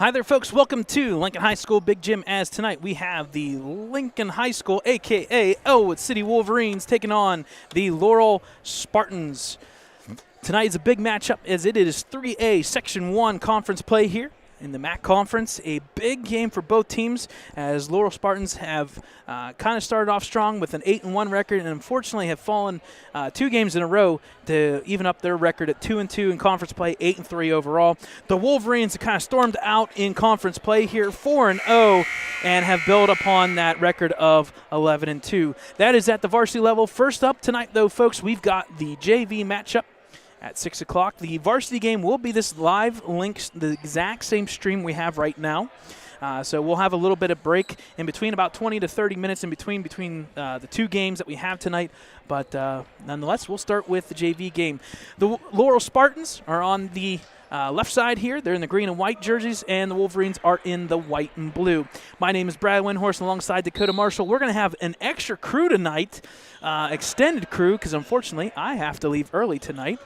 Hi there, folks. Welcome to Lincoln High School Big Gym. As tonight we have the Lincoln High School, a.k.a. Ellwood City Wolverines, taking on the Laurel Spartans. Tonight is a big matchup as it is 3A Section 1 conference play here in the MAC Conference. A big game for both teams as Laurel Spartans have kind of started off strong with an 8-1 record and unfortunately have fallen 2 games in a row to even up their record at 2-2 in conference play, 8-3 overall. The Wolverines have kind of stormed out in conference play here, 4-0, and have built upon that record of 11-2. That is at the varsity level. First up tonight, though, folks, we've got the JV matchup at 6 o'clock. The varsity game will be this live link, the exact same stream we have right now. So we'll have a little bit of break in between, about 20 to 30 minutes in between the 2 games that we have tonight. But nonetheless, we'll start with the JV game. The Laurel Spartans are on the left side here. They're in the green and white jerseys, and the Wolverines are in the white and blue. My name is Brad Windhorst alongside Dakota Marshall. We're going to have an extra crew tonight, extended crew, because unfortunately I have to leave early tonight.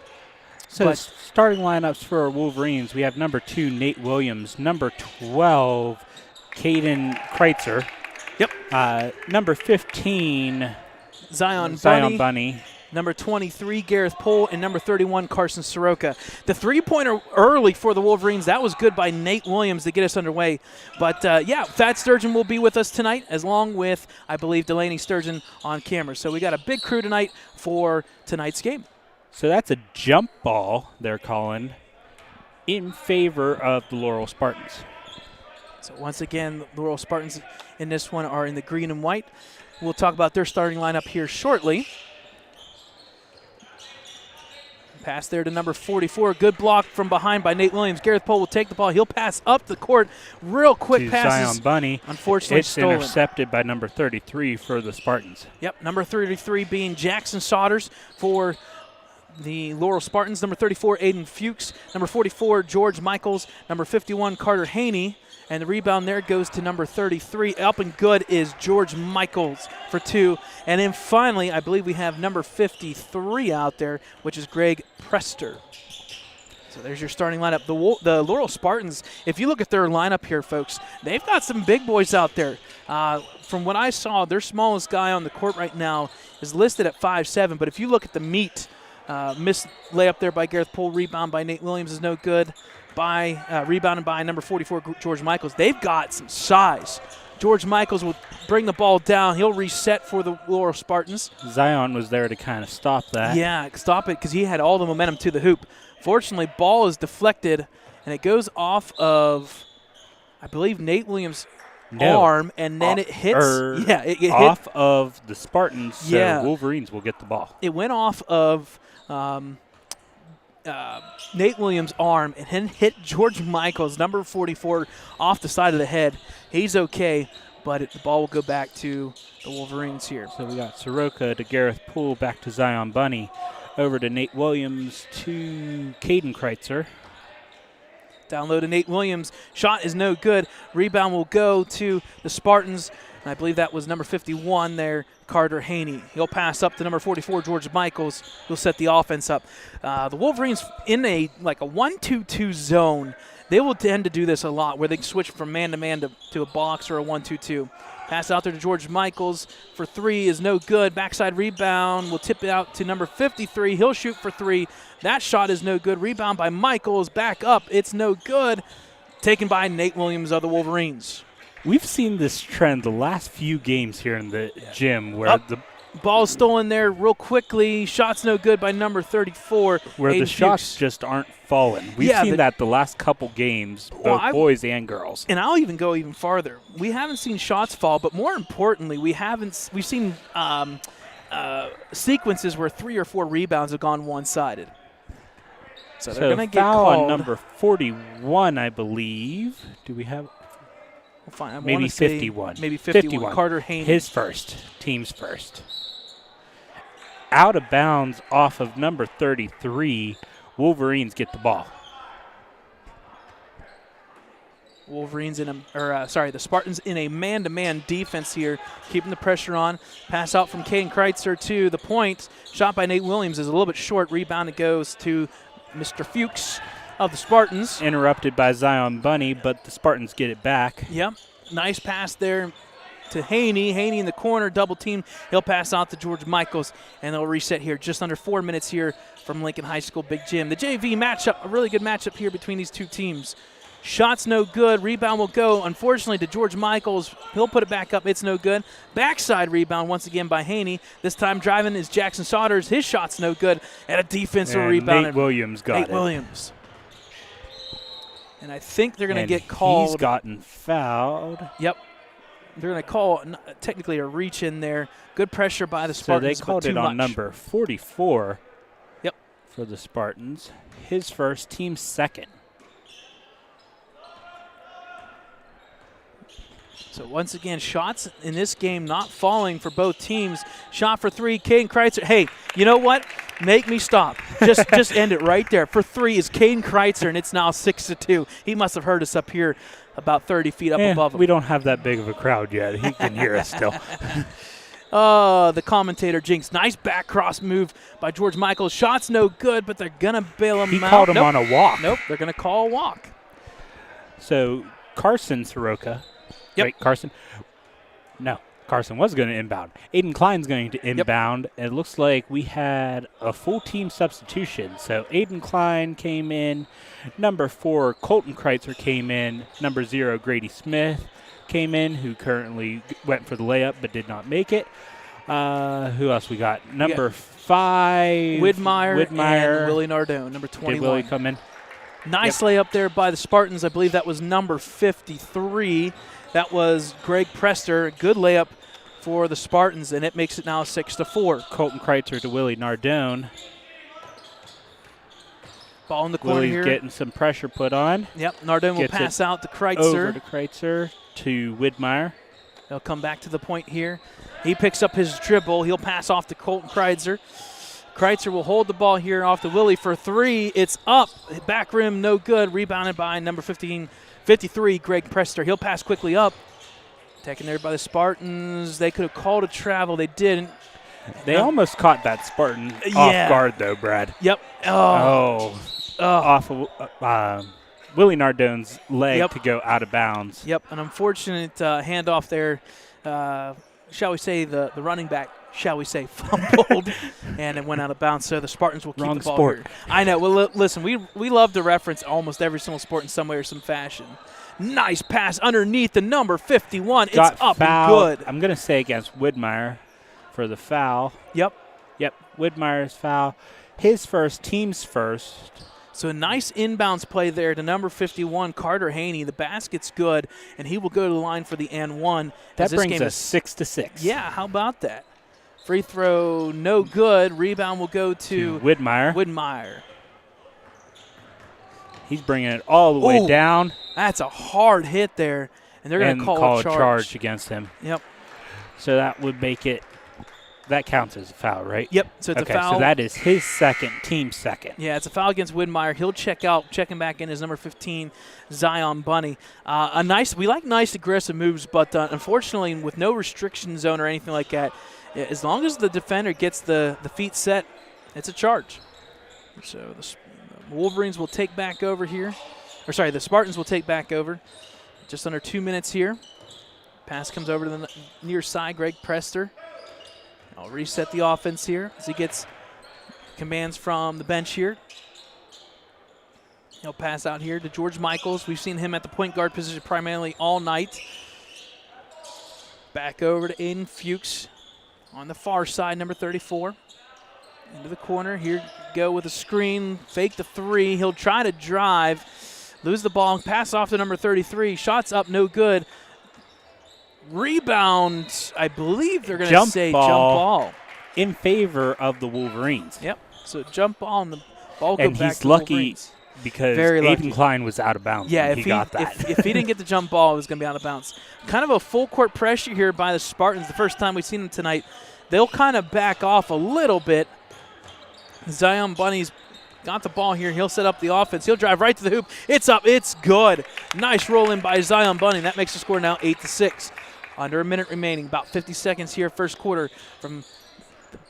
So starting lineups for our Wolverines, we have number 2, Nate Williams, number 12, Caden Kreitzer. Yep. Number 15, Zion Bunny. Number 23, Gareth Pohl, and number 31, Carson Soroka. The three-pointer early for the Wolverines, that was good by Nate Williams to get us underway. But, yeah, Thad Sturgeon will be with us tonight, as long with, I believe, Delaney Sturgeon on camera. So we got a big crew tonight for tonight's game. So that's a jump ball they're calling in favor of the Laurel Spartans. So once again, the Laurel Spartans in this one are in the green and white. We'll talk about their starting lineup here shortly. Pass there to number 44. Good block from behind by Nate Williams. Gareth Pohl will take the ball. He'll pass up the court. Real quick passes. Zion Bunny. Unfortunately it's stolen. Intercepted by number 33 for the Spartans. Yep, number 33 being Jackson Sodders for the Laurel Spartans. Number 34, Aiden Fuchs. Number 44, George Michaels. Number 51, Carter Haney. And the rebound there goes to number 33. Up and good is George Michaels for 2. And then finally, I believe we have number 53 out there, which is Greg Prester. So there's your starting lineup. The Laurel Spartans, if you look at their lineup here, folks, they've got some big boys out there. From what I saw, their smallest guy on the court right now is listed at 5'7", but if you look at the meat, missed layup there by Gareth Pohl, rebound by Nate Williams is no good. Rebounded by number 44, George Michaels. They've got some size. George Michaels will bring the ball down. He'll reset for the Laurel Spartans. Zion was there to kind of stop that. Yeah, stop it because he had all the momentum to the hoop. Fortunately, ball is deflected, and it goes off of, I believe, Nate Williams' arm, and then it hits. It off hit of the Spartans, so Wolverines will get the ball. It went off of Nate Williams' arm and then hit George Michaels, number 44, off the side of the head. He's okay, but the ball will go back to the Wolverines here. So we got Soroka to Gareth Pohl, back to Zion Bunny, over to Nate Williams to Caden Kreitzer. Down low to Nate Williams. Shot is no good. Rebound will go to the Spartans. And I believe that was number 51 there, Carter Haney. He'll pass up to number 44, George Michaels. He'll set the offense up. The Wolverines in a 1-2-2 zone. They will tend to do this a lot where they switch from man-to-man to a box or a 1-2-2. Pass out there to George Michaels for 3 is no good. Backside rebound will tip it out to number 53. He'll shoot for 3. That shot is no good. Rebound by Michaels. Back up. It's no good. Taken by Nate Williams of the Wolverines. We've seen this trend the last few games here in the gym where the ball is stolen there real quickly. Shot's no good by number 34. Where Aiden the shots Fuchs. just aren't falling. We've seen that the last couple games, both boys and girls. And I'll even go even farther. We haven't seen shots fall, but more importantly, we've seen sequences where 3 or 4 rebounds have gone one-sided. So they're going to get foul called. On number 41, I believe. Do we have? Maybe 51. Maybe 51. Carter Haney. His first. Team's first. Out of bounds off of number 33. Wolverines get the ball. The Spartans in a man-to-man defense here, keeping the pressure on. Pass out from Caden Kreitzer to the point. Shot by Nate Williams is a little bit short. Rebound, it goes to Mr. Fuchs. of the Spartans. Interrupted by Zion Bunny, but the Spartans get it back. Yep. Nice pass there to Haney. Haney in the corner, double team. He'll pass out to George Michaels, and they'll reset here. Just under 4 minutes here from Lincoln High School Big Jim. The JV matchup, a really good matchup here between these two teams. Shot's no good. Rebound will go, unfortunately, to George Michaels. He'll put it back up. It's no good. Backside rebound once again by Haney. This time driving is Jackson Saunders. His shot's no good. And a defensive rebound. Nate Williams got it. Nate Williams. And I think they're going to get called. He's gotten fouled. Yep. They're going to call technically a reach in there. Good pressure by the Spartans. So they called it on number 44. Yep. For the Spartans. His first, team second. So once again, shots in this game not falling for both teams. Shot for three, Caden Kreitzer. Hey, you know what? Make me stop. Just end it right there. For three is Caden Kreitzer, and it's now 6-2. He must have heard us up here about 30 feet up above him. We don't have that big of a crowd yet. He can hear us still. The commentator jinx. Nice back cross move by George Michaels. Shot's no good, but they're going to bail him out. He called him on a walk. Nope, they're going to call a walk. So Carson Soroka. Yep. Wait, Carson? No, Carson was going to inbound. Aiden Klein's going to inbound. Yep. And it looks like we had a full team substitution. So Aiden Klein came in. Number 4, Colton Kreitzer came in. Number 0, Grady Smith came in, who currently went for the layup but did not make it. Who else we got? Number 5. Widmeyer and Willie Nardone, number 21. Did Willie come in? Nice layup there by the Spartans. I believe that was number 53. That was Greg Prester. Good layup for the Spartans, and it makes it now 6-4. Colton Kreitzer to Willie Nardone. Ball in the corner Willie's here. Getting some pressure put on. Yep, Nardone will pass out to Kreitzer. Over to Kreitzer to Widmeyer. They'll come back to the point here. He picks up his dribble. He'll pass off to Colton Kreitzer. Kreitzer will hold the ball here off to Willie for three. It's up. Back rim, no good. Rebounded by number 53, Greg Prester. He'll pass quickly up. Taken there by the Spartans. They could have called a travel. They didn't. They almost caught that Spartan off guard, though, Brad. Yep. Off of Willie Nardone's leg to go out of bounds. Yep, an unfortunate handoff there. Shall we say the running back, fumbled, and it went out of bounds. So the Spartans will keep the ball sport. here. I know. Well, listen, we love to reference almost every single sport in some way or some fashion. Nice pass underneath the number 51. It's up and good. I'm going to say against Widmeyer for the foul. Yep. Widmeyer's foul. His first, team's first. So a nice inbounds play there to number 51, Carter Haney. The basket's good, and he will go to the line for the and one. That brings us 6-6. Yeah, how about that? Free throw, no good. Rebound will go to Widmeyer. He's bringing it all the way down. That's a hard hit there, and they're going to call a charge against him. Yep. So that would make it. That counts as a foul, right? Yep. So it's a foul. So that is his second, team second. Yeah, it's a foul against Widmeyer. He'll check out. Checking back in is number 15, Zion Bunny. We like nice aggressive moves, but unfortunately, with no restriction zone or anything like that, as long as the defender gets the feet set, it's a charge. So the Wolverines will take back over here. The Spartans will take back over. Just under 2 minutes here. Pass comes over to the near side, Greg Prester. I'll reset the offense here as he gets commands from the bench here. He'll pass out here to George Michaels. We've seen him at the point guard position primarily all night. Back over to Aiden Fuchs on the far side, number 34. Into the corner. Here go with a screen. Fake the three. He'll try to drive. Lose the ball. Pass off to number 33. Shots up, no good. Rebound, I believe they're going to say jump ball. In favor of the Wolverines. Yep. So jump ball and the ball goes back to he's lucky Wolverines. Because Very Aiden lucky. Klein was out of bounds. Yeah, if he got that. If he didn't get the jump ball, it was going to be out of bounds. Kind of a full court pressure here by the Spartans. The first time we've seen them tonight. They'll kind of back off a little bit. Zion Bunny's got the ball here. He'll set up the offense. He'll drive right to the hoop. It's up. It's good. Nice roll in by Zion Bunny. That makes the score now 8-6. Under a minute remaining. About 50 seconds here, first quarter from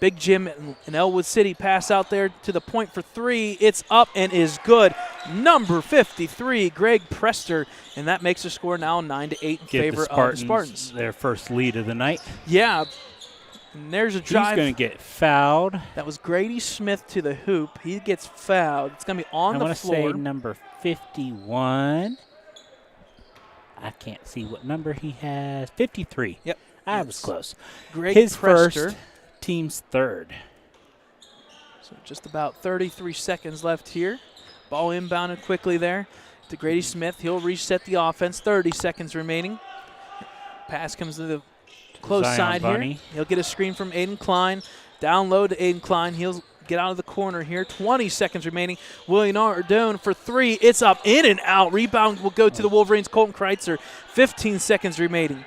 Big Jim in Ellwood City pass out there to the point for three. It's up and is good. Number 53, Greg Prester, and that makes the score now 9-8 in favor of the Spartans. Their first lead of the night. Yeah. And there's a drive. He's going to get fouled. That was Grady Smith to the hoop. He gets fouled. It's going to be on the floor. I want to say number 51. I can't see what number he has. 53. Yep. I was close. His Prester. First, team's third. So just about 33 seconds left here. Ball inbounded quickly there to Grady Smith. He'll reset the offense. 30 seconds remaining. Pass comes to the close side Bunny. here. He'll get a screen from Aiden Klein. Down low to Aiden Klein. He'll get out of the corner here. 20 seconds remaining. William Ardone for three. It's up, in and out. Rebound will go to the Wolverines. Colton Kreitzer. 15 seconds remaining.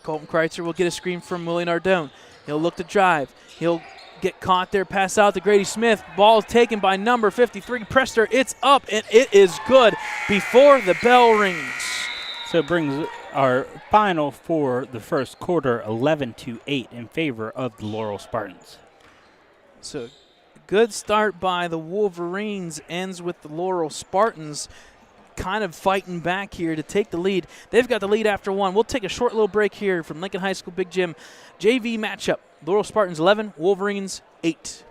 Colton Kreitzer will get a screen from William Ardone. He'll look to drive. He'll get caught there. Pass out to Grady Smith. Ball taken by number 53, Prester. It's up, and it is good before the bell rings. So it brings our final for the first quarter 11-8 in favor of the Laurel Spartans. So good start by the Wolverines ends with the Laurel Spartans kind of fighting back here to take the lead. They've got the lead after one. We'll take a short little break here from Lincoln High School Big Gym. JV matchup. Laurel Spartans 11, Wolverines 8.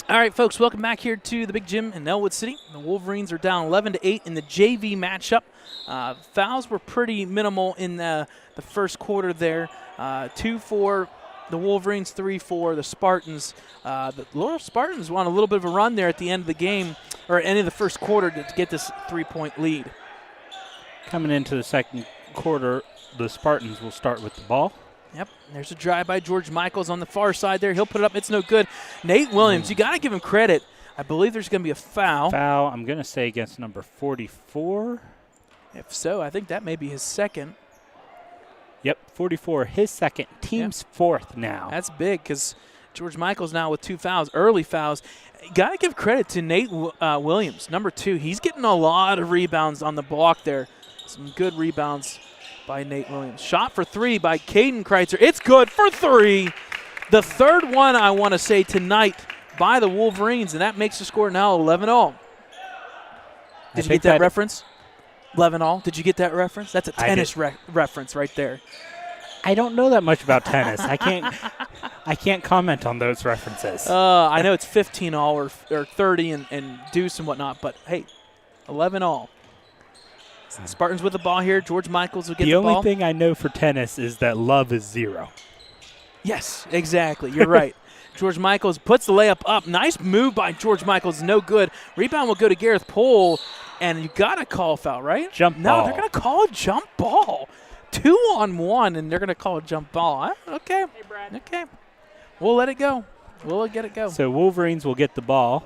All right, folks, welcome back here to the Big Gym in Ellwood City. The Wolverines are down 11-8 in the JV matchup. Fouls were pretty minimal in the first quarter there. 2 for the Wolverines, 3 for the Spartans. The Laurel Spartans won a little bit of a run there at the end of the game, or at the end of the first quarter to get this 3-point lead. Coming into the second quarter, the Spartans will start with the ball. Yep, there's a drive by George Michaels on the far side there. He'll put it up. It's no good. Nate Williams, you got to give him credit. I believe there's going to be a foul. Foul, I'm going to say against number 44. If so, I think that may be his second. Yep, 44, his second. Team's fourth now. That's big because George Michaels now with 2 fouls, early fouls. Got to give credit to Nate Williams, number 2. He's getting a lot of rebounds on the block there. Some good rebounds by Nate Williams. Shot for 3 by Caden Kreitzer. It's good for 3. The third one, I want to say, tonight by the Wolverines, and that makes the score now 11-all. Did you get that reference? 11-all. Did you get that reference? That's a tennis reference right there. I don't know that much about tennis. I can't comment on those references. I know it's 15-all or 30 and deuce and whatnot, but hey, 11-all. Spartans with the ball here. George Michaels will get the ball. The only thing I know for tennis is that love is 0. Yes, exactly. You're right. George Michaels puts the layup up. Nice move by George Michaels. No good. Rebound will go to Gareth Poole, and you got to call a foul, right? Jump ball. No, they're going to call a jump ball. 2-on-1, and they're going to call a jump ball. Okay. Hey, Brad. Okay. We'll let it go. We'll get it go. So Wolverines will get the ball.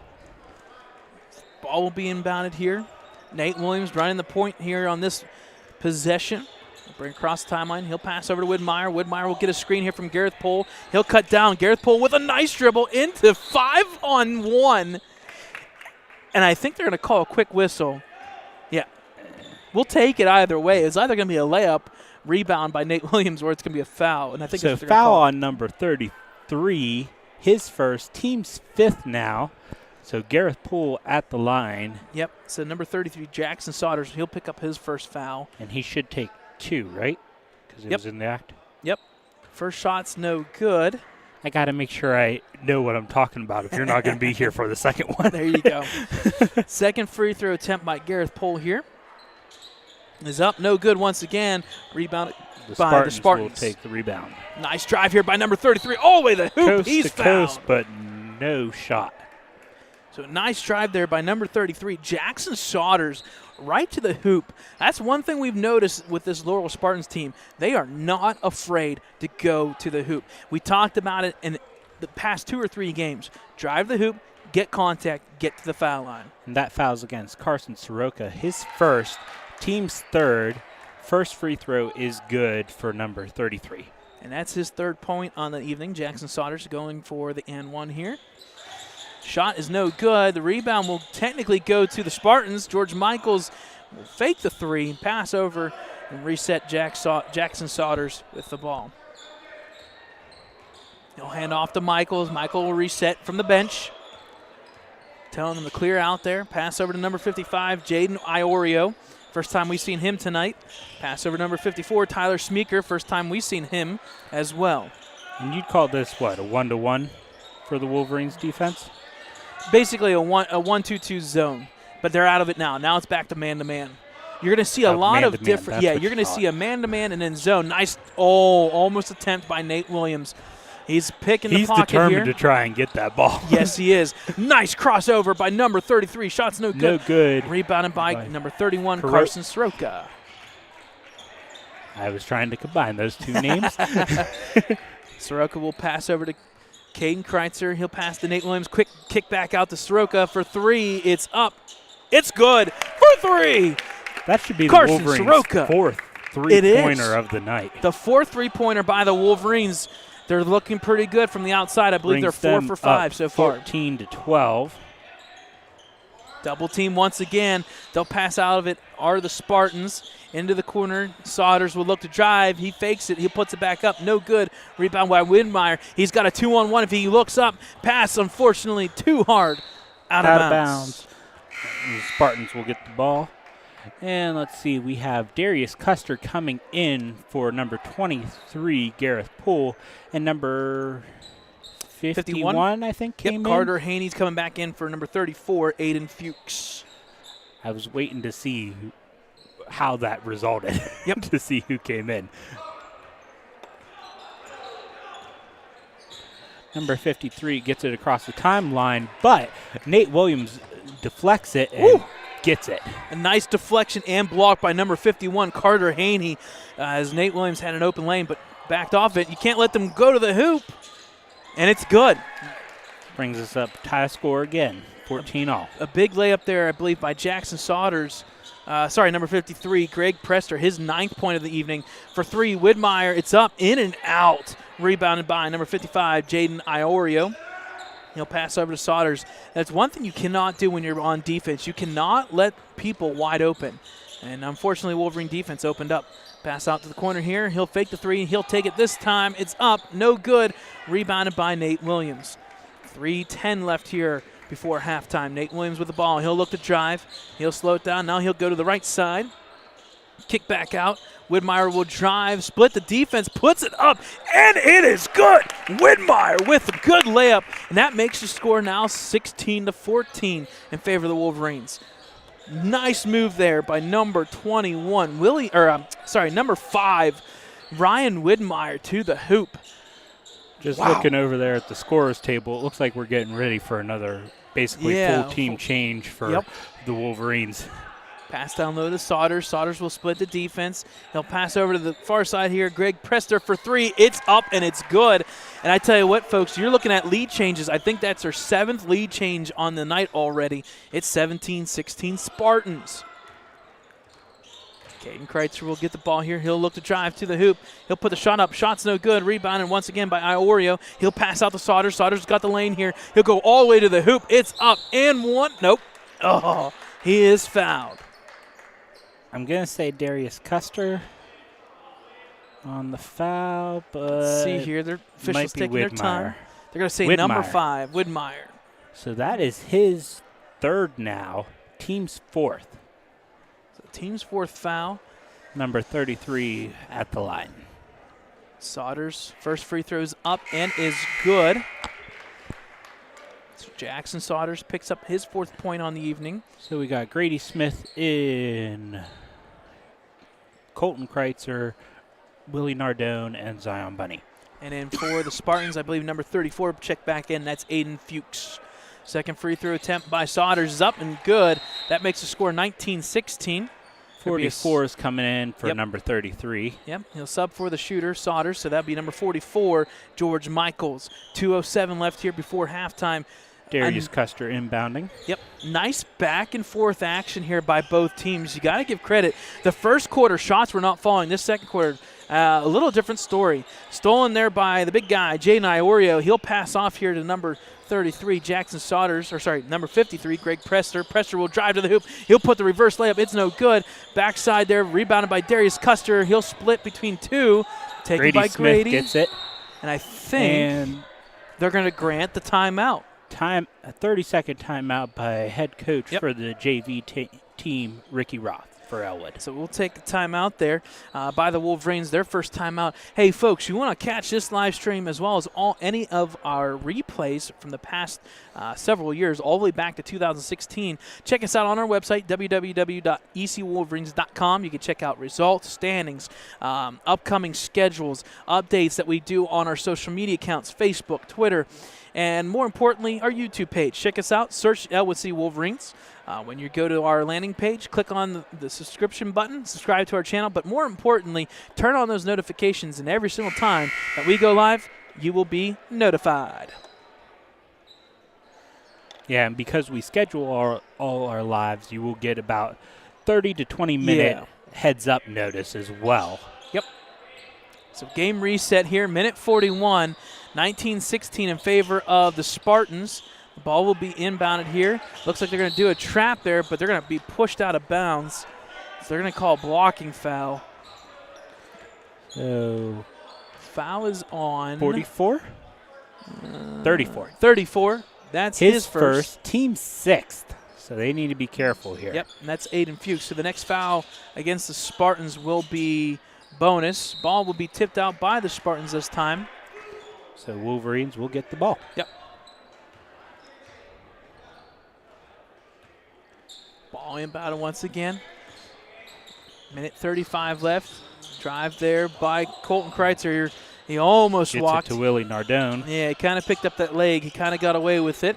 Ball will be inbounded here. Nate Williams running the point here on this possession. Bring across the timeline. He'll pass over to Widmeyer. Widmeyer will get a screen here from Gareth Poole. He'll cut down. Gareth Poole with a nice dribble into 5-on-1. And I think they're going to call a quick whistle. Yeah. We'll take it either way. It's either going to be a layup, rebound by Nate Williams, or it's going to be a foul. And I think so. Foul on number 33, his first, team's 5th now. So Gareth Poole at the line. Yep. So number 33, Jackson Saunders, he'll pick up his first foul. And he should take 2, right? Because it was in the act. Yep. First shot's no good. I got to make sure I know what I'm talking about if you're not going to be here for the second one. There you go. Second free throw attempt by Gareth Pohl here. Is up, no good once again. Rebounded by the Spartans. Will take the rebound. Nice drive here by number 33. All the way to the hoop. Coast He's to fouled. coast, but no shot. So a nice drive there by number 33, Jackson Saunders, right to the hoop. That's one thing we've noticed with this Laurel Spartans team. They are not afraid to go to the hoop. We talked about it in the past 2 or 3 games. Drive the hoop, get contact, get to the foul line. And that foul's against Carson Soroka. His first, team's third. First free throw is good for number 33. And that's his 3rd point on the evening. Jackson Saunders going for the and one here. Shot is no good. The rebound will technically go to the Spartans. George Michaels will fake the 3, pass over, and reset Jackson Saunders with the ball. He'll hand off to Michaels. Michael will reset from the bench. Telling him to clear out there. Pass over to number 55, Jaden Iorio. First time we've seen him tonight. Pass over to number 54, Tyler Smeeker. First time we've seen him as well. And you'd call this, what, a 1-to-1 for the Wolverines defense? Basically a 1-2-2 zone, but they're out of it now. Now it's back to man-to-man. You're going to see a lot of different – yeah, you're going to see a man-to-man and then zone. Nice – almost attempt by Nate Williams. He's picking the pocket here. He's determined to try and get that ball. Yes, he is. Nice crossover by number 33. Shot's no good. No good. Rebounded by number 31, Carson Soroka. I was trying to combine those 2 names. Soroka will pass over to Caden Kreitzer. He'll pass to Nate Williams. Quick kick back out to Soroka for 3. It's up. It's good for 3. That should be Carson the Wolverines' Soroka. 4th three-pointer of the night. The 4th three-pointer by the Wolverines. They're looking pretty good from the outside. I believe they're 4 for 5 so far. 14-12. Double team once again. They'll pass out of it. Are the Spartans into the corner. Saunders will look to drive. He fakes it. He puts it back up. No good. Rebound by Widmeyer. He's got a 2-on-1 if he looks up. Pass, unfortunately, too hard. Out of bounds. The Spartans will get the ball. And let's see, we have Darius Custer coming in for number 23, Gareth Pohl, and number 51, I think, came in. Carter Haney's coming back in for number 34, Aiden Fuchs. I was waiting to see how that resulted, to see who came in. Number 53 gets it across the timeline, but Nate Williams deflects it and gets it. A nice deflection and block by number 51, Carter Haney, as Nate Williams had an open lane but backed off it. You can't let them go to the hoop, and it's good. Brings us up tie score again, 14-all. A big layup there, I believe, by Jackson Saunders. Number 53, Greg Prester, his 9th point of the evening. For 3, Widmeyer, it's up, in and out. Rebounded by number 55, Jaden Iorio. He'll pass over to Saunders. That's one thing you cannot do when you're on defense. You cannot let people wide open. And unfortunately, Wolverine defense opened up. Pass out to the corner here. He'll fake the 3. He'll take it this time. It's up. No good. Rebounded by Nate Williams. 3:10 left here before halftime. Nate Williams with the ball. He'll look to drive. He'll slow it down. Now he'll go to the right side. Kick back out. Widmeyer will drive, split the defense, puts it up, and it is good. Widmeyer with a good layup, and that makes the score now 16-14 in favor of the Wolverines. Nice move there by number 21, number 5, Ryan Widmeyer to the hoop. Just looking over there at the scorer's table, it looks like we're getting ready for another basically full team change for the Wolverines. Pass down low to Saunders. Saunders will split the defense. He'll pass over to the far side here. Greg Prester for 3. It's up, and it's good. And I tell you what, folks, you're looking at lead changes. I think that's our 7th lead change on the night already. It's 17-16 Spartans. Caden Kreitzer will get the ball here. He'll look to drive to the hoop. He'll put the shot up. Shot's no good. Rebounded once again by Iorio. He'll pass out to Saunders. Saunders got the lane here. He'll go all the way to the hoop. It's up and one. Nope. Oh, he is fouled. I'm going to say Darius Custer on the foul, but let's see here. Their officials taking their time. They're going to say number 5, Widmeyer. So that is his 3rd now, team's 4th. So team's 4th foul. Number 33 at the line. Saunders, first free throw's up and is good. So Jackson Saunders picks up his 4th point on the evening. So we got Grady Smith in, Colton Kreitzer, Willie Nardone, and Zion Bunny. And then for the Spartans, I believe number 34, check back in, that's Aiden Fuchs. Second free throw attempt by Saunders is up and good. That makes the score 19-16. 44 is coming in for number 33. Yep, he'll sub for the shooter, Saunders, so that'd be number 44, George Michaels. 2:07 left here before halftime. Darius Custer inbounding. Yep, nice back and forth action here by both teams. You got to give credit. The first quarter shots were not falling. This second quarter, a little different story. Stolen there by the big guy, Jay Iorio. He'll pass off here to number 33, Jackson Saunders, number 53, Greg Prester. Prester will drive to the hoop. He'll put the reverse layup. It's no good. Backside there, rebounded by Darius Custer. He'll split between two. Taken by Grady. Smith gets it. And I think they're going to grant the timeout. A 30-second timeout by head coach for the JV team, Ricky Roth, for Ellwood. So we'll take a timeout there by the Wolverines, their first timeout. Hey, folks, you want to catch this live stream as well as any of our replays from the past several years, all the way back to 2016. Check us out on our website, www.ecwolverines.com. You can check out results, standings, upcoming schedules, updates that we do on our social media accounts, Facebook, Twitter, and more importantly, our YouTube page. Check us out. Search Ellwood City Wolverines. When you go to our landing page, click on the subscription button, subscribe to our channel, but more importantly, turn on those notifications, and every single time that we go live, you will be notified. Yeah, and because we schedule all our lives, you will get about 30 to 20-minute heads-up notice as well. Yep. So game reset here, minute 41. 19-16 in favor of the Spartans. The ball will be inbounded here. Looks like they're going to do a trap there, but they're going to be pushed out of bounds. So they're going to call a blocking foul. So foul is on 44? 34. 34. That's his first. Team sixth. So they need to be careful here. Yep, and that's Aiden Fuchs. So the next foul against the Spartans will be bonus. Ball will be tipped out by the Spartans this time. So Wolverines will get the ball. Yep. Ball inbounded once again. Minute 35 left. Drive there by Colton Kreitzer. He almost walked. Gets it to Willie Nardone. Yeah, he kind of picked up that leg. He kind of got away with it.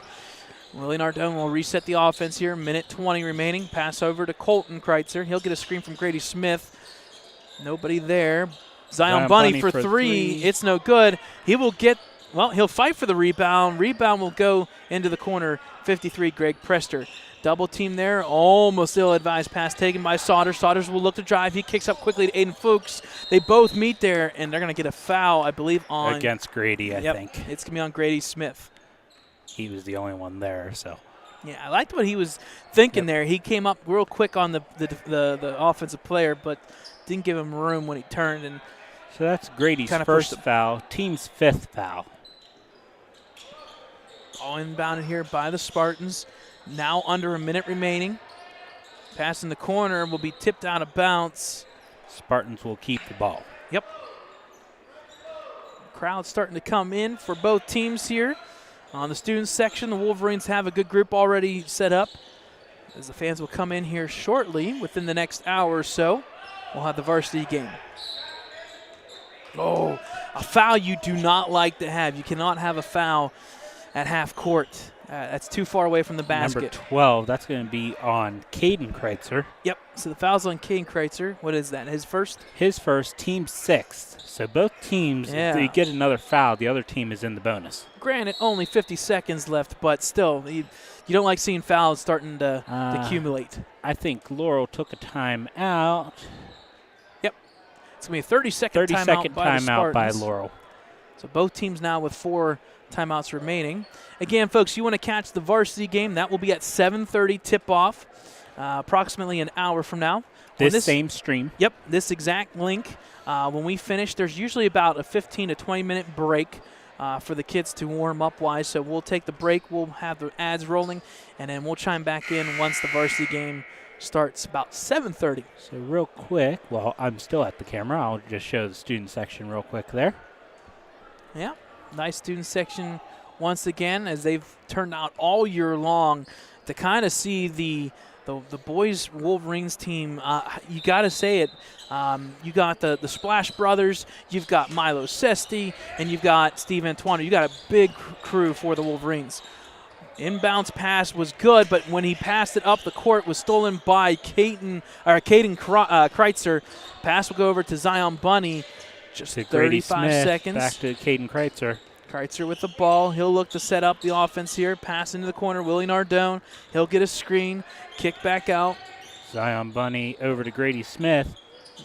Willie Nardone will reset the offense here. Minute 20 remaining. Pass over to Colton Kreitzer. He'll get a screen from Grady Smith. Nobody there. Zion Bunny for three. It's no good. He will get, he'll fight for the rebound. Rebound will go into the corner. 53, Greg Prester. Double team there. Almost ill-advised pass taken by Saunders. Saunders will look to drive. He kicks up quickly to Aiden Fuchs. They both meet there, and they're going to get a foul, I believe, on. Against Grady, I think. It's going to be on Grady Smith. He was the only one there, so. Yeah, I liked what he was thinking there. He came up real quick on the offensive player, but didn't give him room when he turned. And so that's Grady's first foul, team's fifth foul. All inbounded here by the Spartans. Now under a minute remaining. Pass in the corner will be tipped out of bounds. Spartans will keep the ball. Yep. Crowd starting to come in for both teams here. On the students section, the Wolverines have a good group already set up. As the fans will come in here shortly, within the next hour or so, we'll have the varsity game. Oh, a foul you do not like to have. You cannot have a foul at half court. That's too far away from the basket. Number 12, that's going to be on Caden Kreitzer. Yep, so the foul's on Caden Kreitzer. What is that, his first? His first, team sixth. So both teams, if they get another foul, the other team is in the bonus. Granted, only 50 seconds left, but still, you don't like seeing fouls starting to accumulate. I think Laurel took a timeout. Yep, it's going to be a 30-second timeout by Laurel. So both teams now with 4 timeouts remaining. Again, folks, you want to catch the varsity game. That will be at 7:30 tip-off, approximately an hour from now. This same stream. Yep, this exact link. When we finish, there's usually about a 15 to 20-minute break for the kids to warm up wise. So we'll take the break. We'll have the ads rolling, and then we'll chime back in once the varsity game starts about 7:30. So real quick, while I'm still at the camera, I'll just show the student section real quick there. Yeah, nice student section once again, as they've turned out all year long to kind of see the boys Wolverines team. You got to say it. You got the Splash Brothers, you've got Milo Sesti, and you've got Steve Antoine. You got a big crew for the Wolverines. Inbounds pass was good, but when he passed it up the court, was stolen by Caden Kreitzer. Pass will go over to Zion Bunny. Just 35 seconds. Back to Caden Kreitzer. Kreitzer with the ball. He'll look to set up the offense here. Pass into the corner. Willie Nardone. He'll get a screen. Kick back out. Zion Bunny over to Grady Smith.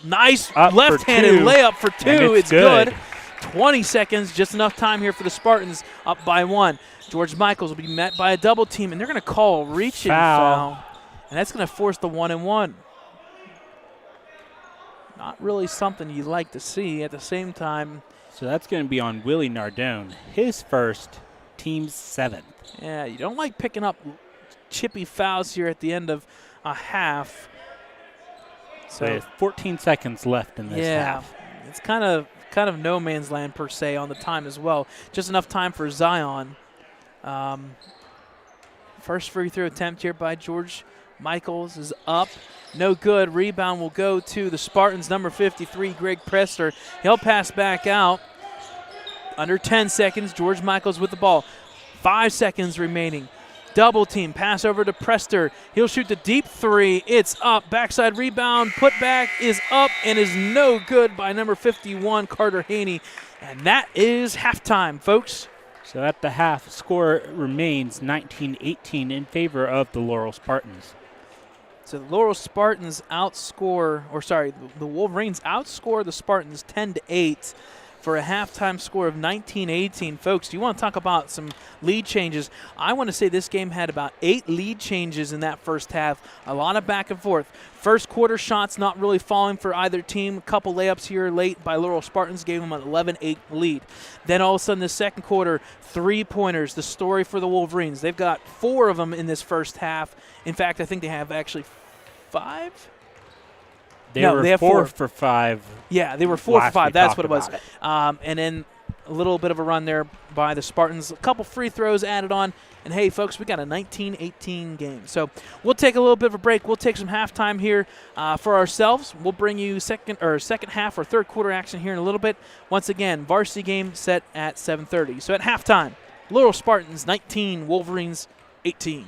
Nice Up left-handed layup for two. And it's good. 20 seconds. Just enough time here for the Spartans. Up by 1. George Michaels will be met by a double team, and they're going to call a reaching foul. And that's going to force the 1-and-1. Not really something you like to see. At the same time, so that's going to be on Willie Nardone, his first, team's 7th. Yeah, you don't like picking up chippy fouls here at the end of a half. So there's 14 seconds left in this half. It's kind of no man's land per se on the time as well. Just enough time for Zion. First free throw attempt here by George Michaels is up. No good. Rebound will go to the Spartans, number 53, Greg Presser. He'll pass back out. Under 10 seconds, George Michaels with the ball. 5 seconds remaining. Double team, pass over to Prester. He'll shoot the deep three. It's up. Backside rebound, put back is up and is no good by number 51, Carter Haney. And that is halftime, folks. So at the half, score remains 19-18 in favor of the Laurel Spartans. So the Laurel Spartans the Wolverines outscore the Spartans 10-8 for a halftime score of 19-18. Folks, do you want to talk about some lead changes? I want to say this game had about 8 lead changes in that first half. A lot of back and forth. First quarter shots not really falling for either team. A couple layups here late by Laurel Spartans gave them an 11-8 lead. Then all of a sudden the second quarter, 3-pointers, the story for the Wolverines. They've got 4 of them in this first half. In fact, I think they have actually 5. They were 4 for 5. Yeah, they were 4 for 5. That's what it was. And then a little bit of a run there by the Spartans. A couple free throws added on. And, hey, folks, we got a 19-18 game. So we'll take a little bit of a break. We'll take some halftime here for ourselves. We'll bring you second half or third quarter action here in a little bit. Once again, varsity game set at 7:30. So at halftime, Laurel Spartans 19, Wolverines 18.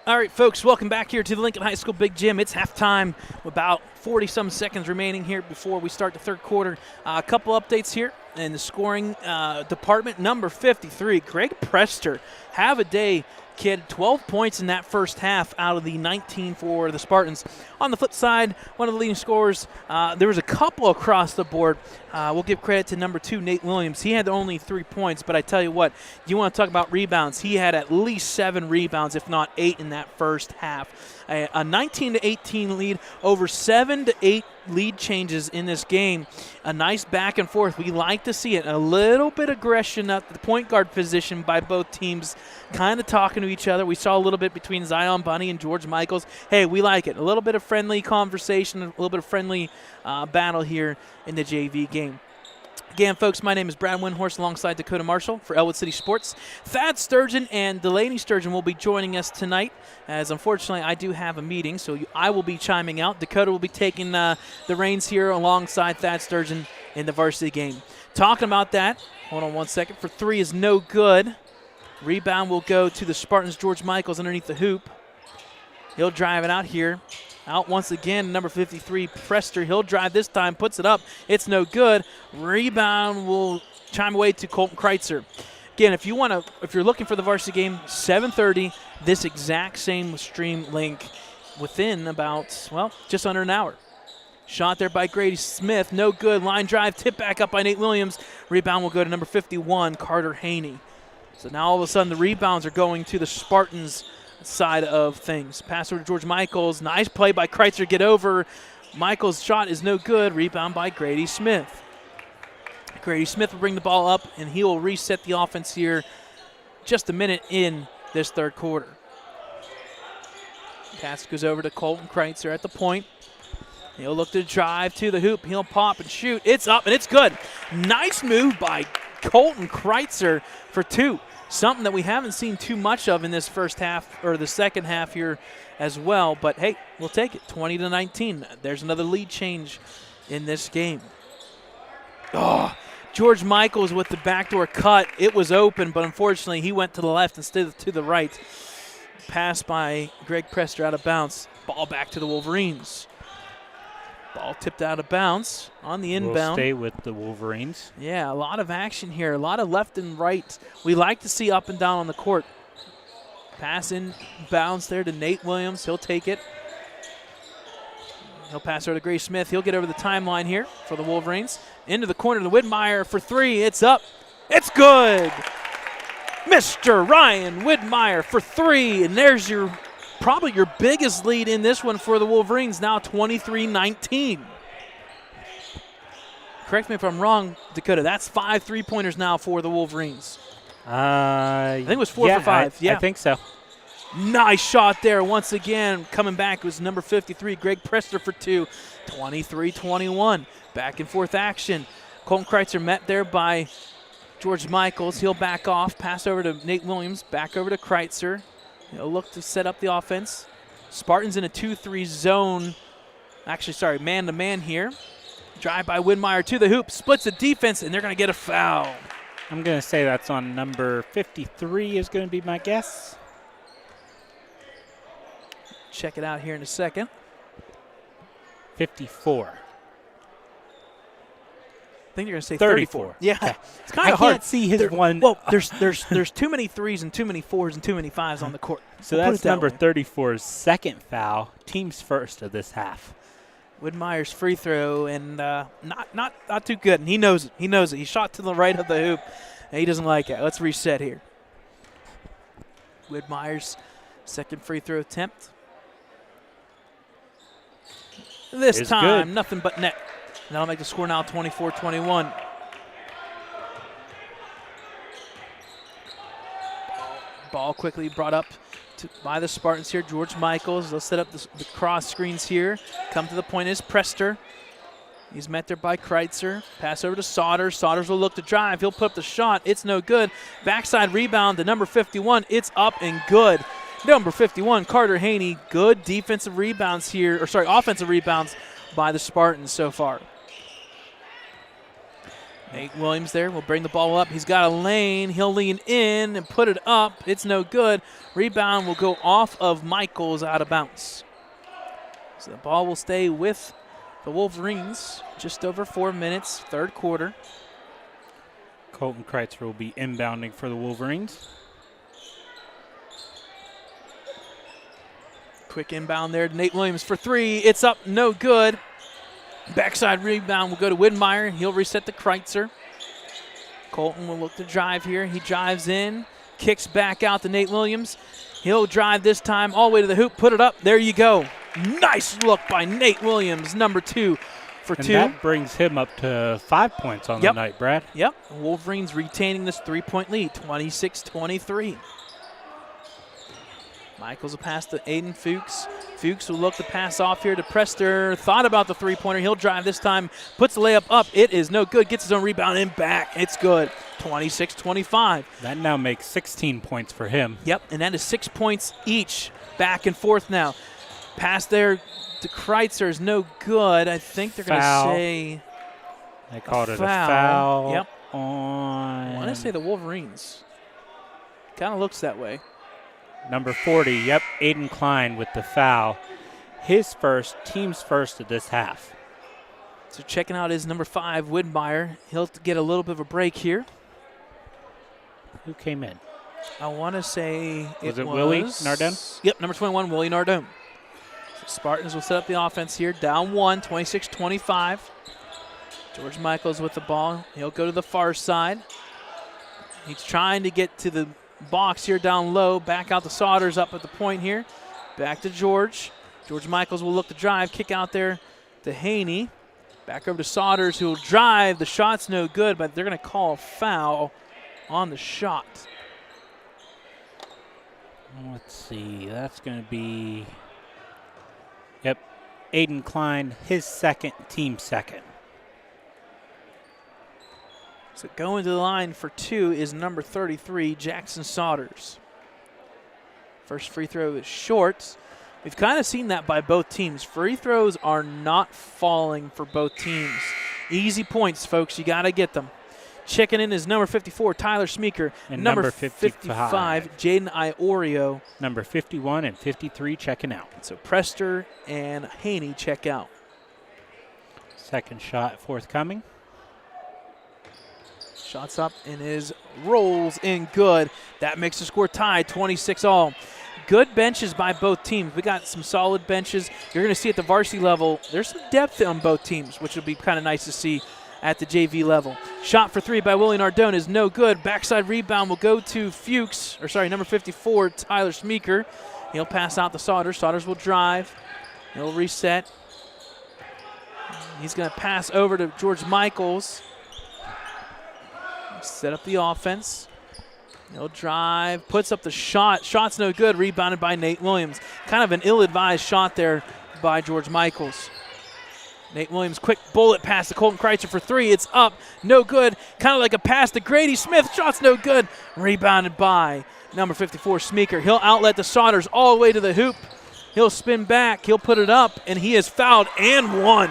All right, folks, welcome back here to the Lincoln High School Big Gym. It's halftime, about 40-some seconds remaining here before we start the third quarter. A couple updates here in the scoring department. Number 53, Greg Prester. Have a day, kid. 12 points in that first half out of the 19 for the Spartans. On the flip side, one of the leading scorers, there was a couple across the board. We'll give credit to number 2, Nate Williams. He had only 3 points, but I tell you what, you want to talk about rebounds. He had at least 7 rebounds, if not 8 in that first half. A 19-18 lead, over 7 to 8 lead changes in this game. A nice back and forth. We like to see it. A little bit of aggression at the point guard position by both teams, kind of talking to each other. We saw a little bit between Zion Bunny and George Michaels. Hey, we like it. A little bit of friendly conversation, a little bit of friendly battle here in the JV game. Again, folks, my name is Brad Windhorst alongside Dakota Marshall for Ellwood City Sports. Thad Sturgeon and Delaney Sturgeon will be joining us tonight, as unfortunately I do have a meeting, so I will be chiming out. Dakota will be taking the reins here alongside Thad Sturgeon in the varsity game. Talking about that, hold on one second, for 3 is no good. Rebound will go to the Spartans. George Michaels underneath the hoop. He'll drive it out here. Out once again, number 53, Prester. He'll drive this time, puts it up. It's no good. Rebound will chime away to Colton Kreitzer. Again, if you're looking for the varsity game, 7:30, this exact same stream link within about, well, just under an hour. Shot there by Grady Smith, no good. Line drive, tip back up by Nate Williams. Rebound will go to number 51, Carter Haney. So now all of a sudden the rebounds are going to the Spartans side of things. Pass over to George Michaels. Nice play by Kreitzer. Get over. Michaels' shot is no good. Rebound by Grady Smith. Grady Smith will bring the ball up, and he will reset the offense here just a minute in this third quarter. Pass goes over to Colton Kreitzer at the point. He'll look to drive to the hoop. He'll pop and shoot. It's up, and it's good. Nice move by Colton Kreitzer for 2. Something that we haven't seen too much of in this first half, or the second half here as well. But, hey, we'll take it, 20-19. There's another lead change in this game. Oh, George Michaels with the backdoor cut. It was open, but unfortunately he went to the left instead of to the right. Pass by Greg Prester out of bounds. Ball back to the Wolverines. Ball tipped out of bounds on the inbound. We'll stay with the Wolverines. Yeah, a lot of action here, a lot of left and right. We like to see up and down on the court. Pass in bounds there to Nate Williams. He'll take it. He'll pass over to Gray Smith. He'll get over the timeline here for the Wolverines. Into the corner to Widmeyer for 3. It's up. It's good. Mr. Ryan Widmeyer for 3. And there's probably your biggest lead in this one for the Wolverines, now 23-19. Correct me if I'm wrong, Dakota. That's 5 3-pointers now for the Wolverines. I think it was 4 for 5. I think so. Nice shot there once again. Coming back was number 53, Greg Prester for 2. 23-21. Back and forth action. Colton Kreitzer met there by George Michaels. He'll back off. Pass over to Nate Williams. Back over to Kreitzer. He'll look to set up the offense. Spartans in a 2-3 zone. Actually, sorry, man-to-man here. Drive by Widmeyer to the hoop. Splits the defense, and they're going to get a foul. I'm going to say that's on number 53 is going to be my guess. Check it out here in a second. 54. I think you're going to say 34. Yeah, Okay. It's kind of hard. I can't see his one. Well, there's too many 3s and too many 4s and too many 5s on the court. So We'll that's number 34's second foul, team's first of this half. Widmeyer's free throw, and not too good, and he knows it. He knows it. He shot to the right of the hoop, and he doesn't like it. Let's reset here. Widmeyer's second free throw attempt. This It's time, good. nothing but net. And that'll make the score now 24-21. Ball quickly brought up by the Spartans here. George Michaels. They'll set up the cross screens here. Come to the point is Prester. He's met there by Kreitzer. Pass over to Saunders. Saunders will look to drive. He'll put up the shot. It's no good. Backside rebound to number 51. It's up and good. Number 51, Carter Haney. Good defensive rebounds here, offensive rebounds by the Spartans so far. Nate Williams there will bring the ball up. He's got a lane. He'll lean in and put it up. It's no good. Rebound will go off of Michaels out of bounds. So the ball will stay with the Wolverines. Just over 4 minutes, third quarter. Colton Kreitzer will be inbounding for the Wolverines. Quick inbound there to Nate Williams for three. It's up, no good. Backside rebound will go to Widmeyer. He'll reset to Kreitzer. Colton will look to drive here. He drives in, kicks back out to Nate Williams. He'll drive this time all the way to the hoop, put it up. There you go. Nice look by Nate Williams, number 2 for and 2. That brings him up to 5 points on the night, Brad. Yep. Wolverines retaining this 3-point lead, 26-23. Michaels will pass to Aiden Fuchs. Fuchs will look to pass off here to Prester. Thought about the three-pointer. He'll drive this time. Puts the layup up. It is no good. Gets his own rebound and back. It's good. 26-25. That now makes 16 points for him. Yep, and that is 6 points each. Back and forth now. Pass there to Kreitzer is no good. I think they're going to say they called it a foul. Yep. On I want to say the Wolverines. Kind of looks that way. Number 40, yep, Aiden Klein with the foul. His first, team's first of this half. So checking out his number 5, Widmeyer. He'll get a little bit of a break here. Who came in? I want to say was Willie Nardone? Yep, number 21, Willie Nardone. So Spartans will set up the offense here. Down 1, 26-25. George Michaels with the ball. He'll go to the far side. He's trying to get to the box here down low. Back out to Saunders up at the point here. Back to George. George Michaels will look to drive. Kick out there to Haney. Back over to Saunders, who will drive. The shot's no good, but they're going to call a foul on the shot. Let's see. That's going to be, yep, Aiden Klein, his second, team second. So going to the line for 2 is number 33, Jackson Saunders. First free throw is short. We've kind of seen that by both teams. Free throws are not falling for both teams. Easy points, folks. You got to get them. Checking in is number 54, Tyler Smeeker. And number 55, Jaden Iorio. Number 51 and 53 checking out. So Prester and Haney check out. Second shot forthcoming. Shots up and is rolls in good. That makes the score tied, 26-all. Good benches by both teams. We got some solid benches. You're going to see at the varsity level, there's some depth on both teams, which will be kind of nice to see at the JV level. Shot for 3 by Willie Nardone is no good. Backside rebound will go to Fuchs, number 54, Tyler Smeeker. He'll pass out to Saunders. Saunders will drive. He'll reset. He's going to pass over to George Michaels. Set up the offense. He'll drive, puts up the shot. Shot's no good, rebounded by Nate Williams. Kind of an ill-advised shot there by George Michaels. Nate Williams, quick bullet pass to Colton Kreitzer for 3. It's up, no good. Kind of like a pass to Grady Smith. Shot's no good. Rebounded by number 54, Smeeker. He'll outlet the Saunders all the way to the hoop. He'll spin back. He'll put it up, and he is fouled and won.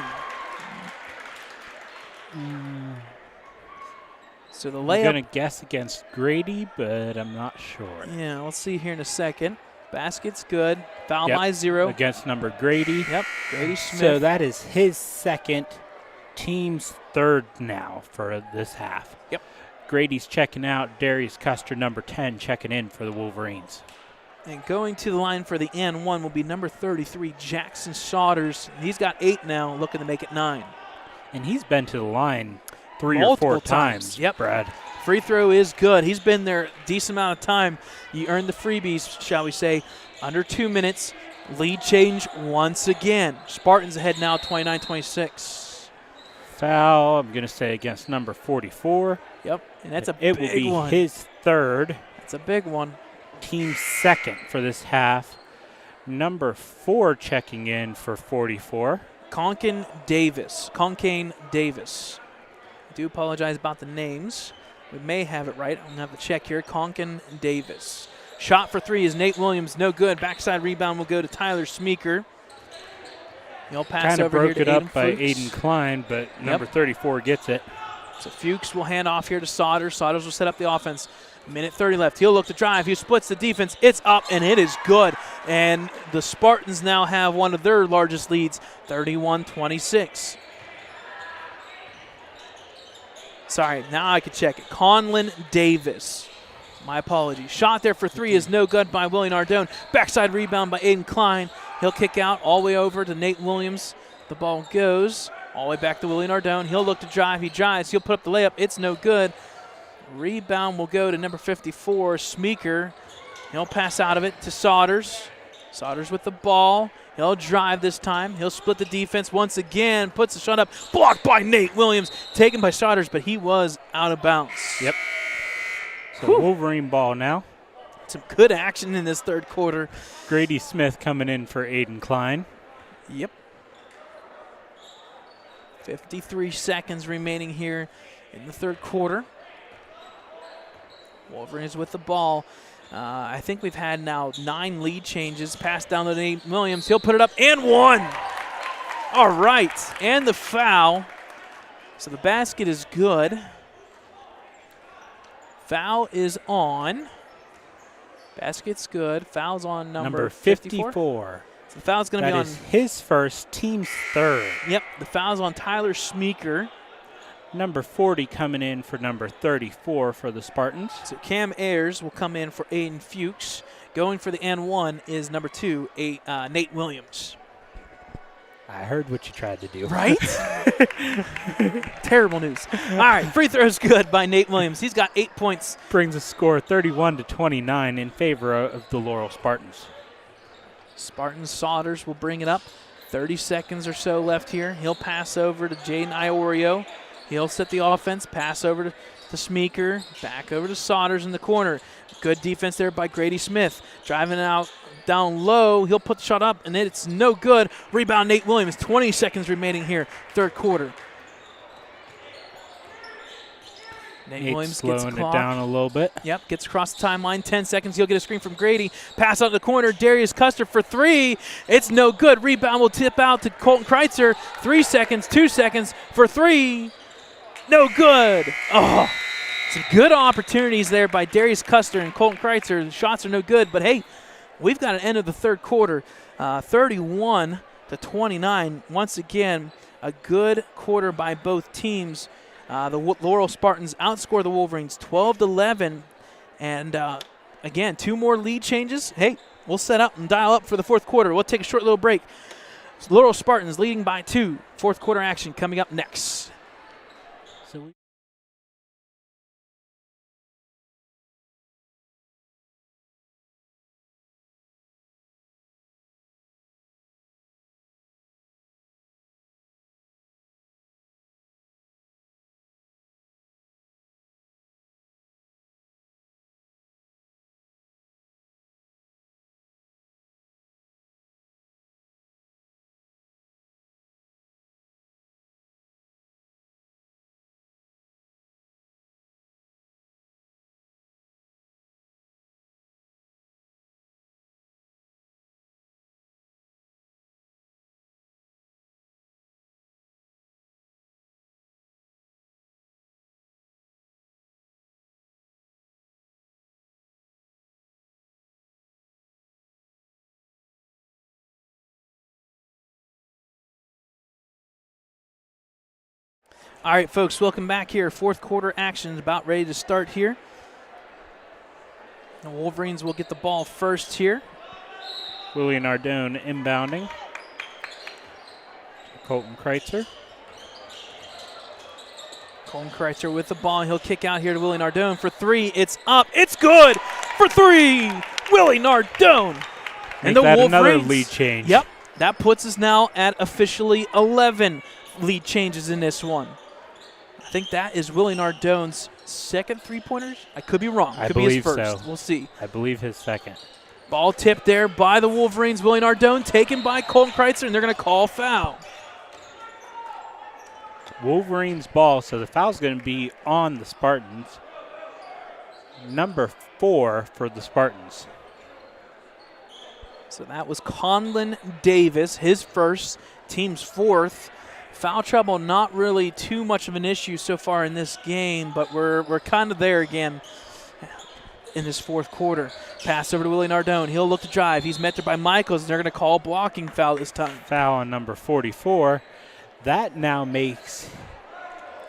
So the layup. I'm going to guess against Grady, but I'm not sure. Yeah, we'll see here in a second. Basket's good. Foul by 0. Against number Grady. Yep, Grady Smith. So that is his second, team's third now for this half. Yep. Grady's checking out. Darius Custer, number 10, checking in for the Wolverines. And going to the line for the and 1 will be number 33, Jackson Saunders. He's got 8 now, looking to make it 9. And he's been to the line 3 multiple or 4 times. Yep. Brad. Free throw is good. He's been there a decent amount of time. You earned the freebies, shall we say. Under 2 minutes. Lead change once again. Spartans ahead now, 29-26. Foul, I'm going to say against number 44. Yep, and that's a it big will be one. his third. That's a big one. Team second for this half. Number 4 checking in for 44. Concan Davis. I do apologize about the names. We may have it right. I'm going to have to check here. Concan Davis. Shot for 3 is Nate Williams. No good. Backside rebound will go to Tyler Smeeker. He'll pass kind of over broke here to it up Aiden by Fuchs. Aiden Klein, but number 34 gets it. So Fuchs will hand off here to Saunders. Saunders will set up the offense. Minute 30 left. He'll look to drive. He splits the defense. It's up, and it is good. And the Spartans now have one of their largest leads, 31-26. Sorry, now I can check it. Conlon Davis. My apologies. Shot there for three is no good by Willie Nardone. Backside rebound by Aiden Klein. He'll kick out all the way over to Nate Williams. The ball goes all the way back to Willie Nardone. He'll look to drive. He drives. He'll put up the layup. It's no good. Rebound will go to number 54, Smeeker. He'll pass out of it to Saunders. Saunders with the ball. He'll drive this time. He'll split the defense once again. Puts the shot up. Blocked by Nate Williams. Taken by Saunders, but he was out of bounds. Yep. So Wolverine ball now. Some good action in this third quarter. Grady Smith coming in for Aiden Klein. Yep. 53 seconds remaining here in the third quarter. Wolverines with the ball. I think we've had now 9 lead changes. Pass down to Nate Williams. He'll put it up and one. All right. And the foul. So the basket is good. Foul is on. Basket's good. Foul's on number 54. So the foul's going to be on. That is his first, team's third. Yep. The foul's on Tyler Smeeker. Number 40 coming in for number 34 for the Spartans. So Cam Ayers will come in for Aiden Fuchs. Going for the N1 is number 2, Nate Williams. I heard what you tried to do. Right? Terrible news. All right, free throw's good by Nate Williams. He's got 8 points. Brings a score 31-29 in favor of the Laurel Spartans. Spartans Saunders will bring it up. 30 seconds or so left here. He'll pass over to Jaden Iorio. He'll set the offense, pass over to Smeeker, back over to Saunders in the corner. Good defense there by Grady Smith. Driving out down low. He'll put the shot up, and it's no good. Rebound Nate Williams. 20 seconds remaining here, third quarter. Nate Williams gets slowing it down a little bit. Yep, gets across the timeline. 10 seconds. He'll get a screen from Grady. Pass out the corner. Darius Custer for three. It's no good. Rebound will tip out to Colton Kreitzer. 3 seconds, 2 seconds for three. No good. Oh, some good opportunities there by Darius Custer and Colton Kreitzer. The shots are no good, but hey, we've got an end of the third quarter, 31-29. Once again, a good quarter by both teams. The Laurel Spartans outscore the Wolverines 12-11. And again, 2 more lead changes. Hey, we'll set up and dial up for the fourth quarter. We'll take a short little break. Laurel Spartans leading by 2. Fourth quarter action coming up next. All right, folks, welcome back here. Fourth quarter action is about ready to start here. The Wolverines will get the ball first here. Willie Nardone inbounding. Colton Kreitzer. Colton Kreitzer with the ball. He'll kick out here to Willie Nardone for three. It's up. It's good for three. Willie Nardone. And the Wolverines. Another lead change. Yep. That puts us now at officially 11 lead changes in this one. I think that is Willie Nardone's second three-pointers. I could be wrong. I could believe be his first. so. We'll see. I believe his second. Ball tipped there by the Wolverines. Willie Nardone taken by Colton Kreitzer, and they're going to call foul. Wolverines ball, so the foul's going to be on the Spartans. Number 4 for the Spartans. So that was Conlon Davis, his first, team's fourth. Foul trouble, not really too much of an issue so far in this game, but we're kind of there again in this fourth quarter. Pass over to Willie Nardone. He'll look to drive. He's met there by Michaels, and they're going to call a blocking foul this time. Foul on number 44. That now makes...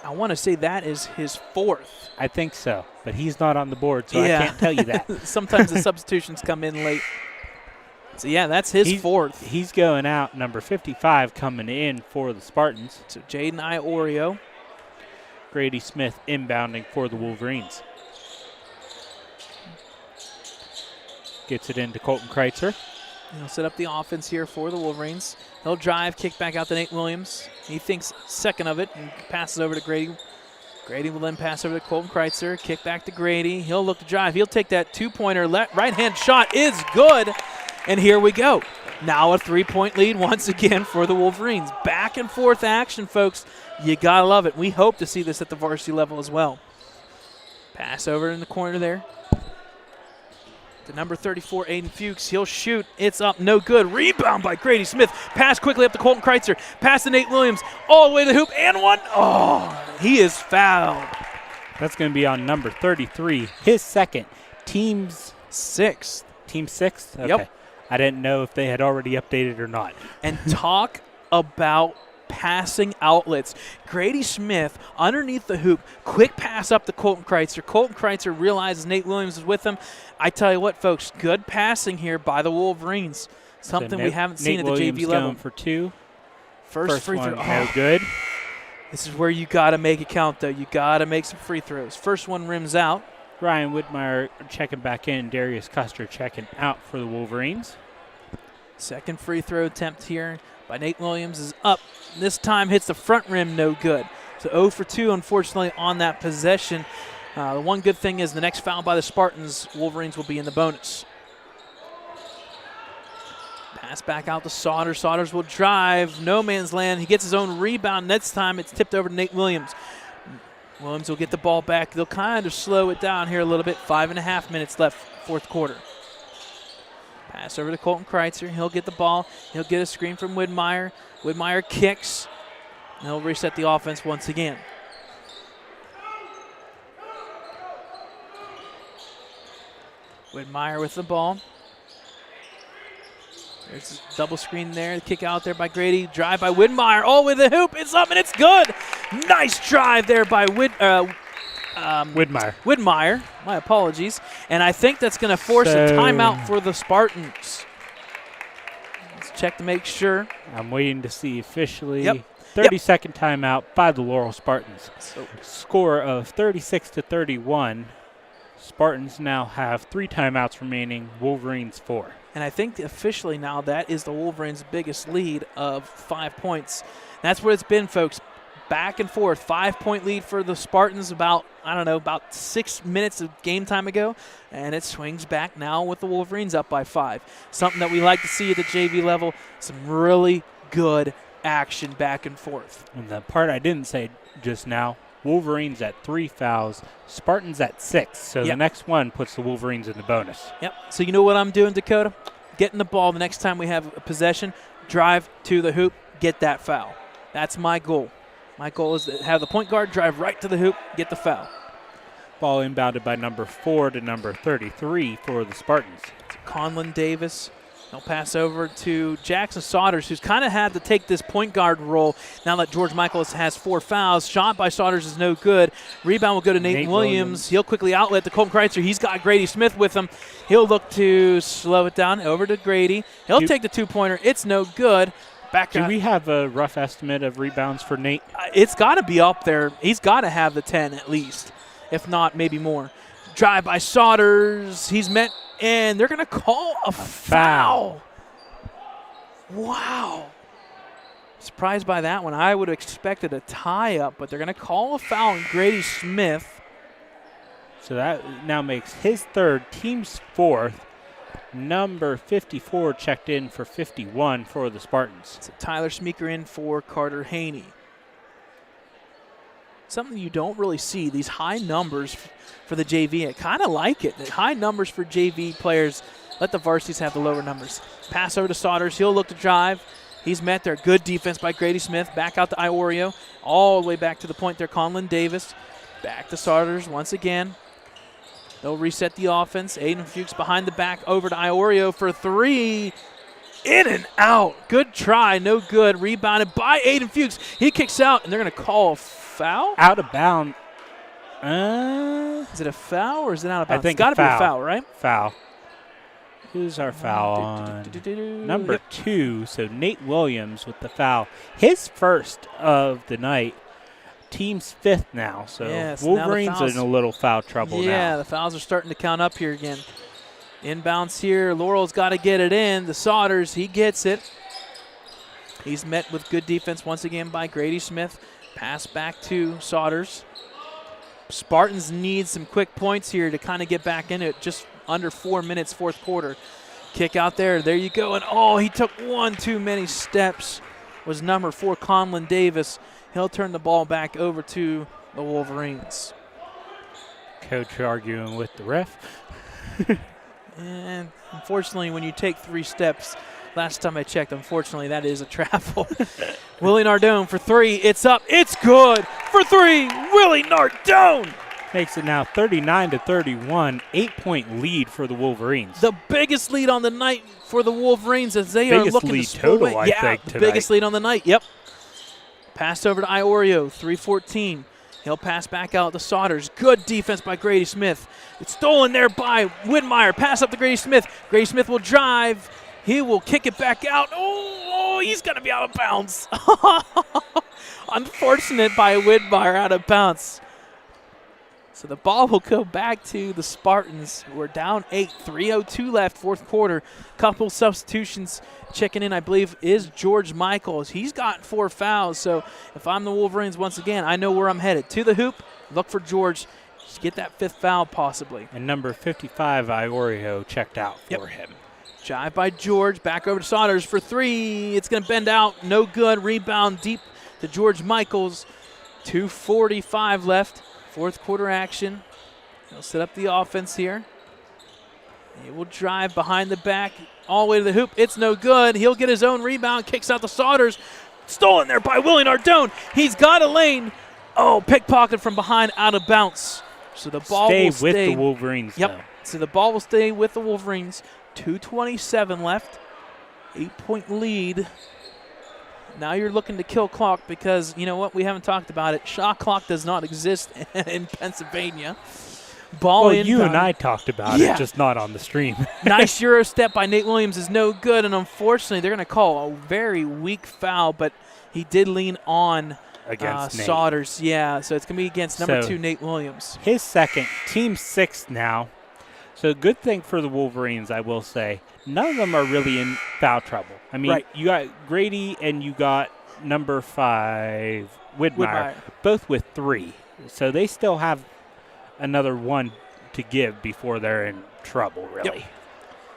I want to say that is his fourth. I think so, but he's not on the board, so yeah. I can't tell you that. Sometimes the substitutions come in late. So, yeah, that's his fourth. He's going out. Number 55 coming in for the Spartans. So, Jaden Iorio. Grady Smith inbounding for the Wolverines. Gets it into Colton Kreitzer. He'll set up the offense here for the Wolverines. He'll drive, kick back out to Nate Williams. He thinks second of it and passes over to Grady. Grady will then pass over to Colton Kreitzer. Kick back to Grady. He'll look to drive. He'll take that two-pointer. Right-hand shot is good. And here we go. Now a three-point lead once again for the Wolverines. Back and forth action, folks. You got to love it. We hope to see this at the varsity level as well. Pass over in the corner there. To number 34, Aiden Fuchs. He'll shoot. It's up. No good. Rebound by Grady Smith. Pass quickly up to Colton Kreitzer. Pass to Nate Williams. All the way to the hoop. And one. Oh, he is fouled. That's going to be on number 33. His second. Team's sixth. Team sixth? Okay. Yep. I didn't know if they had already updated or not. And talk about passing outlets. Grady Smith underneath the hoop. Quick pass up to Colton Kreitzer. Colton Kreitzer realizes Nate Williams is with him. I tell you what, folks, good passing here by the Wolverines. Something we haven't seen at the JV level. Going for two. First free throw. No good. This is where you got to make it count, though. You got to make some free throws. First one rims out. Ryan Whitmire checking back in. Darius Custer checking out for the Wolverines. Second free throw attempt here by Nate Williams is up. This time hits the front rim, no good. So 0 for 2, unfortunately, on that possession. The one good thing is the next foul by the Spartans, Wolverines will be in the bonus. Pass back out to Saunders. Saunders will drive. No man's land. He gets his own rebound. Next time it's tipped over to Nate Williams. Williams will get the ball back. They'll kind of slow it down here a little bit. 5.5 minutes left, fourth quarter. Pass over to Colton Kreitzer. He'll get the ball. He'll get a screen from Whitmire. Whitmire kicks. And he'll reset the offense once again. Whitmire with the ball. There's a double screen there. The kick out there by Grady. Drive by Whitmire. All the way to the hoop. It's up and it's good. Nice drive there by Whitmire. Whitmire. My apologies. And I think that's going to force a timeout for the Spartans. Let's check to make sure. I'm waiting to see officially. Yep. 30-second timeout by the Laurel Spartans. Score of 36-31. Spartans now have 3 timeouts remaining. Wolverines 4. And I think officially now that is the Wolverines' biggest lead of 5 points. That's what it's been, folks. Back and forth. 5-point lead for the Spartans about 6 minutes of game time ago. And it swings back now with the Wolverines up by 5. Something that we like to see at the JV level. Some really good action back and forth. And the part I didn't say just now, Wolverines at 3 fouls, Spartans at 6. So the next one puts the Wolverines in the bonus. Yep. So you know what I'm doing, Dakota? Getting the ball the next time we have a possession, drive to the hoop, get that foul. That's my goal. My goal is to have the point guard drive right to the hoop, get the foul. Ball inbounded by number 4 to number 33 for the Spartans. It's Conlon Davis. They'll pass over to Jackson Saunders, who's kind of had to take this point guard role now that George Michaels has 4 fouls. Shot by Saunders is no good. Rebound will go to Nate Williams. He'll quickly outlet to Colton Kreitzer. He's got Grady Smith with him. He'll look to slow it down over to Grady. He'll take the 2-pointer. It's no good. Do we have a rough estimate of rebounds for Nate? It's got to be up there. He's got to have the 10 at least, if not maybe more. Drive by Saunders. He's met. And they're going to call a foul. Wow. Surprised by that one. I would have expected a tie-up, but they're going to call a foul on Grady Smith. So that now makes his third, team's fourth. Number 54 checked in for 51 for the Spartans. So Tyler Smeeker in for Carter Haney. Something you don't really see, these high numbers for the JV. I kind of like it. The high numbers for JV players, let the varsities have the lower numbers. Pass over to Saunders. He'll look to drive. He's met there. Good defense by Grady Smith. Back out to Iorio. All the way back to the point there. Conlon Davis. Back to starters once again. They'll reset the offense. Aiden Fuchs behind the back over to Iorio for three. In and out. Good try. No good. Rebounded by Aiden Fuchs. He kicks out, and they're going to call a foul? Out of bounds. Is it a foul or is it out of bounds? I think it's got to be a foul, right? Foul. Who's our foul on? Number 2, so Nate Williams with the foul. His first of the night. Team's 5th now, so Wolverines are in a little foul trouble now. Yeah, the fouls are starting to count up here again. Inbounds here. Laurel's got to get it in. The Sodders, he gets it. He's met with good defense once again by Grady Smith. Pass back to Sodders. Spartans need some quick points here to kind of get back into it. Just under 4 minutes, fourth quarter. Kick out there. There you go. And, he took one too many steps. Was number 4, Conlon Davis. He'll turn the ball back over to the Wolverines. Coach arguing with the ref. And unfortunately, when you take 3 steps, last time I checked, unfortunately, that is a travel. Willie Nardone for 3. It's up. It's good for 3. Willie Nardone makes it now 39-31, 8-point lead for the Wolverines. The biggest lead on the night for the Wolverines as they are looking to split away. I think, the biggest lead on the night. Yep. Pass over to Iorio, 3:14. He'll pass back out to Sodders. Good defense by Grady Smith. It's stolen there by Widmeyer. Pass up to Grady Smith. Grady Smith will drive. He will kick it back out. He's going to be out of bounds. Unfortunate by Widmeyer, out of bounds. So the ball will go back to the Spartans. We're down 8, 3:02 left, fourth quarter. Couple substitutions. Checking in, I believe, is George Michaels. He's got 4 fouls, so if I'm the Wolverines once again, I know where I'm headed. To the hoop, look for George. Just get that 5th foul possibly. And number 55, Iorio, checked out for him. Jive by George. Back over to Sodders for 3. It's going to bend out. No good. Rebound deep to George Michaels. 2:45 left. Fourth quarter action. He'll set up the offense here. He will drive behind the back all the way to the hoop. It's no good. He'll get his own rebound. Kicks out the Sodders. Stolen there by Willie Nardone. He's got a lane. Pickpocket from behind, out of bounds. So the ball will stay with the Wolverines. Yep. Now. So the ball will stay with the Wolverines. 2:27 left. 8-point lead. Now you're looking to kill clock because, you know what, we haven't talked about it. Shot clock does not exist in Pennsylvania. Ball in. You and I talked about it, just not on the stream. Nice Euro step by Nate Williams is no good, and unfortunately they're going to call a very weak foul, but he did lean on against Sodders. Yeah, so it's going to be against number 2, Nate Williams. His second, team 6th now. So good thing for the Wolverines, I will say. None of them are really in foul trouble. I mean, you got Grady and you got number 5, Widmeyer, both with 3. So they still have another one to give before they're in trouble, really. Yep.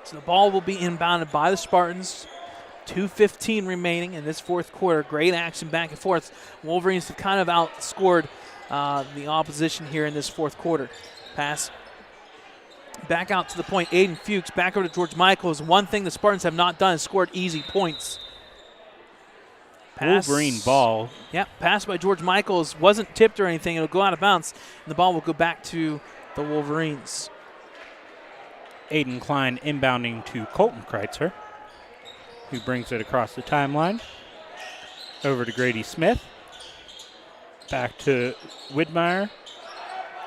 So the ball will be inbounded by the Spartans. 2:15 remaining in this fourth quarter. Great action back and forth. Wolverines have kind of outscored the opposition here in this fourth quarter. Pass back out to the point. Aiden Fuchs back over to George Michaels. One thing the Spartans have not done is scored easy points. Wolverine ball. Yep, pass by George Michaels. Wasn't tipped or anything. It'll go out of bounds, and the ball will go back to the Wolverines. Aiden Klein inbounding to Colton Kreitzer, who brings it across the timeline. Over to Grady Smith. Back to Widmeyer.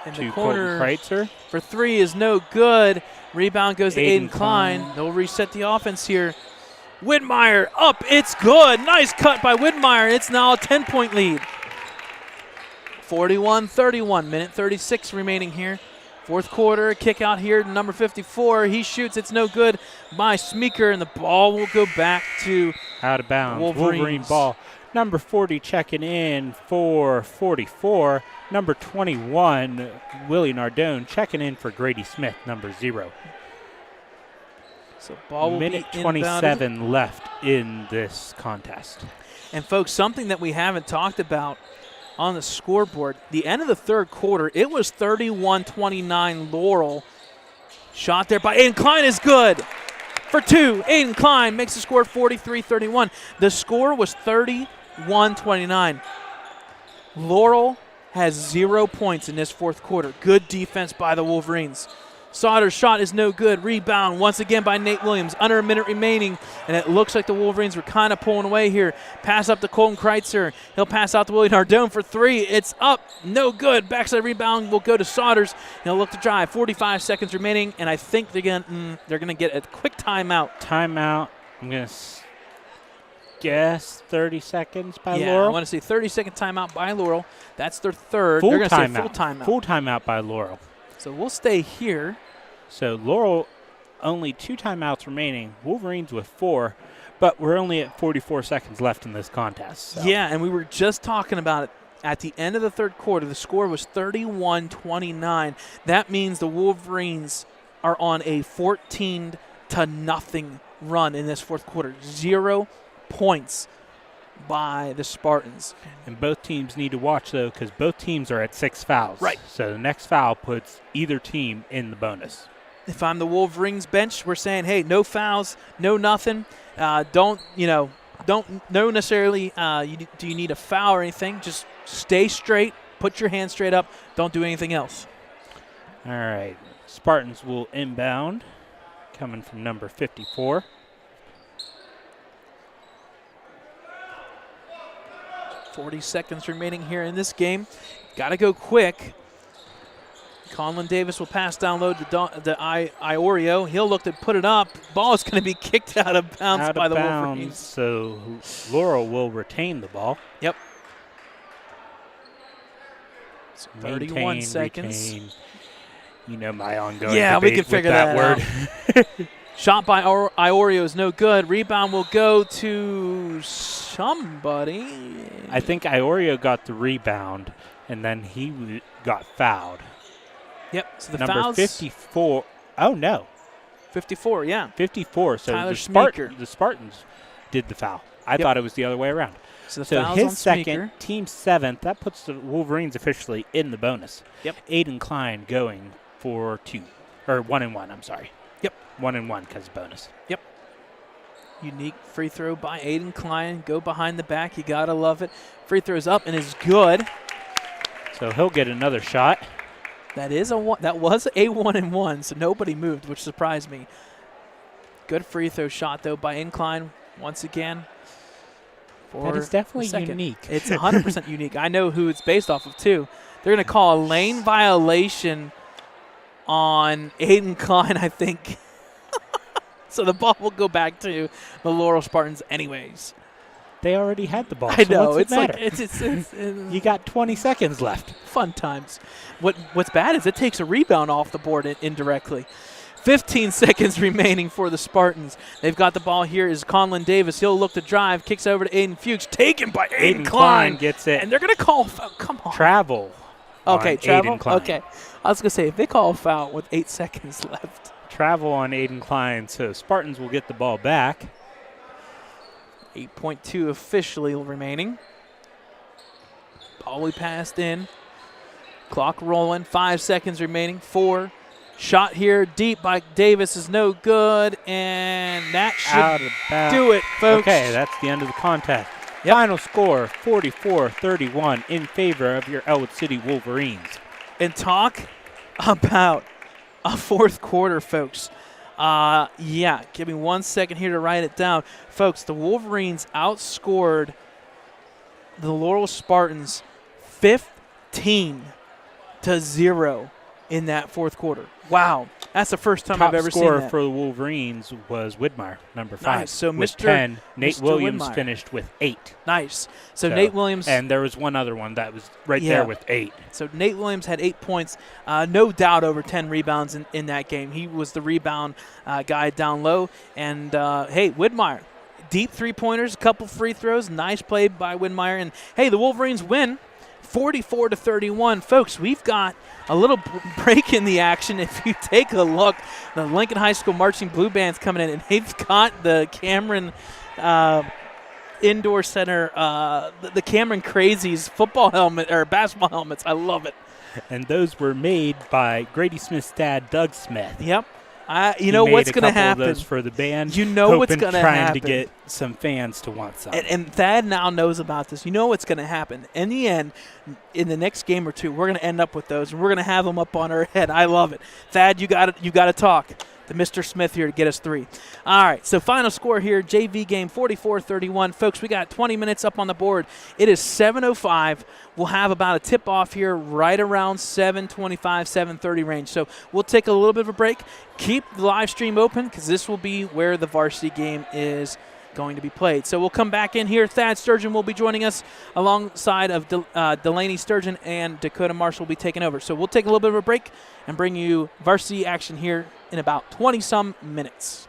In to the corner Colton Kreitzer. For 3 is no good. Rebound goes to Aiden Klein. They'll reset the offense here. Widmeyer up. It's good. Nice cut by Widmeyer. It's now a 10-point lead. 41-31. Minute 36 remaining here. Fourth quarter. Kick out here to number 54. He shoots. It's no good by Smeeker, and the ball will go back to out of bounds. Wolverines. Wolverine ball. Number 40 checking in for 44. Number 21, Willie Nardone checking in for Grady Smith, number 0. So ball will Minute be 27 inbounded. left in this contest. And, folks, something that we haven't talked about on the scoreboard, the end of the third quarter, it was 31-29 Laurel. Shot there by Aiden Klein is good. for two. Aiden Klein makes the score 43-31. The score was 31-29. Laurel has 0 points in this fourth quarter. Good defense by the Wolverines. Sauter's shot is no good. Rebound once again by Nate Williams. Under a minute remaining, and it looks like the Wolverines were kind of pulling away here. Pass up to Colton Kreitzer. He'll pass out to Willie Nardone for three. It's up. No good. Backside rebound will go to Sauters. He'll look to drive. 45 seconds remaining, and I think they're gonna get a quick timeout. Timeout. I'm going to guess 30 seconds by Yeah, Laurel. I want to say 30-second timeout by Laurel. That's their third. Full They're going to say timeout. full timeout. Full timeout by Laurel. So we'll stay here. So Laurel, only 2 timeouts remaining. Wolverines with 4, but we're only at 44 seconds left in this contest. So. Yeah, and we were just talking about it. At the end of the third quarter, the score was 31-29. That means the Wolverines are on a 14-0 run in this fourth quarter. 0 points by the Spartans. And both teams need to watch, though, because both teams are at 6 fouls. Right. So the next foul puts either team in the bonus. If I'm the Wolverines bench, we're saying, hey, no fouls, no nothing. Don't necessarily do you need a foul or anything. Just stay straight, put your hands straight up, don't do anything else. All right. Spartans will inbound, coming from number 54. 40 seconds remaining here in this game. Got to go quick. Conlon Davis will pass down low to Iorio. He'll look to put it up. Ball is going to be kicked out of bounds by the Wolverines. So Laurel will retain the ball. Yep. So 31 Maintain, seconds. Retain. You know my ongoing Yeah, we debate can figure with that word. out. Shot by Iorio is no good. Rebound will go to somebody. I think Iorio got the rebound, and then he got fouled. Yep. So the Number fouls. 54. Oh, no. 54, yeah. 54. So Tyler the Smeeker. Spartans did the foul. I thought it was the other way around. So the So fouls on his second, Smeeker. team 7th, that puts the Wolverines officially in the bonus. Yep. Aiden Klein going for 2. Or 1 and 1, I'm sorry. Yep. 1 and 1 because bonus. Yep. Unique free throw by Aiden Klein. Go behind the back. You got to love it. Free throw's up and is good. So he'll get another shot. That was a 1-and-1, so nobody moved, which surprised me. Good free throw shot, though, by Incline once again. That is definitely second. unique. It's 100% unique. I know who it's based off of, too. They're going to call a lane violation on Aiden Klein, I think. So the ball will go back to the Laurel Spartans anyways. They already had the ball. I so know. What's It's it matter? like it's You got 20 seconds left. fun times. What's bad is it takes a rebound off the board indirectly. 15 seconds remaining for the Spartans. They've got the ball here is Conlon Davis. He'll look to drive. Kicks over to Aiden Fuchs. Taken by Aiden Klein. Gets it. And they're going to call a foul. Come on. Travel. Okay, on travel? Aiden Klein. Okay. I was going to say, if they call a foul with 8 seconds left. Travel on Aiden Klein. So Spartans will get the ball back. 8.2 officially remaining. Ball we passed in. Clock rolling. 5 seconds remaining. 4. Shot here deep by Davis is no good, and that should do it, folks. Okay, that's the end of the contest. Yep. Final score, 44-31 in favor of your Ellwood City Wolverines. And talk about a fourth quarter, folks. Yeah, give me 1 second here to write it down. Folks, the Wolverines outscored the Laurel Spartans 15-0 in that fourth quarter. Wow, that's the first time I've ever seen that. Top scorer for the Wolverines was Widmeyer, number 5. Nice. So with Mr. 10. Nate Mr. Williams Widmeyer. finished with 8. Nice. So Nate Williams. And there was one other one that was right there with 8. So Nate Williams had 8 points, no doubt over 10 rebounds in that game. He was the rebound guy down low. And, hey, Widmeyer, deep three-pointers, a couple free throws, nice play by Widmeyer. And, hey, the Wolverines win 44-31. Folks, we've got a little break in the action. If you take a look, the Lincoln High School Marching Blue Band's coming in, and they've got the Cameron Indoor Center, the Cameron Crazies football helmet or basketball helmets. I love it. And those were made by Grady Smith's dad, Doug Smith. Yep. You know what's going to happen. Of those for the band. You know what's going to happen. Trying to get some fans to want some. And Thad now knows about this. You know what's going to happen. In the end, in the next game or two, we're going to end up with those, and we're going to have them up on our head. I love it. Thad, you got to talk to Mr. Smith here to get us 3. All right, so final score here, JV game 44-31. Folks, we got 20 minutes up on the board. It is 7:05. We'll have about a tip-off here right around 7:25, 7:30 range. So we'll take a little bit of a break. Keep the live stream open because this will be where the varsity game is going to be played. So we'll come back in here. Thad Sturgeon will be joining us alongside of Delaney Sturgeon, and Dakota Marshall will be taking over. So we'll take a little bit of a break and bring you varsity action here in about 20-some minutes.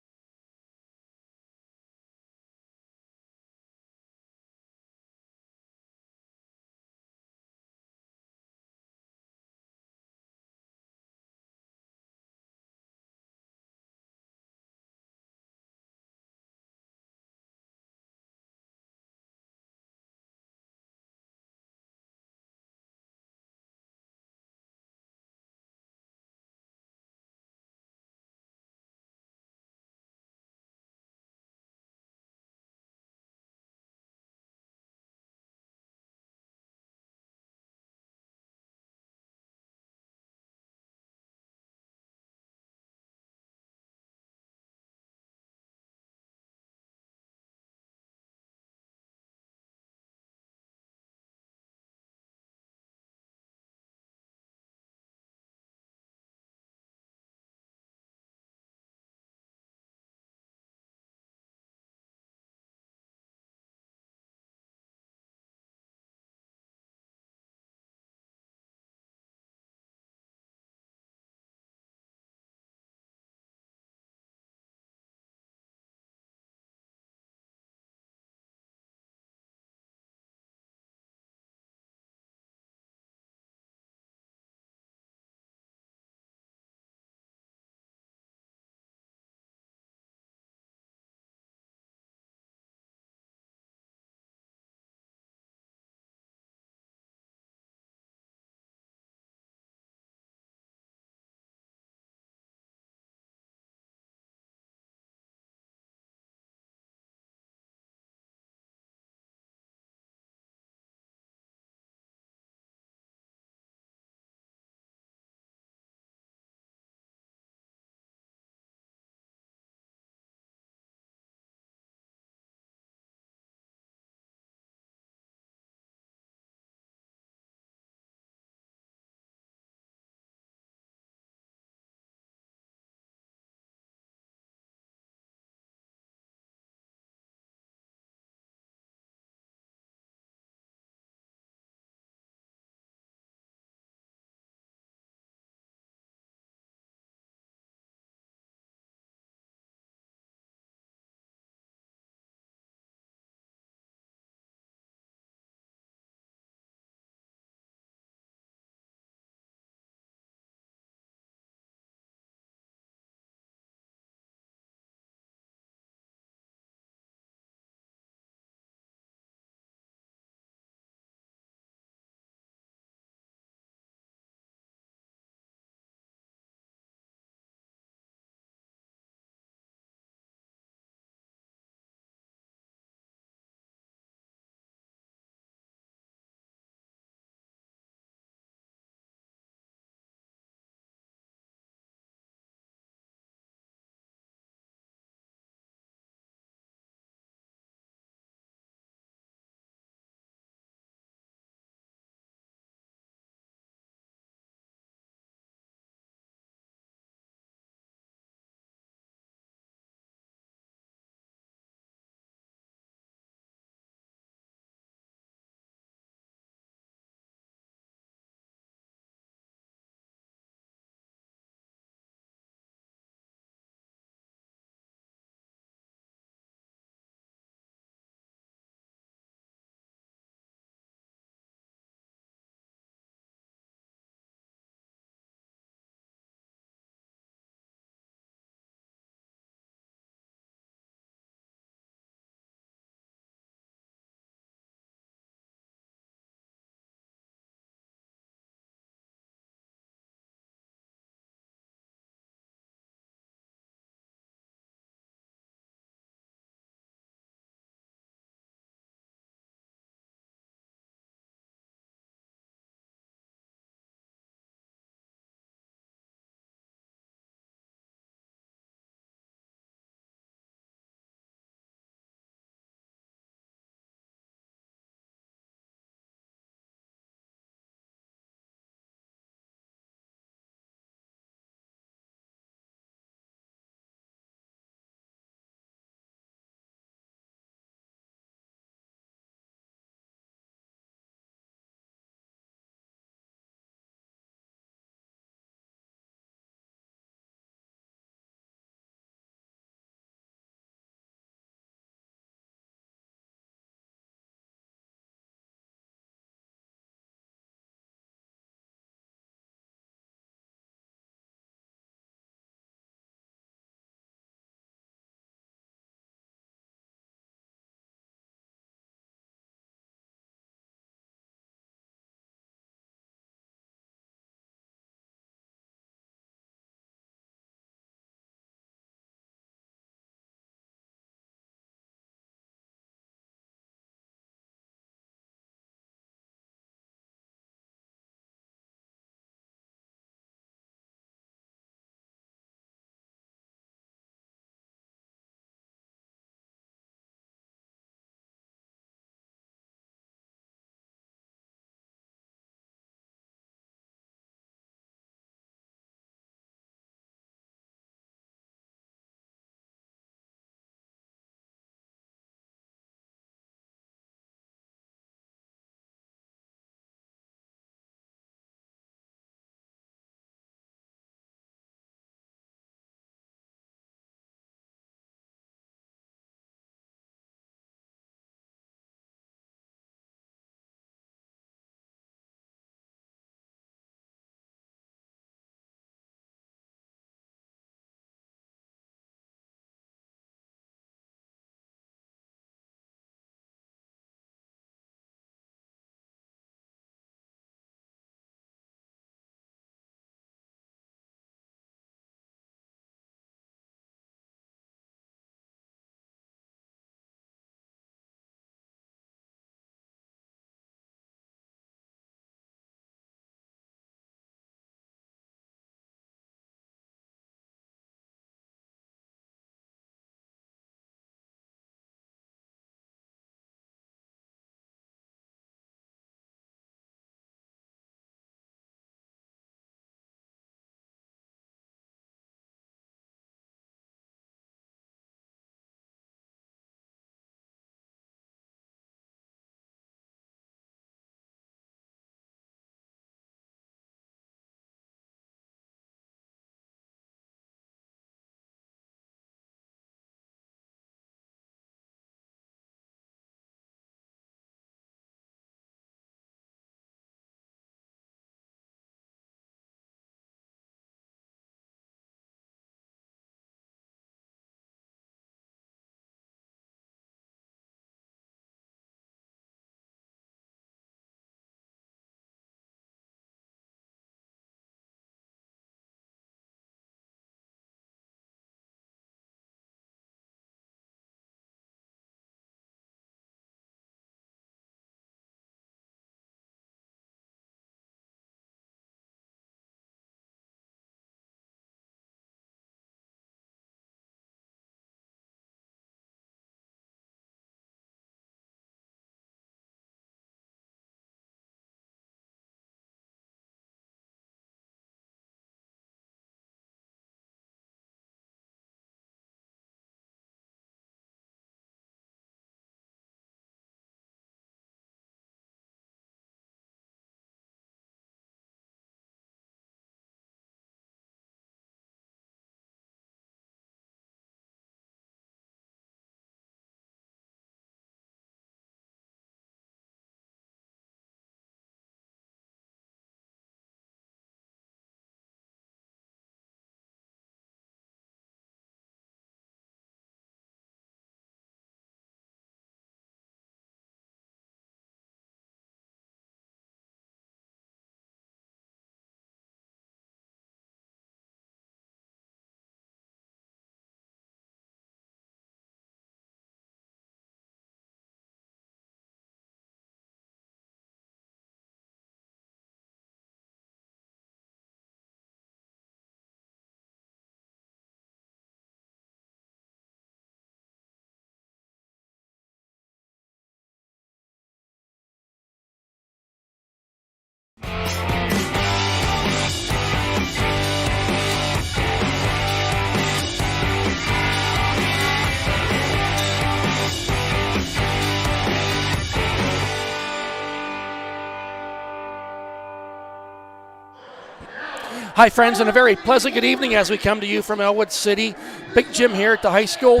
Hi, friends, and a very pleasant good evening as we come to you from Ellwood City. Big Jim here at the high school,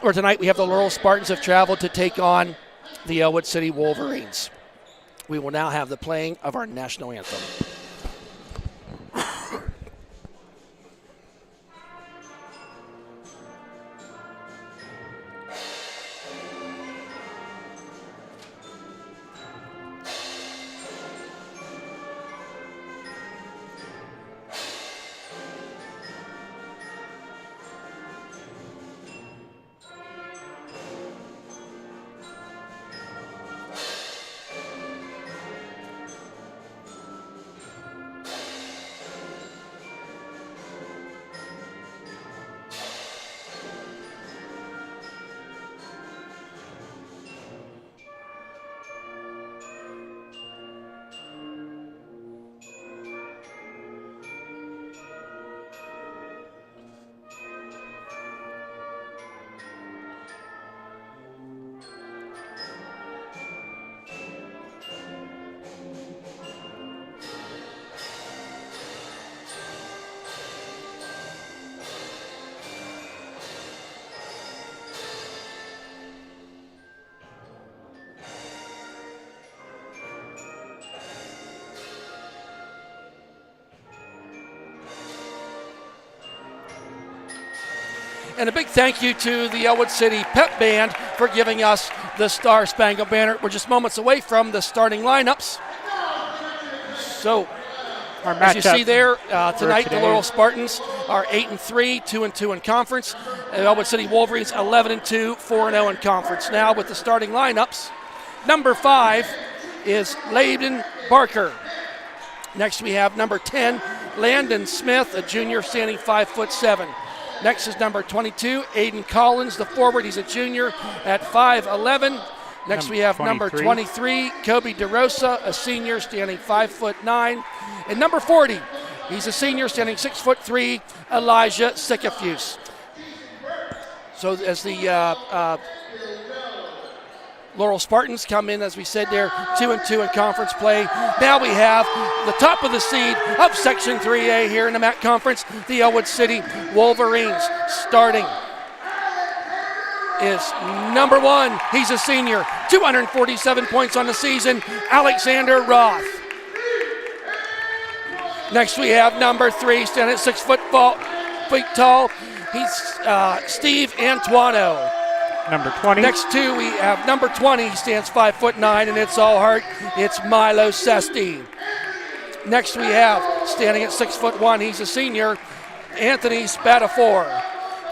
where tonight we have the Laurel Spartans have traveled to take on the Ellwood City Wolverines. We will now have the playing of our national anthem. And a big thank you to the Ellwood City Pep Band for giving us the Star Spangled Banner. We're just moments away from the starting lineups. So, as you see there, tonight the Laurel Spartans are 8-3, 2-2 in conference. And Ellwood City Wolverines 11-2, 4-0 in conference. Now with the starting lineups, number 5 is Layden Barker. Next we have number 10, Landon Smith, a junior standing 5'7". Next is number 22, Aiden Collins, the forward. He's a junior at 5'11". Next we have number 23, Kobe DeRosa, a senior standing 5'9". And number 40, he's a senior standing 6'3", Elijah Sikafuse. So as the Laurel Spartans come in, as we said there, 2-2 in conference play. Now we have the top of the seed of Section 3A here in the MAC Conference, the Ellwood City Wolverines. Starting is number 1. He's a senior, 247 points on the season, Alexander Roth. Next we have number 3, standing at 6 feet tall. He's Steve Antuano. Number 20. Next two, we have number 20. He stands 5'9", and it's all heart. It's Milo Sesti. Next, we have standing at 6'1". He's a senior, Anthony Spatafor.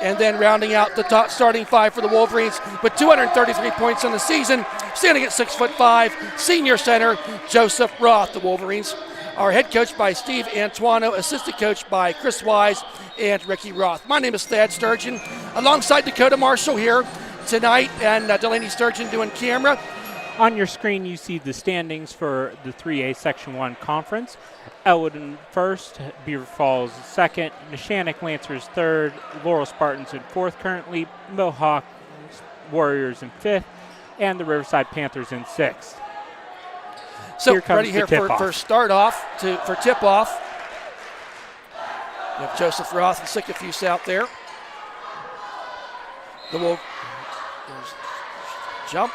And then rounding out the top starting 5 for the Wolverines with 233 points on the season, standing at 6'5", senior center Joseph Roth. The Wolverines are head coached by Steve Antuano, assistant coach by Chris Wise and Ricky Roth. My name is Thad Sturgeon, alongside Dakota Marshall here tonight, and Delaney Sturgeon doing camera. On your screen, you see the standings for the 3A Section 1 Conference. Ellwood in first, Beaver Falls second, Neshannock Lancers third, Laurel Spartans in fourth currently, Mohawk Warriors in fifth, and the Riverside Panthers in sixth. So ready here for start off, for tip off. We have Joseph Roth and Sikafuse out there. The Wolf jump,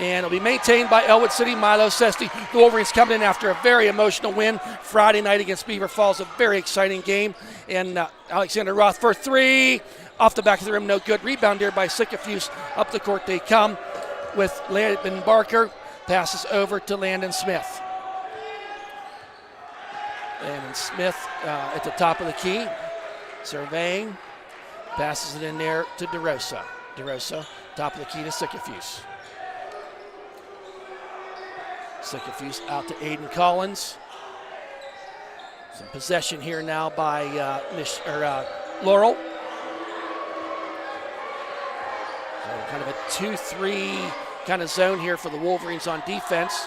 and it'll be maintained by Ellwood City, Milo Sesti. The Wolverines coming in after a very emotional win Friday night against Beaver Falls, a very exciting game. And Alexander Roth for 3, off the back of the rim, no good. Rebound here by Sikafuse. Up the court they come with Landon Barker. Passes over to Landon Smith. Landon Smith at the top of the key, surveying. Passes it in there to DeRosa. DeRosa, top of the key to Sikafuse. Sikafuse out to Aiden Collins. Some possession here now by Laurel. So kind of a 2-3 kind of zone here for the Wolverines on defense.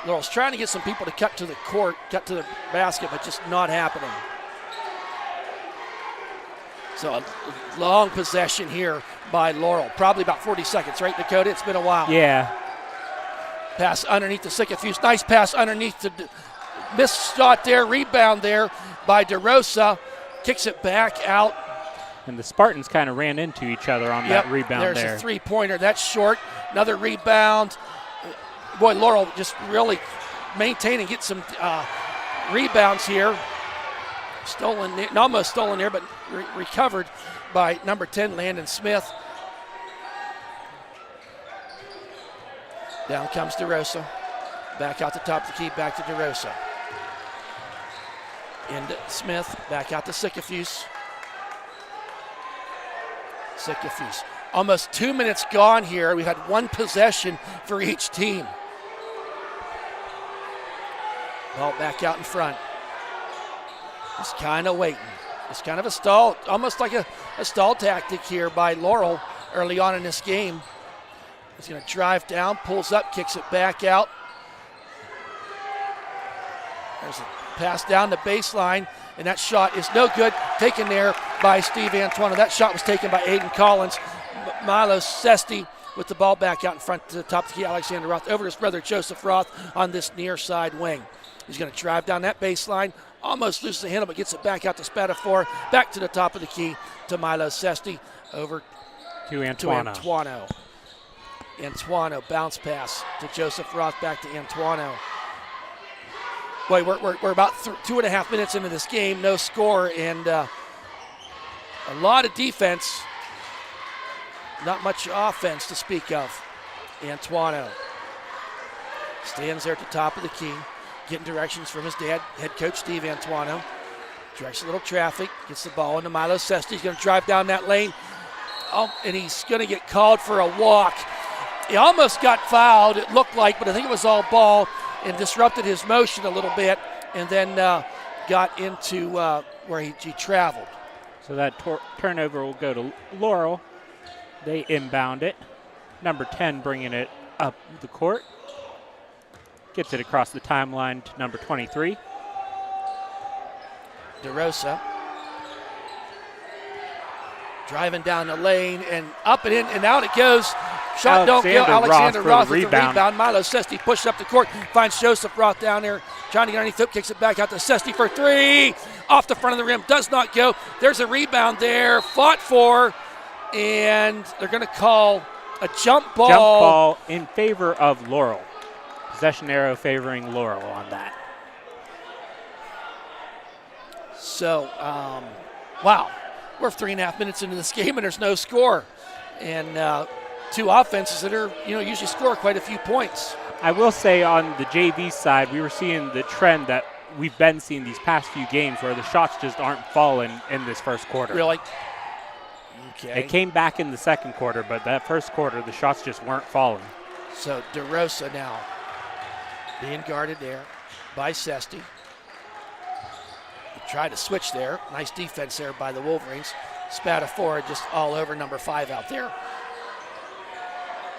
Laurel's trying to get some people to cut to the court, cut to the basket, but just not happening. So a long possession here by Laurel. Probably about 40 seconds, right, Dakota? It's been a while. Yeah. Pass underneath to Sikafuse. Nice pass underneath to missed shot there, rebound there by DeRosa. Kicks it back out. And the Spartans kind of ran into each other on that rebound there's there. A three-pointer. That's short. Another rebound. Boy, Laurel just really maintaining, get some rebounds here. Stolen, almost stolen there, but recovered by number 10, Landon Smith. Down comes DeRosa. Back out the top of the key, back to DeRosa. Into Smith, back out to Sycophus. Sycophus. Almost 2 minutes gone here. We had one possession for each team. Ball back out in front. Just kind of waiting. It's kind of a stall, almost like a stall tactic here by Laurel early on in this game. He's going to drive down, pulls up, kicks it back out. There's a pass down the baseline, and that shot is no good. Taken there by Steve Antuano. That shot was taken by Aiden Collins. Milo Sesti with the ball back out in front to the top of the key. Alexander Roth over to his brother Joseph Roth on this near side wing. He's going to drive down that baseline, almost loses the handle, but gets it back out to Spatafor. Back to the top of the key to Milo Sesti. Over to Antuano. Antuano bounce pass to Joseph Roth, back to Antuano. Boy, we're about 2.5 minutes into this game, no score, and a lot of defense, not much offense to speak of. Antuano stands there at the top of the key, getting directions from his dad, head coach Steve Antuano. Directs a little traffic, gets the ball into Milo Sesti. He's going to drive down that lane, and he's going to get called for a walk. He almost got fouled, it looked like, but I think it was all ball, and disrupted his motion a little bit, and then got into where he traveled. So that turnover will go to Laurel. They inbound it. Number 10 bringing it up the court. Gets it across the timeline to number 23. DeRosa driving down the lane and up and in and out it goes. Shot don't go. Alexander Roth with the rebound. Milo Sesti pushes up the court, finds Joseph Roth down there, trying to get underneath, kicks it back out to Sesti for three. Off the front of the rim, does not go. There's a rebound there, fought for, and they're going to call a jump ball. Jump ball in favor of Laurel. Possession arrow favoring Laurel on that. So, wow. We're 3.5 minutes into this game and there's no score. And two offenses that are, usually score quite a few points. I will say on the JV side, we were seeing the trend that we've been seeing these past few games where the shots just aren't falling in this first quarter. Really? Okay. It came back in the second quarter, but that first quarter, the shots just weren't falling. So DeRosa now being guarded there by Sesti. Tried to switch there. Nice defense there by the Wolverines. Spatafor just all over number 5 out there.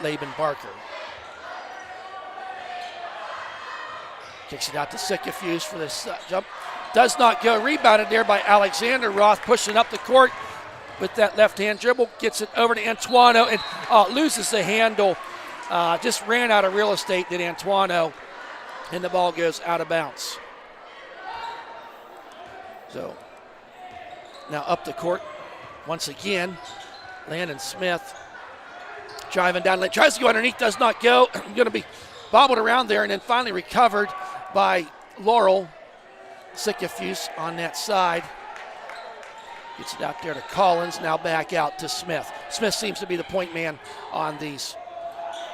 Laban Barker. Kicks it out to Sycophus for this jump. Does not go. Rebounded there by Alexander Roth, pushing up the court with that left-hand dribble. Gets it over to Antuano and loses the handle. Just ran out of real estate, did Antuano, and the ball goes out of bounds. So now up the court once again. Landon Smith driving down lane, tries to go underneath, does not go. Going to be bobbled around there and then finally recovered by Laurel. Sycophus on that side. Gets it out there to Collins, now back out to Smith. Smith seems to be the point man on these.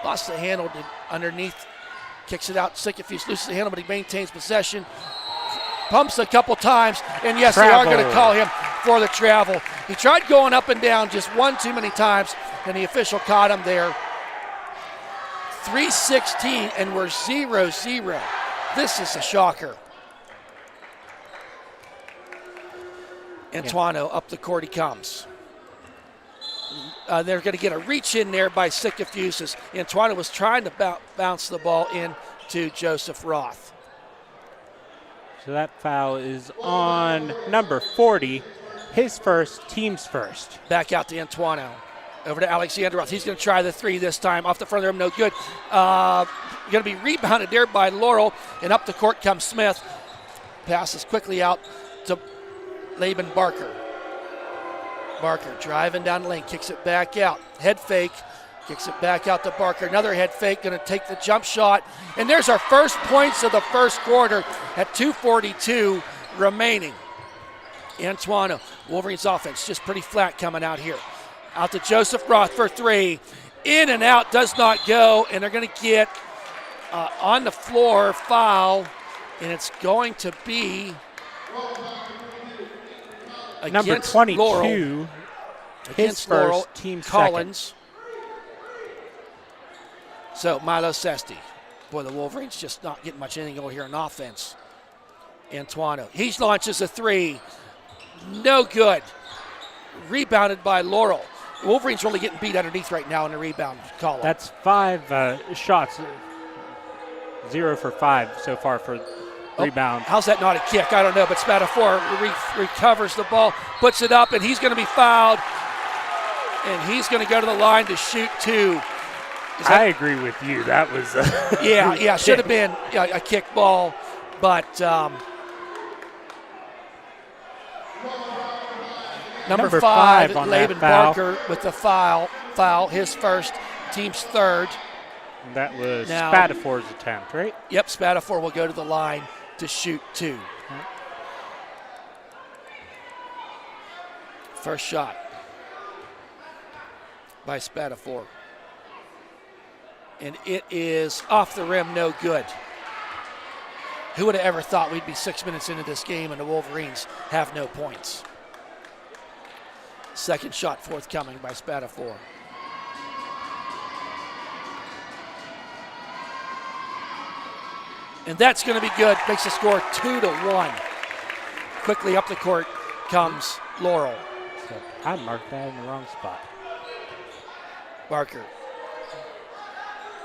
Lost the handle underneath, kicks it out. Sycophus loses the handle, but he maintains possession. Pumps a couple times, and yes, They are going to call him for the travel. He tried going up and down just one too many times, and the official caught him there. 3:16, and we're 0-0. This is a shocker. Antuano up the court he comes. They're going to get a reach in there by Sycophus as Antuano was trying to bounce the ball in to Joseph Roth. So that foul is on number 40, his first, team's first. Back out to Antuano. Over to Alexander Roth. He's going to try the three this time. Off the front of the rim, no good. Going to be rebounded there by Laurel, and up the court comes Smith. Passes quickly out to Laban Barker. Barker driving down the lane, kicks it back out. Head fake, kicks it back out to Barker. Another head fake, going to take the jump shot. And there's our first points of the first quarter at 2:42 remaining. Antoine, Wolverines offense just pretty flat coming out here. Out to Joseph Roth for three. In and out, does not go, and they're going to get on the floor foul, and it's going to be number 22, Laurel, his Laurel, first, team Collins. So Milo Sesti. Boy, the Wolverines just not getting much anything over here on offense. Antoine, he launches a three. No good. Rebounded by Laurel. The Wolverines are only getting beat underneath right now in the rebound column. That's 5 shots. 0 for 5 so far for rebound. How's that not a kick? I don't know, but Spatafor recovers the ball, puts it up, and he's going to be fouled. And he's going to go to the line to shoot two. I agree with you. That was yeah, should have been a kick ball, but number 5 on Laban Barker with the foul, his first, team's third. That was Spatafor's attempt, right? Yep, Spatafor will go to the line to shoot two. First shot by Spatafor. And it is off the rim, no good. Who would have ever thought we'd be 6 minutes into this game and the Wolverines have no points? Second shot forthcoming by Spatafor. And that's going to be good. Makes the score 2-1. Quickly up the court comes Laurel. So I marked that in the wrong spot. Barker.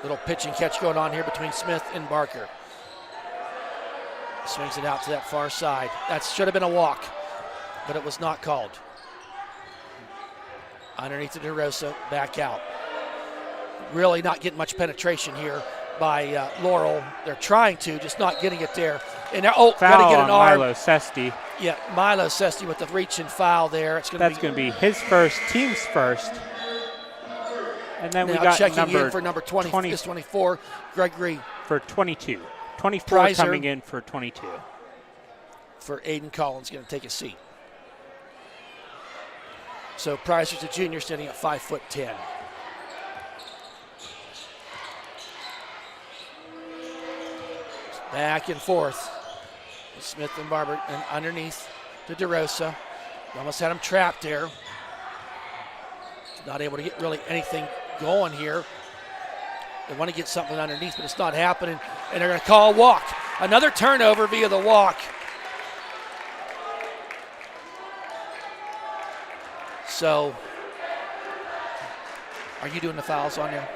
Little pitch and catch going on here between Smith and Barker. Swings it out to that far side. That should have been a walk, but it was not called. Underneath the DeRosa, back out. Really not getting much penetration here by Laurel. They're trying to, just not getting it there. And got to get an arm. Milo Sesti. Yeah, Milo Sesti with the reach and foul there. That's going to be his first, team's first. And then now we got checking in for number 24, Gregory. For 22. 24 Prizer coming in for 22. For Aiden Collins, going to take a seat. So Prizer's a junior, standing at 5'10". Back and forth. Smith and Barber, and underneath to DeRosa. Almost had him trapped there. Not able to get really anything going here. They want to get something underneath, but it's not happening. And they're going to call a walk. Another turnover via the walk. So, are you doing the fouls on there?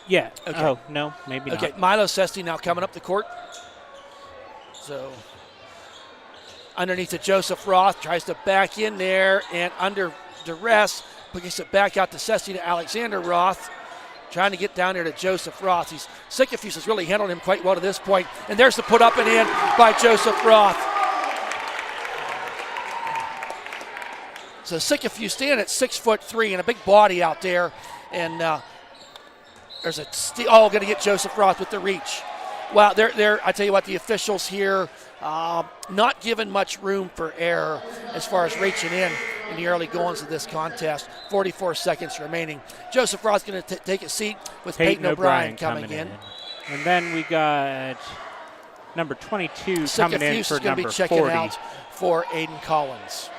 Yeah. Okay. Oh, no, maybe not. Okay, Milo Sesti now coming up the court. So, underneath to Joseph Roth, tries to back in there, and under duress, gets it back out to Sesti to Alexander Roth. Trying to get down there to Joseph Roth. Sycophus has really handled him quite well to this point. And there's the put up and in by Joseph Roth. So Sycophus standing at 6'3" and a big body out there. And there's a steal. Oh, going to get Joseph Roth with the reach. Wow, I tell you what, the officials here not given much room for error as far as reaching in the early goings of this contest. 44 seconds remaining. Joseph Roth's going to take a seat with Peyton O'Brien coming in. And then we got number 22 coming in for number 40. Be checking out for Aiden Collins.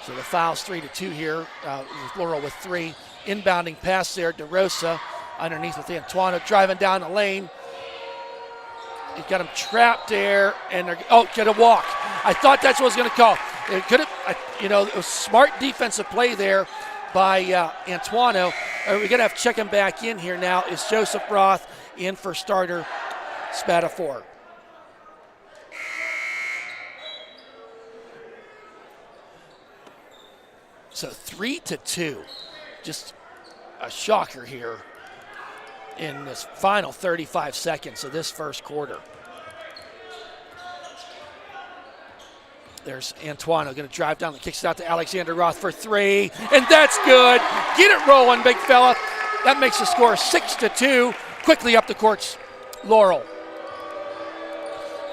So the foul's 3-2 here. With Laurel with 3. Inbounding pass there, DeRosa underneath with Antoine driving down the lane. He's got him trapped there, and get a walk. I thought that's what I was going to call. It could have, it was smart defensive play there by Antoine. We're going to have to check him back in here now. Is Joseph Roth in for starter Spatafor? So 3-2, just a shocker here. in this final 35 seconds of this first quarter. There's Antoine going to drive down the kicks it out to Alexander Roth for three, and that's good. Get it rolling, big fella. That makes the score 6-2. Quickly up the courts, Laurel.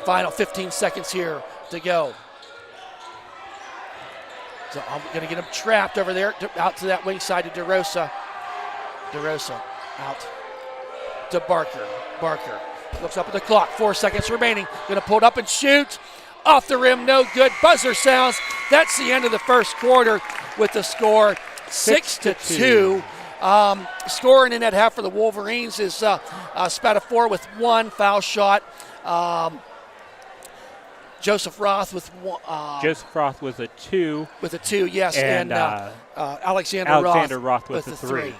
Final 15 seconds here to go. So I'm going to get him trapped over there, out to that wing side to DeRosa. DeRosa out to Barker. Barker looks up at the clock. 4 seconds remaining. Going to pull it up and shoot. Off the rim, no good. Buzzer sounds. That's the end of the first quarter with the score 6-2. Scoring in that half for the Wolverines is Spatafore with one foul shot. Joseph Roth with one. Joseph Roth was a 2. With a 2, yes. And Alexander Roth with a 3.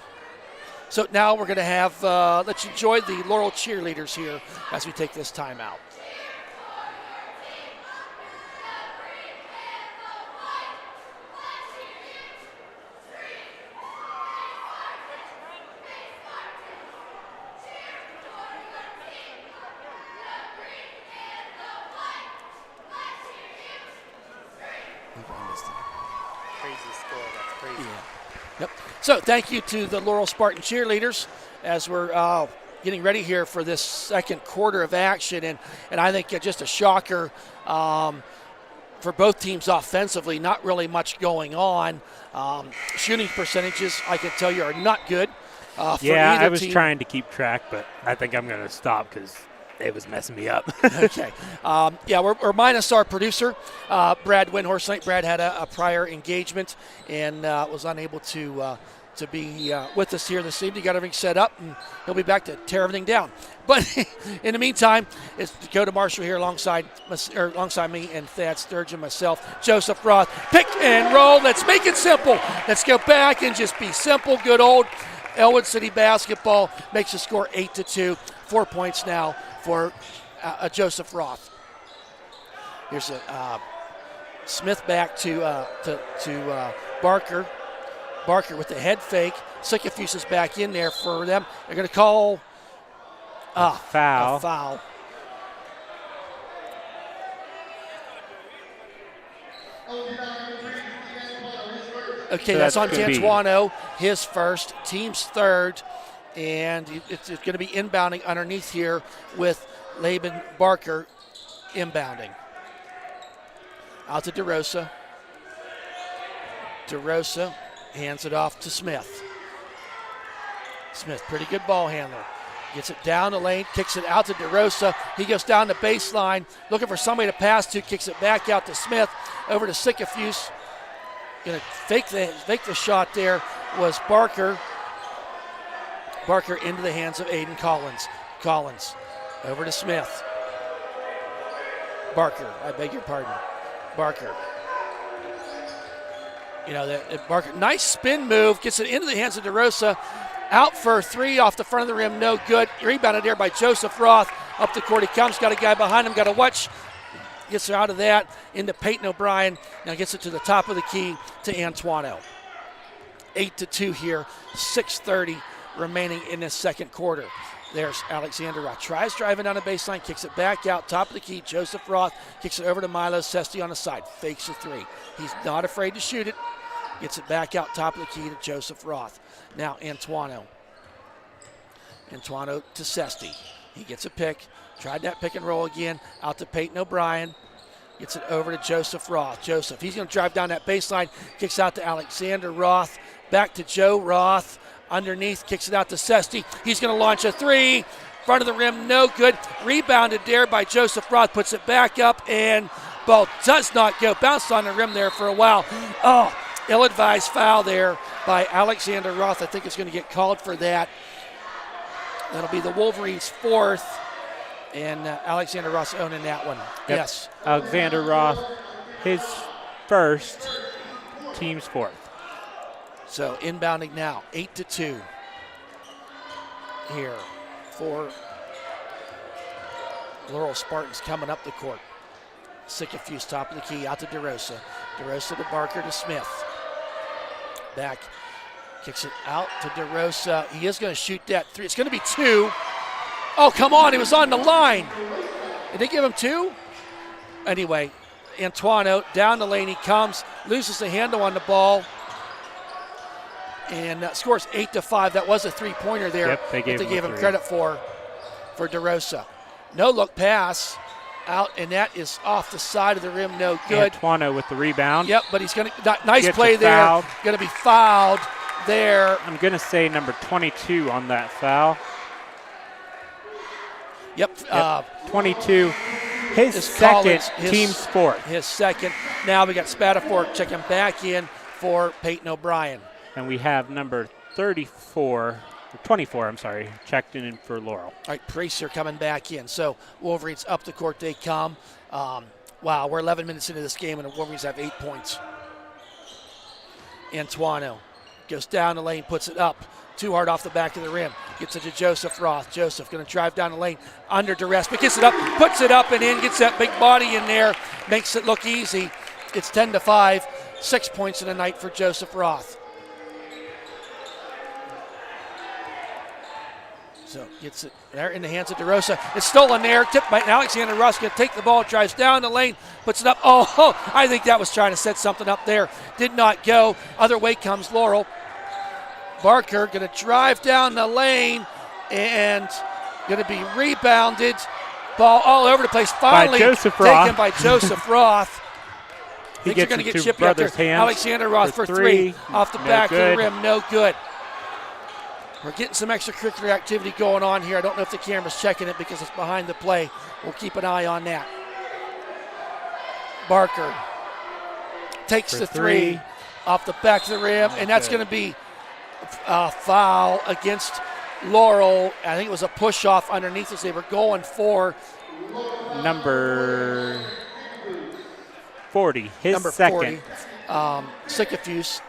So now we're going to have, let's enjoy the Laurel cheerleaders here as we take this timeout. Yep. So thank you to the Laurel Spartan cheerleaders as we're getting ready here for this second quarter of action. And I think just a shocker for both teams offensively, not really much going on. Shooting percentages, I can tell you, are not good for yeah, either I was team. trying to keep track, but I think I'm going to stop because it was messing me up. Okay. We're minus our producer, Brad Windhorse tonight. Brad had a prior engagement and was unable to be with us here this evening. Got everything set up, and he'll be back to tear everything down. But in the meantime, it's Dakota Marshall here alongside me and Thad Sturgeon, myself, Joseph Roth. Pick and roll. Let's make it simple. Let's go back and just be simple. Good old Ellwood City basketball makes the score 8-2. 4 points now for Joseph Roth. Here's a Smith back to Barker. Barker with the head fake. Sycophus is back in there for them. They're going to call a foul. A foul. Okay, So that's on gonna be- D'Antuono, his first, team's third. And it's going to be inbounding underneath here with Laban Barker inbounding. Out to DeRosa. DeRosa hands it off to Smith. Smith, pretty good ball handler. Gets it down the lane, kicks it out to DeRosa. He goes down the baseline, looking for somebody to pass to, kicks it back out to Smith, over to Sycophus. Going to fake the shot there was Barker. Barker into the hands of Aiden Collins. Collins over to Smith. Barker, I beg your pardon. Barker. Barker, nice spin move, gets it into the hands of DeRosa. Out for a three off the front of the rim, no good. Rebounded there by Joseph Roth. Up the court he comes, got a guy behind him, got to watch. Gets out of that into Peyton O'Brien. Now gets it to the top of the key to Antuono. 8-2 here, 6:30 remaining in this second quarter. There's Alexander Roth. Tries driving down the baseline, kicks it back out, top of the key. Joseph Roth kicks it over to Milo Sesti on the side. Fakes a three. He's not afraid to shoot it. Gets it back out, top of the key to Joseph Roth. Now Antuono. Antuono to Sesti. He gets a pick. Tried that pick and roll again. Out to Peyton O'Brien. Gets it over to Joseph Roth. Joseph, he's going to drive down that baseline. Kicks out to Alexander Roth. Back to Joe Roth. Underneath, kicks it out to Sesti. He's going to launch a three. Front of the rim, no good. Rebounded there by Joseph Roth. Puts it back up, and ball does not go. Bounced on the rim there for a while. Oh, ill-advised foul there by Alexander Roth. I think it's going to get called for that. That'll be the Wolverines' fourth, and Alexander Roth's owning that one. Yep. Yes. Alexander Roth, his first, team's fourth. So inbounding now, 8-2 here for Laurel Spartans coming up the court. Sycophus, top of the key, out to DeRosa. DeRosa to Barker to Smith. Back, Kicks it out to DeRosa. He is going to shoot that three. It's going to be 2. Oh, come on. He was on the line. Did they give him 2? Anyway, Antoine down the lane. He comes, loses the handle on the ball, and scores 8-5. That was a three-pointer there. Yep, they gave him credit for DeRosa. No look pass out, and that is off the side of the rim. No good. Antoine with the rebound. Yep, but he's going to nice Gets play there. fouled. Going to be fouled there. I'm going to say number 22 on that foul. Yep. 22. His second, team's fourth. His second. Now we got Spatafor checking back in for Peyton O'Brien. And we have number 24, 24, I'm sorry, checked in for Laurel. All right, Precer coming back in. So Wolverines up the court they come. Wow, we're 11 minutes into this game and the Wolverines have 8 points. Antoine goes down the lane, puts it up. Too hard off the back of the rim. Gets it to Joseph Roth. Joseph going to drive down the lane under duress, but gets it up, puts it up and in, gets that big body in there, makes it look easy. It's 10-5, 6 points in the night for Joseph Roth. So gets it there in the hands of DeRosa. It's stolen there, tipped by Alexander Roth. Going to take the ball, drives down the lane, puts it up. Oh, I think that was trying to set something up there. Did not go. Other way comes Laurel. Barker going to drive down the lane and going to be rebounded. Ball all over the place. Finally taken by Joseph Roth. I think they're going to get chipped out there. Alexander Roth for 3 off the back of the rim. No good. We're getting some extracurricular activity going on here. I don't know if the camera's checking it because it's behind the play. We'll keep an eye on that. Barker takes the 3 off the back of the rim, and that's going to be foul against Laurel. I think it was a push-off underneath as they were going for number 40, his number second. 40, Sycophus,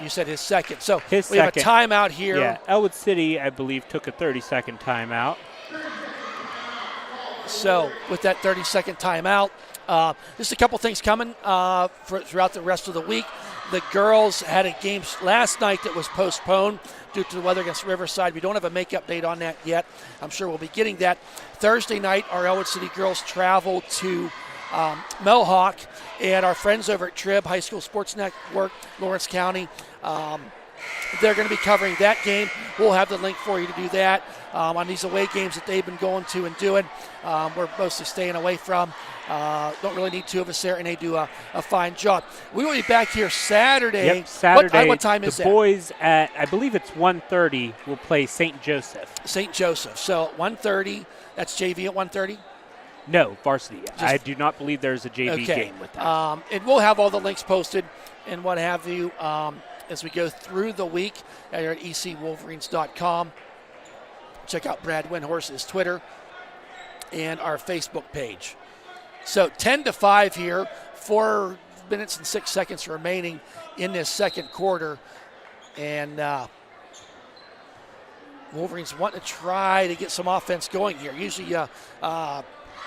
you said his second. So his we have a timeout here. Yeah, Ellwood City, I believe, took a 30-second timeout. So with that 30-second timeout, just a couple things coming throughout the rest of the week. The girls had a game last night that was postponed due to the weather against Riverside. We don't have a make-up date on that yet. I'm sure we'll be getting that. Thursday night, our Ellwood City girls travel to Mohawk, and our friends over at Trib High School Sports Network, Lawrence County, they're going to be covering that game. We'll have the link for you to do that on these away games that they've been going to and doing. We're mostly staying away from. Don't really need 2 of us there, and they do a fine job. We will be back here Saturday. Yep, Saturday. What time is that? The boys at, I believe it's 1:30, will play St. Joseph. St. Joseph. So 1:30. That's JV at 1:30? No, varsity. I do not believe there's a JV game with that. And we'll have all the links posted and what have you as we go through the week at ecwolverines.com. Check out Brad Windhorse's Twitter and our Facebook page. So 10-5 here, 4 minutes and 6 seconds remaining in this second quarter. And Wolverines want to try to get some offense going here. Usually that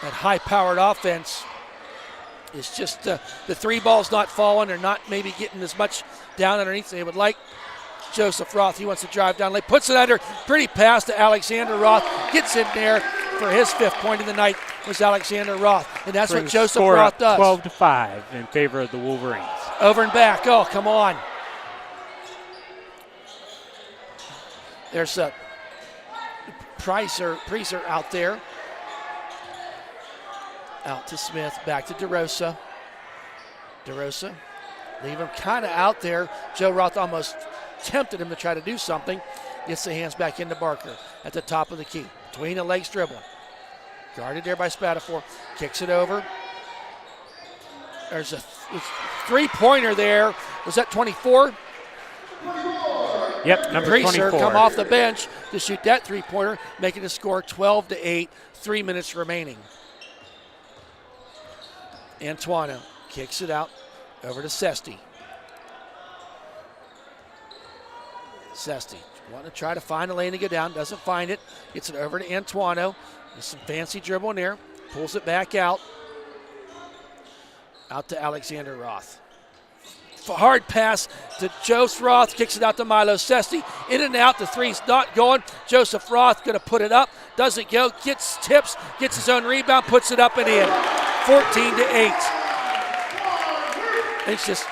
high-powered offense is just the 3 ball's not falling. They're not maybe getting as much down underneath as they would like. Joseph Roth, he wants to drive down lane, puts it under, pretty pass to Alexander Roth, gets in there for his 5th point of the night was Alexander Roth. And that's what Joseph Roth does. 12-5 in favor of the Wolverines. Over and back, oh, come on. There's a Precer out there. Out to Smith, back to DeRosa. DeRosa, leave him kind of out there. Joe Roth almost tempted him to try to do something. Gets the hands back into Barker at the top of the key. Between the legs dribbling. Guarded there by Spatafor. Kicks it over. There's a 3-pointer there. Was that 24? Yep, number Precer 24. come off the bench to shoot that 3-pointer, making the score 12-8, 3 minutes remaining. Antoine kicks it out over to Sesti. Sesti wanting to try to find a lane to go down, doesn't find it. Gets it over to Antoine. There's some fancy dribble in there. Pulls it back out. Out to Alexander Roth. hard pass to Joseph Roth, kicks it out to Milo Sesti. In and out, the three's not going. Joseph Roth going to put it up, doesn't go, gets tips, gets his own rebound, puts it up and in. 14-8. It's just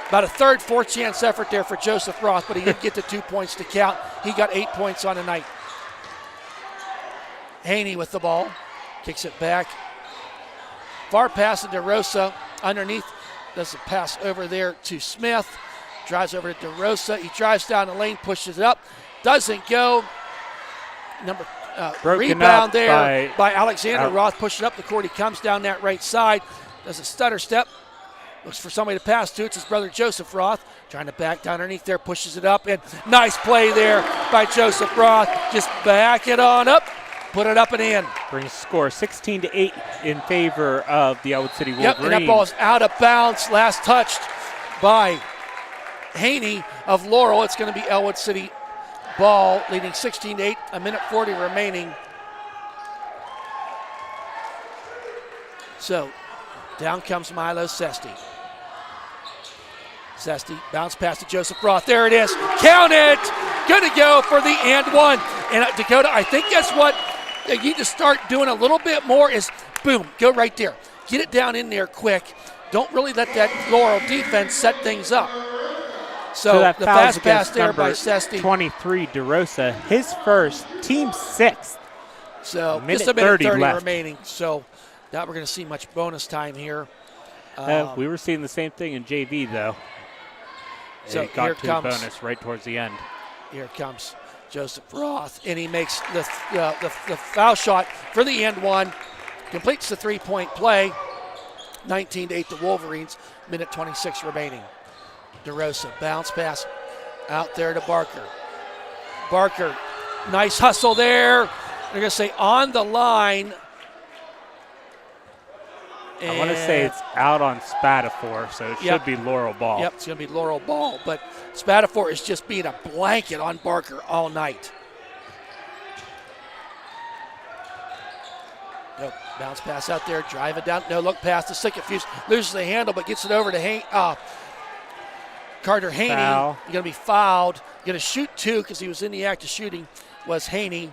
about a third, fourth chance effort there for Joseph Roth, but he didn't get the 2 points to count. He got 8 points on the night. Haney with the ball, kicks it back. Far pass to DeRosa underneath. Does a pass over there to Smith. Drives over to DeRosa. He drives down the lane, pushes it up. Doesn't go. Rebound there by Alexander Roth. Pushing up the court. He comes down that right side. Does a stutter step. Looks for somebody to pass to. It's his brother Joseph Roth. Trying to back down underneath there. Pushes it up. And nice play there by Joseph Roth. Just back it on up. Put it up and in. Brings score 16-8 in favor of the Ellwood City Wolverines. Yep, and that ball is out of bounds. Last touched by Haney of Laurel. It's going to be Ellwood City ball, leading 16-8, a minute 40 remaining. So, down comes Milo Sesti. Sesti, bounce pass to Joseph Roth. There it is. Count it! Good to go for the and one. And Dakota, I think that's what you need to start doing a little bit more is, boom, go right there. Get it down in there quick. Don't really let that Laurel defense set things up. So that the fast pass there by Sesti. 23, DeRosa, his first, team sixth. So minute just a minute 30 left. remaining. So now we're going to see much bonus time here. We were seeing the same thing in JV, though. So it got here to the comes bonus right towards the end. Here comes Joseph Roth, and he makes the foul shot for the end one. Completes the three-point play. 19-8 the Wolverines. Minute 26 remaining. DeRosa, bounce pass out there to Barker. Barker, nice hustle there. They're going to say on the line. I want to say it's out on Spatafor, so it should be Laurel ball. Yep, it's going to be Laurel ball, but Spatafor is just being a blanket on Barker all night. Nope, bounce pass out there, drive it down. No look pass to Sickafuse, loses the handle, but gets it over to Carter Haney. Foul. He's going to be fouled. Going to shoot two because he was in the act of shooting was Haney.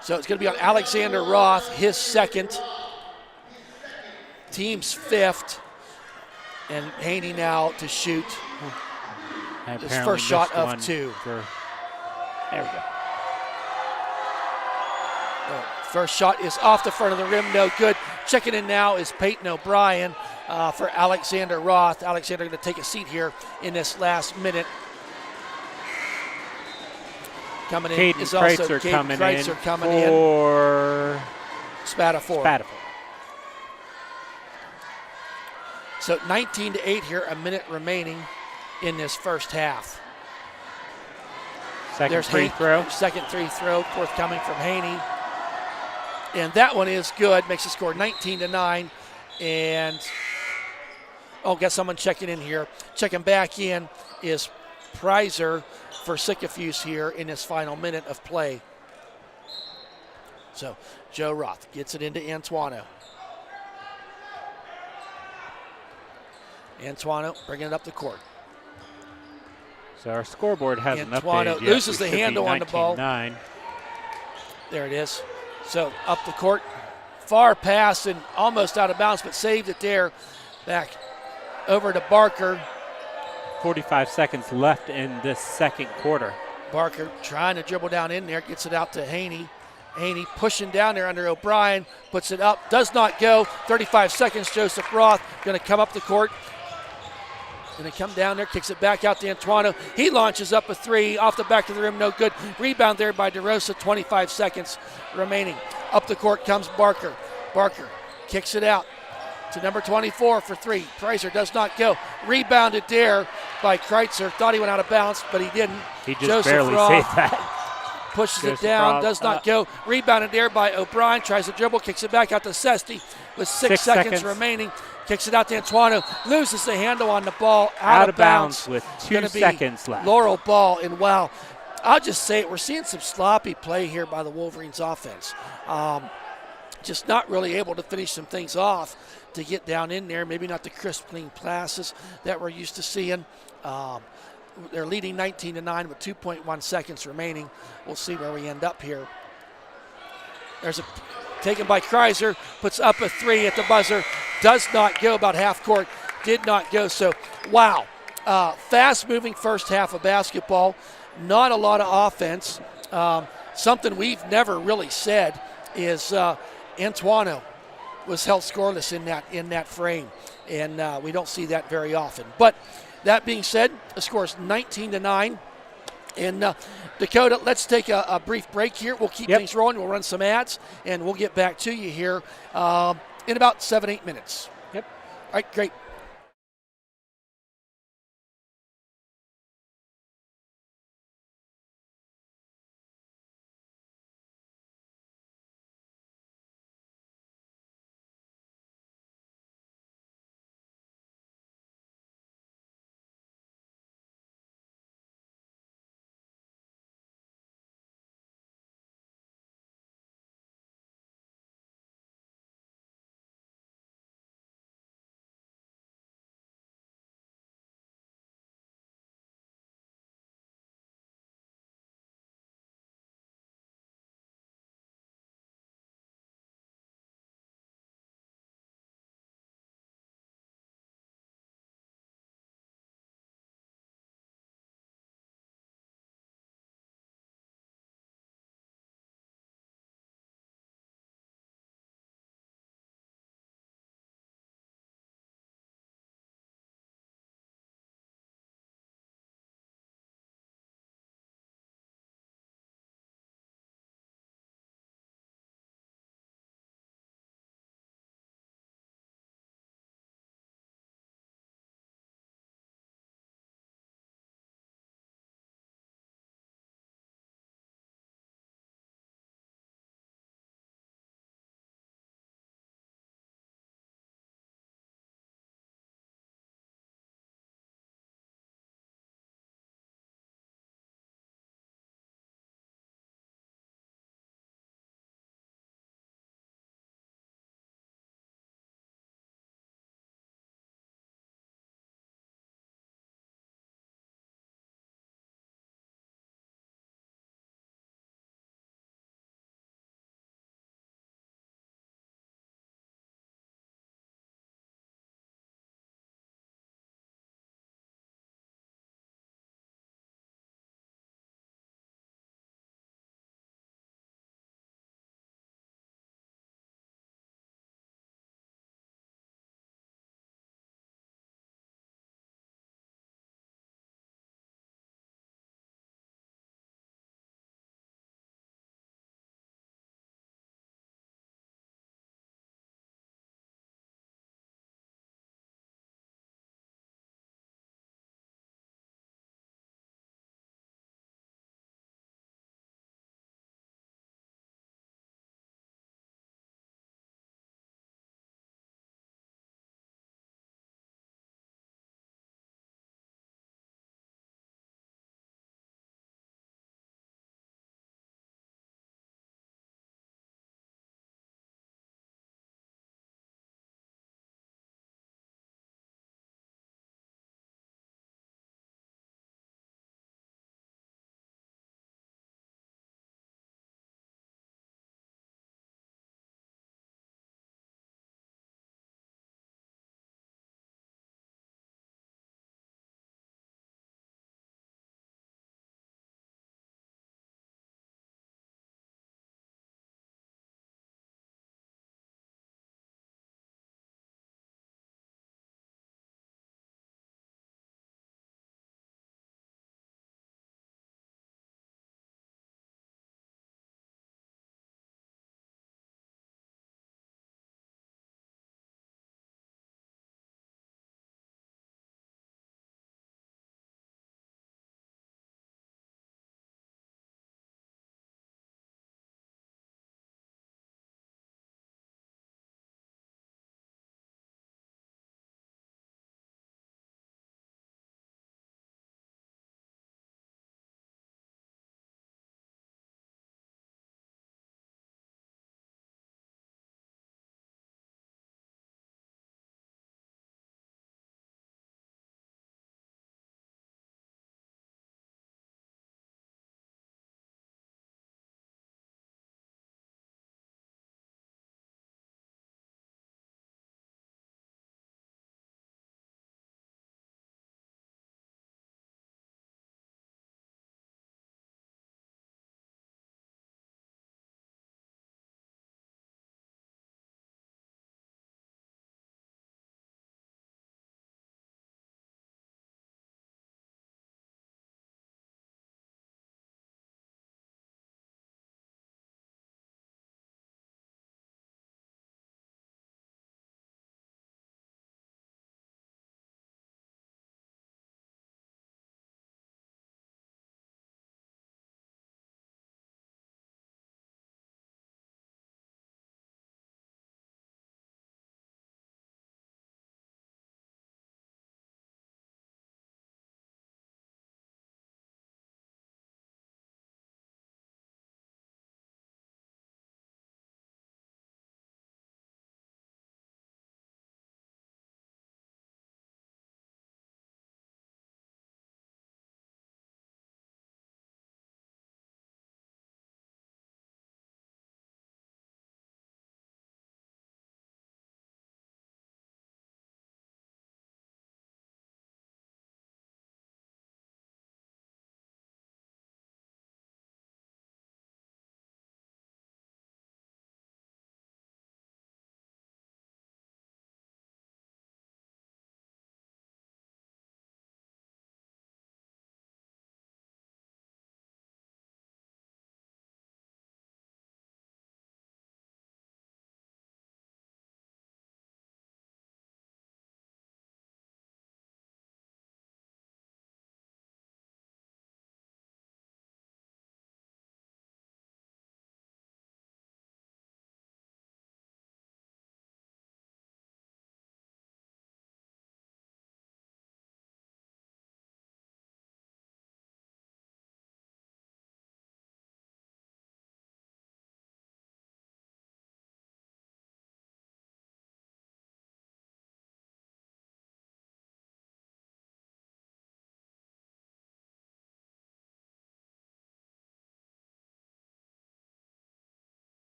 So it's going to be on Alexander Roth, his second. Team's fifth. And Haney now to shoot his first shot of two. There we go. First shot is off the front of the rim, no good. Checking in now is Peyton O'Brien for Alexander Roth. Alexander going to take a seat here in this last minute. Coming in is also Caden Kreitzer coming in for Spatafor. So 19-8 here, a minute remaining in this first half. Second free throw forthcoming from Haney. And that one is good, makes the score 19-9. And, got someone checking in here. Checking back in is Prizer for Sickafuse here in his final minute of play. So Joe Roth gets it into Antuano. Antuano bringing it up the court. So our scoreboard hasn't Antuano updated yet. loses the handle on the ball. 19-9. There it is. So up the court, far pass and almost out of bounds, but saved it there. Back over to Barker. 45 seconds left in this second quarter. Barker trying to dribble down in there, gets it out to Haney. Haney pushing down there under O'Brien, puts it up, does not go. 35 seconds, Joseph Roth going to come up the court. Going to come down there, kicks it back out to Antuano. He launches up a three, off the back of the rim, no good. Rebound there by DeRosa, 25 seconds remaining. Up the court comes Barker. Barker kicks it out to number 24 for three. Prizer does not go. Rebounded there by Kreitzer. Thought he went out of bounds, but he didn't. He just barely saved that. Pushes it down, does not go. Rebounded there by O'Brien, tries to dribble, kicks it back out to Sesti with 6 seconds remaining. Kicks it out to Antuano, loses the handle on the ball, out of bounds with 2 seconds left. Laurel ball, and wow, I'll just say it, we're seeing some sloppy play here by the Wolverines offense. Just not really able to finish some things off. to get down in there. Maybe not the crisp, clean passes that we're used to seeing. They're leading 19-9 with 2.1 seconds remaining. We'll see where we end up here. There's a taken by Kreiser, puts up a 3 at the buzzer. Does not go, about half court. Did not go. So, wow. Fast-moving first half of basketball. Not a lot of offense. Something we've never really said is Antuano was held scoreless in that frame, and we don't see that very often. But that being said, the score is 19-9. And Dakota, let's take a brief break here. We'll keep things rolling. We'll run some ads, and we'll get back to you here in about 7-8 minutes. Yep. All right, great.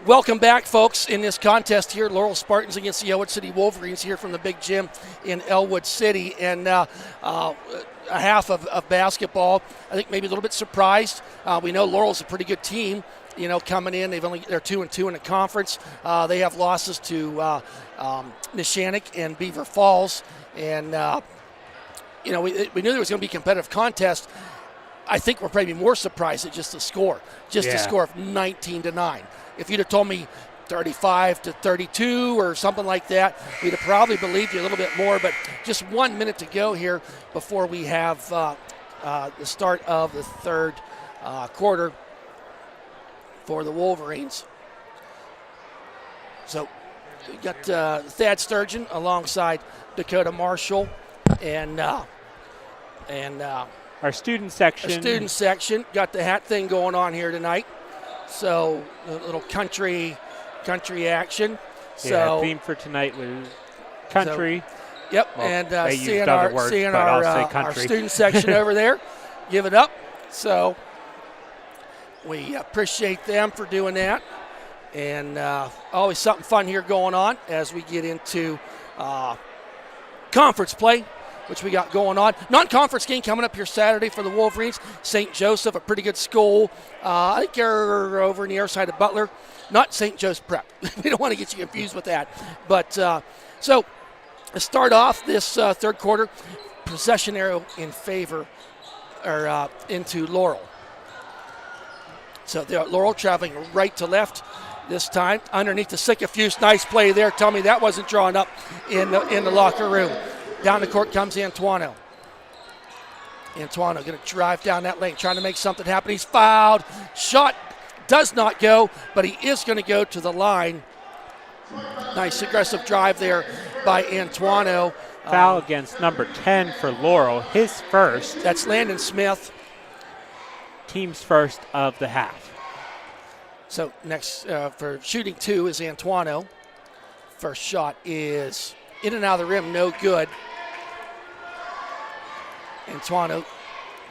welcome back, folks, in this contest here. Laurel Spartans against the Ellwood City Wolverines here from the big gym in Ellwood City. And a half of basketball. I think maybe a little bit surprised. We know Laurel's a pretty good team, coming in. They're 2-2 in the conference. They have losses to Neshannock and Beaver Falls. And, we knew there was going to be a competitive contest. I think we're probably more surprised at just the score. The score of 19-9. If you'd have told me 35-32 or something like that, we'd have probably believed you a little bit more. But just 1 minute to go here before we have the start of the third quarter for the Wolverines. So we got Thad Sturgeon alongside Dakota Marshall and our student section. Our student section got the hat thing going on here tonight. So a little country action. So theme for tonight was country. Yep, well, and seeing our student section over there, give it up. So we appreciate them for doing that. And always something fun here going on as we get into conference play, which we got going on. Non-conference game coming up here Saturday for the Wolverines. St. Joseph, a pretty good school. I think they're over in the other side of Butler. Not St. Joe's Prep. We don't want to get you confused with that. But so to start off this third quarter, possession arrow in favor or into Laurel. So Laurel traveling right to left this time underneath the Sycophus. Nice play there. Tell me that wasn't drawn up in the locker room. Down the court comes Antuano. Antuano going to drive down that lane, trying to make something happen. He's fouled. Shot does not go, but he is going to go to the line. Nice aggressive drive there by Antuano. Foul against number 10 for Laurel, his first. That's Landon Smith. Team's first of the half. So next for shooting two is Antuano. First shot is in and out of the rim, no good. Antuano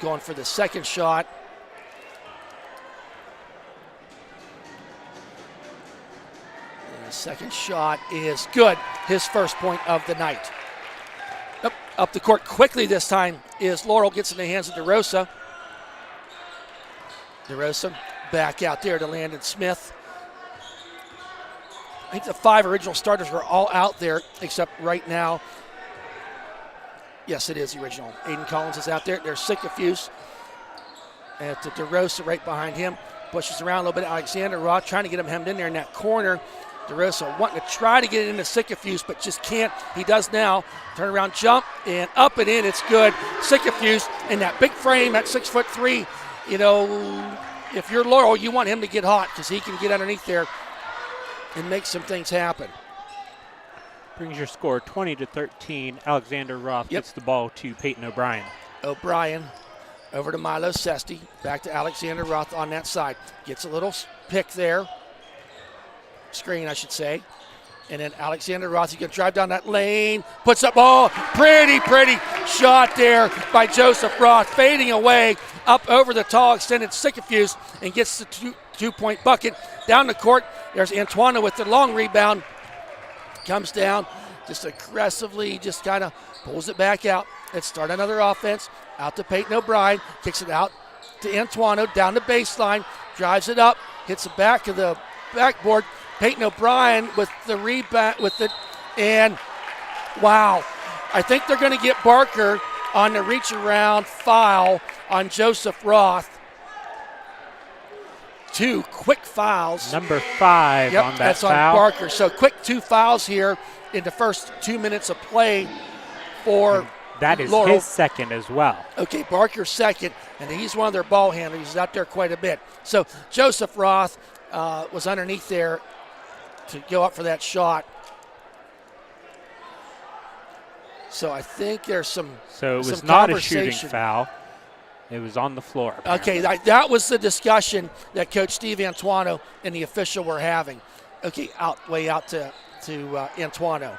going for the second shot. And the second shot is good. His first point of the night. Up the court quickly this time is Laurel, gets in the hands of DeRosa. DeRosa back out there to Landon Smith. I think the 5 original starters were all out there except right now. Yes, it is the original. Aiden Collins is out there. There's Sycophus. And to DeRosa right behind him. Pushes around a little bit. Alexander Roth trying to get him hemmed in there in that corner. DeRosa wanting to try to get it into Sycophus, but just can't. He does now. Turn around jump and up and in. It's good. Sycophus in that big frame at 6'3". If you're Laurel, you want him to get hot because he can get underneath there and make some things happen. Brings your score 20-13. Alexander Roth gets the ball to Peyton O'Brien. O'Brien over to Milo Sesti. Back to Alexander Roth on that side. Gets a little pick there. Screen, I should say. And then Alexander Roth, he's going to drive down that lane. Puts up, pretty shot there by Joseph Roth. Fading away up over the tall extended Sycophus and gets the two-point bucket. Down the court, there's Antuano with the long rebound. Comes down, just aggressively, just kind of pulls it back out. Let's start another offense. Out to Peyton O'Brien, kicks it out to Antuano, down the baseline, drives it up, hits the back of the backboard. Peyton O'Brien with the rebound, and wow. I think they're going to get Barker on the reach around foul on Joseph Roth. 2 quick fouls. Number 5 on that that's foul. On Barker. So quick 2 fouls here in the first 2 minutes of play for and that is Laurel. His second as well. Okay, Barker's second, and he's one of their ball handlers. He's out there quite a bit. So Joseph Roth was underneath there to go up for that shot. So I think there's some. So it was not a shooting foul. It was on the floor. Apparently. Okay, that was the discussion that Coach Steve Antuano and the official were having. Okay, way out to Antuano.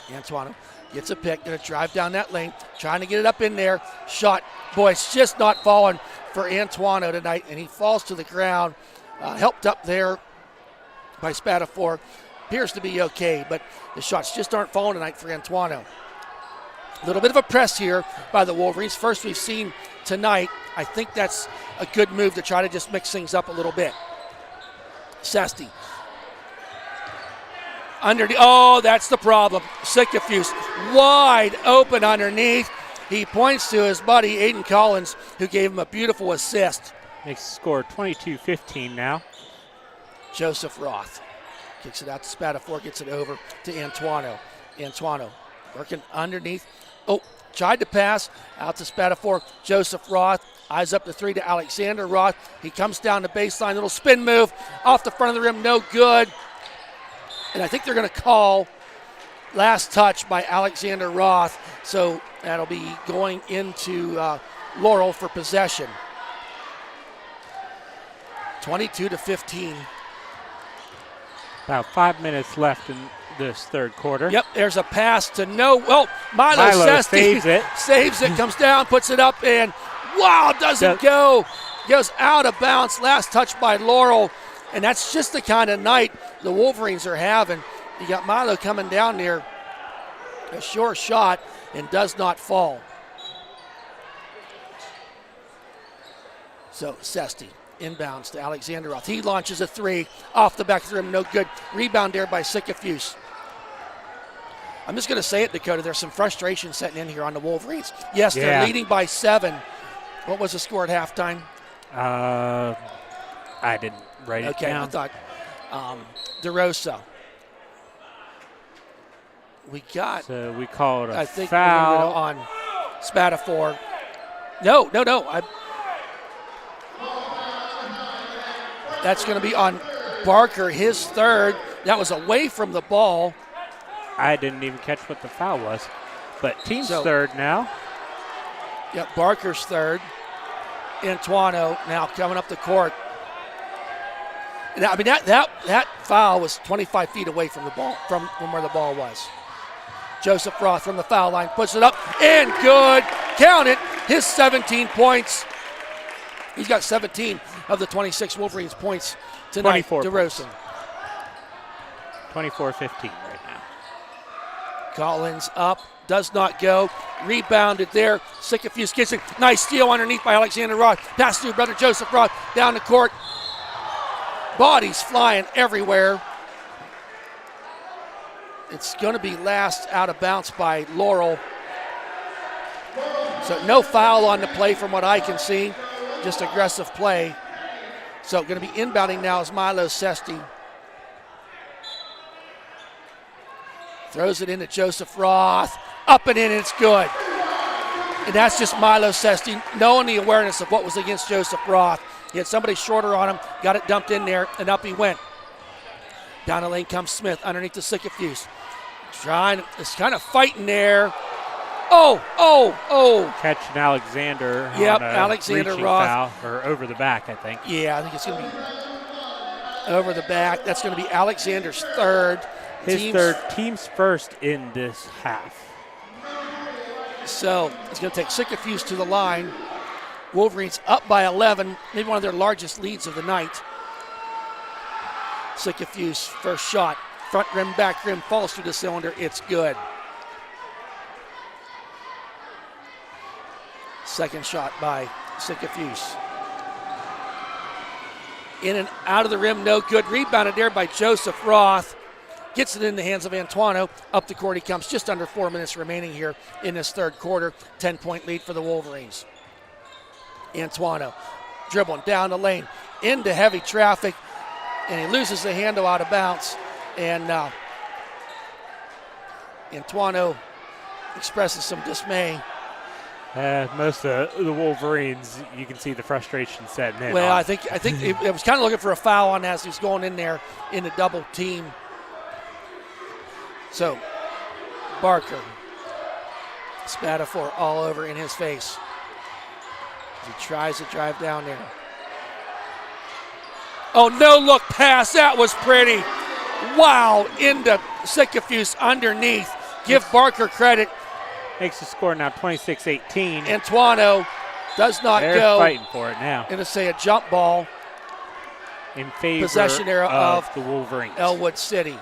Antuano gets a pick, going to drive down that lane, trying to get it up in there. Shot, boy, it's just not falling for Antuano tonight, and he falls to the ground. Helped up there by Spatafor appears to be okay, but the shots just aren't falling tonight for Antuano. A little bit of a press here by the Wolverines. First we've seen tonight. I think that's a good move to try to just mix things up a little bit. Sesti. Underneath. Oh, that's the problem. Sikafuse wide open underneath. He points to his buddy Aiden Collins, who gave him a beautiful assist. Makes the score 22-15 now. Joseph Roth kicks it out to Spatafor, gets it over to Antuano. Antuano working underneath. Oh, tried to pass out to Spatafor. Joseph Roth eyes up the three to Alexander Roth. He comes down the baseline, little spin move off the front of the rim, no good. And I think they're going to call last touch by Alexander Roth. So that'll be going into Laurel for possession. 22-15. About 5 minutes left in this third quarter. Yep, there's a pass to Milo Sesti saves it, comes down, puts it up, and wow, doesn't go. Goes out of bounds. Last touch by Laurel. And that's just the kind of night the Wolverines are having. You got Milo coming down there, a sure shot, and does not fall. So Sesti inbounds to Alexander Roth. He launches a three off the back of the rim, no good. Rebound there by Sikafuse. I'm just going to say it, Dakota. There's some frustration setting in here on the Wolverines. Yes, they're leading by 7. What was the score at halftime? I didn't write it down. I thought DeRosa. We got. So we called a I think foul on Spatafor. No. That's going to be on Barker, his third. That was away from the ball. I didn't even catch what the foul was. But team's third now. Yep, Barker's third. Antuano now coming up the court. And I mean, that foul was 25 feet away from the ball, from where the ball was. Joseph Roth from the foul line puts it up and good. Count it. His 17 points. He's got 17 of the 26 Wolverines points tonight. 24 DeRosa. 24-15 right now. Collins up, does not go. Rebounded there. Sikafuse gets it. Nice steal underneath by Alexander Roth. Pass through brother Joseph Roth down the court. Bodies flying everywhere. It's going to be last out of bounds by Laurel. So no foul on the play from what I can see. Just aggressive play. So going to be inbounding now is Milo Sesti. Throws it into Joseph Roth. Up and in, and it's good. And that's just Milo Sesti knowing the awareness of what was against Joseph Roth. He had somebody shorter on him, got it dumped in there, and up he went. Down the lane comes Smith underneath the Sikafuse. It's kind of fighting there. Oh. Catching Alexander. Yep, on a Alexander reaching Roth. Foul, or over the back, I think. Yeah, I think it's going to be over the back. That's going to be Alexander's third. Team's first in this half. So it's going to take Sikafuse to the line. Wolverines up by 11, maybe one of their largest leads of the night. Sikafuse, first shot, front rim, back rim, falls through the cylinder. It's good. Second shot by Sikafuse. In and out of the rim, no good. Rebounded there by Joseph Roth. Gets it in the hands of Antuano. Up the court he comes, just under 4 minutes remaining here in this third quarter. 10-point lead for the Wolverines. Antuano dribbling down the lane into heavy traffic, and he loses the handle out of bounds. And Antuano expresses some dismay. Most of the Wolverines, you can see the frustration setting in. Well, I think it was kind of looking for a foul on as he's going in there in the double team. So Barker, Spatafor all over in his face. He tries to drive down there. Oh, no look pass. That was pretty. Wow, into Sikafuse underneath. Give Barker credit. Makes the score now 26-18. Antuano does not They're go. Fighting for it now. Going to say a jump ball. in favor possession era of the Wolverines. Ellwood City.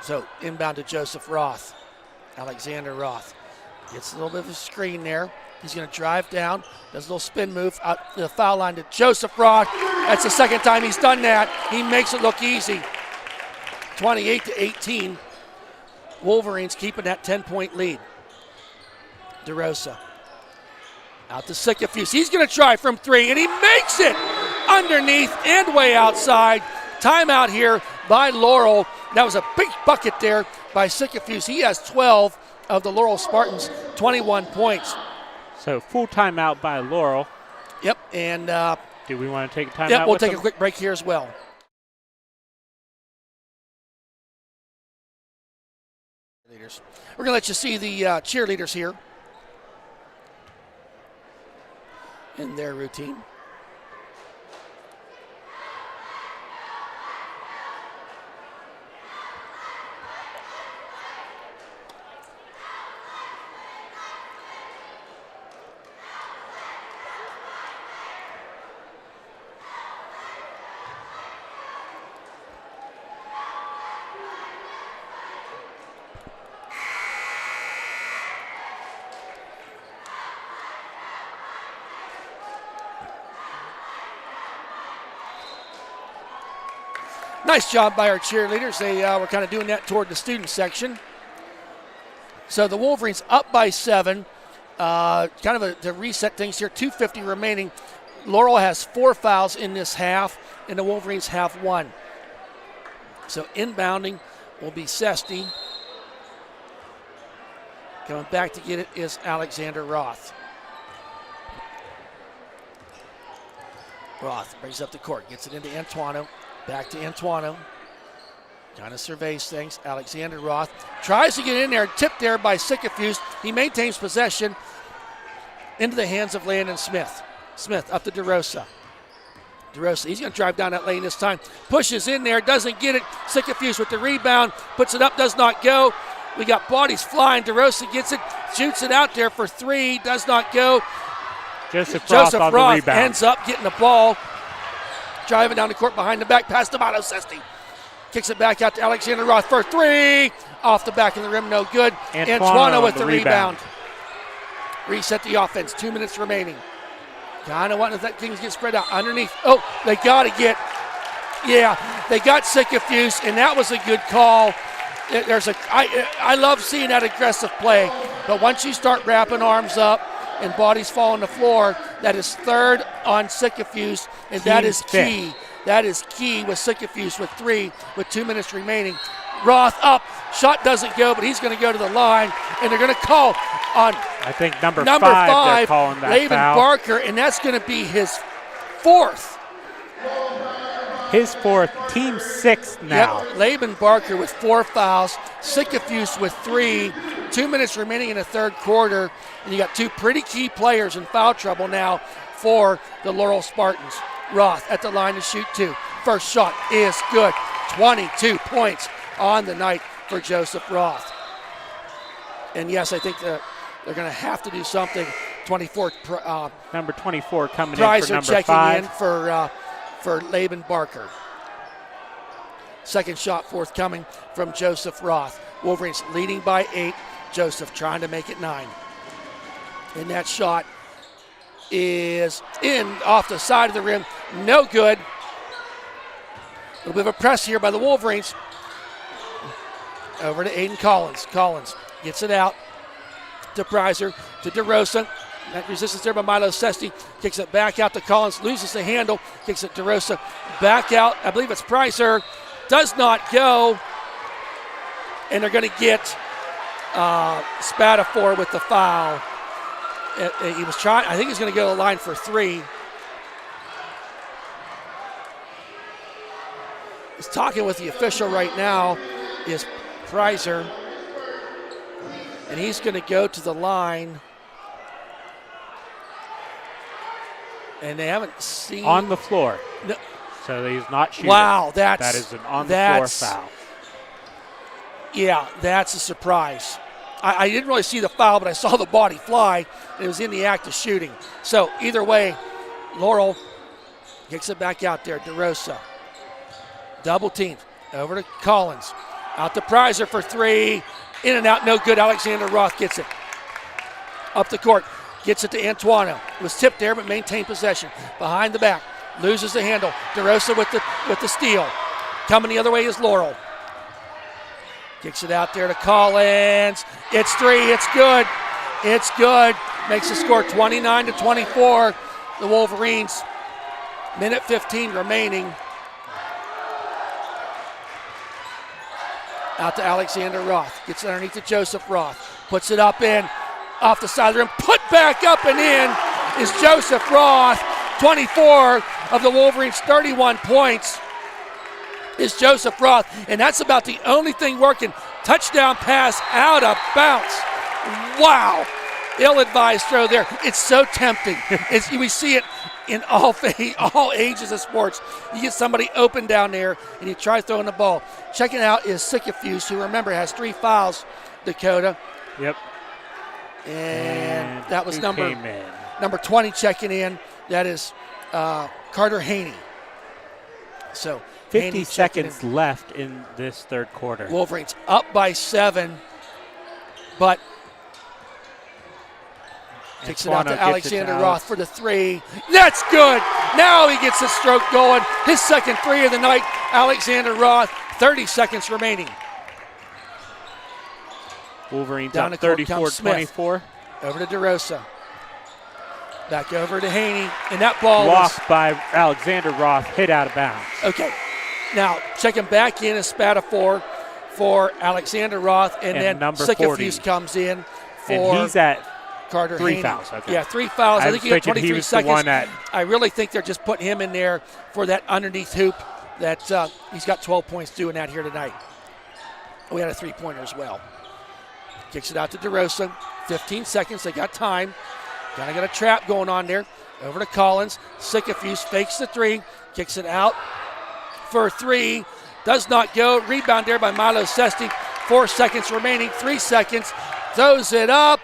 So inbound to Joseph Roth. Alexander Roth gets a little bit of a screen there. He's going to drive down, does a little spin move out to the foul line to Joseph Roth. That's the second time he's done that. He makes it look easy. 28-18. Wolverines keeping that 10-point lead. DeRosa out to Sikafuse. He's going to try from three, and he makes it underneath and way outside. Timeout here by Laurel. That was a big bucket there by Sikafuse. He has 12 of the Laurel Spartans, 21 points. So full timeout by Laurel. Yep, and do we want to take a timeout? yep, we'll take a quick break here as well. We're going to let you see the cheerleaders here in their routine. Nice job by our cheerleaders. They were kind of doing that toward the student section. So the Wolverines up by 7. To reset things here, 2:50 remaining. Laurel has 4 fouls in this half, and the Wolverines have 1. So inbounding will be Sesti. Coming back to get it is Alexander Roth. Roth brings up the court, gets it into Antuano. Back to Antuano. Kind of surveys things. Alexander Roth tries to get in there, tipped there by Sikafuse. He maintains possession into the hands of Landon Smith. Smith up to DeRosa. DeRosa, he's going to drive down that lane this time. Pushes in there, doesn't get it. Sikafuse with the rebound, puts it up, does not go. We got bodies flying. DeRosa gets it, shoots it out there for 3, does not go. Joseph Roth ends up getting the ball. Driving down the court behind the back, past Amato Sesti. Kicks it back out to Alexander Roth for 3. Off the back of the rim, no good. Antuano with the rebound. Reset the offense, 2 minutes remaining. Kind of wanting that things get spread out underneath. Oh, they got to get, they got Sikafuse, and that was a good call. I love seeing that aggressive play, but once you start wrapping arms up and bodies fall on the floor, that is 3rd on Sikafuse, and that is key. That is key with Sikafuse with 3, with 2 minutes remaining. Roth up, shot doesn't go, but he's going to go to the line, and they're going to call on I think number 5 they're calling that Laban foul. Barker, and that's going to be his 4th. His 4th, team 6th now. Yep, Laban Barker with 4 fouls, Sikafuse with 3, 2 minutes remaining in the 3rd quarter, and you got 2 pretty key players in foul trouble now for the Laurel Spartans. Roth at the line to shoot 2. First shot is good. 22 points on the night for Joseph Roth. And yes, I think they're going to have to do something. 24. Number 24 coming in Prizer for number checking 5. in for Laban Barker. Second shot forthcoming from Joseph Roth. Wolverines leading by 8. Joseph trying to make it 9. And that shot is in off the side of the rim. No good. A little bit of a press here by the Wolverines. Over to Aiden Collins. Collins gets it out to Prizer, to DeRosa. That resistance there by Milo Sesti. Kicks it back out to Collins. Loses the handle. Kicks it to DeRosa. Back out. I believe it's Prizer. Does not go. And they're going to get Spatafor with the foul. He was trying. I think he's going to go to the line for 3. He's talking with the official right now. Is Prizer. And he's going to go to the line. And they haven't seen. On the floor. No. So he's not shooting. Wow, that is an on the floor foul. Yeah, that's a surprise. I didn't really see the foul, but I saw the body fly, and it was in the act of shooting. So either way, Laurel kicks it back out there. DeRosa, double team, over to Collins. Out to Prizer for three. In and out, no good. Alexander Roth gets it. Up the court, gets it to Antuano. It was tipped there, but maintained possession. Behind the back, loses the handle. DeRosa with the steal. Coming the other way is Laurel. Kicks it out there to Collins. It's three. It's good. It's good. Makes the score 29-24. The Wolverines. Minute 15 remaining. Out to Alexander Roth. Gets it underneath to Joseph Roth. Puts it up in. Off the side of the rim. Put back up and in is Joseph Roth. 24 of the Wolverines' 31 points is Joseph Roth. And that's about the only thing working. Touchdown pass out of bounds. Wow. Ill-advised throw there. It's so tempting. We see it in all ages of sports. You get somebody open down there and you try throwing the ball. Checking out is Sycophus, who, remember, has 3 fouls, Dakota. Yep. And that was number 20 checking in. That is Carter Haney. So 50 seconds left in this third quarter. Wolverines up by 7, but kicks it out to Alexander Roth for the 3. That's good. Now he gets the stroke going. His second 3 of the night. Alexander Roth, 30 seconds remaining. Wolverines down up 34-24. Over to DeRosa. Back over to Haney. And that ball blocked by Alexander Roth, hit out of bounds. Okay. Now, checking back in is Spatafor for Alexander Roth. And then number Sycophus comes in for and he's at Carter 3 Haney. fouls. Okay. Yeah, 3 fouls. I think he got 23 seconds. I really think they're just putting him in there for that underneath hoop. That he's got 12 points doing that here tonight. We had a 3-pointer as well. Kicks it out to DeRosa. 15 seconds. They got time. Kind of got a trap going on there. Over to Collins. Sycophus fakes the 3. Kicks it out for 3. Does not go. Rebound there by Milo Sesti. 4 seconds remaining. 3 seconds. Throws it up.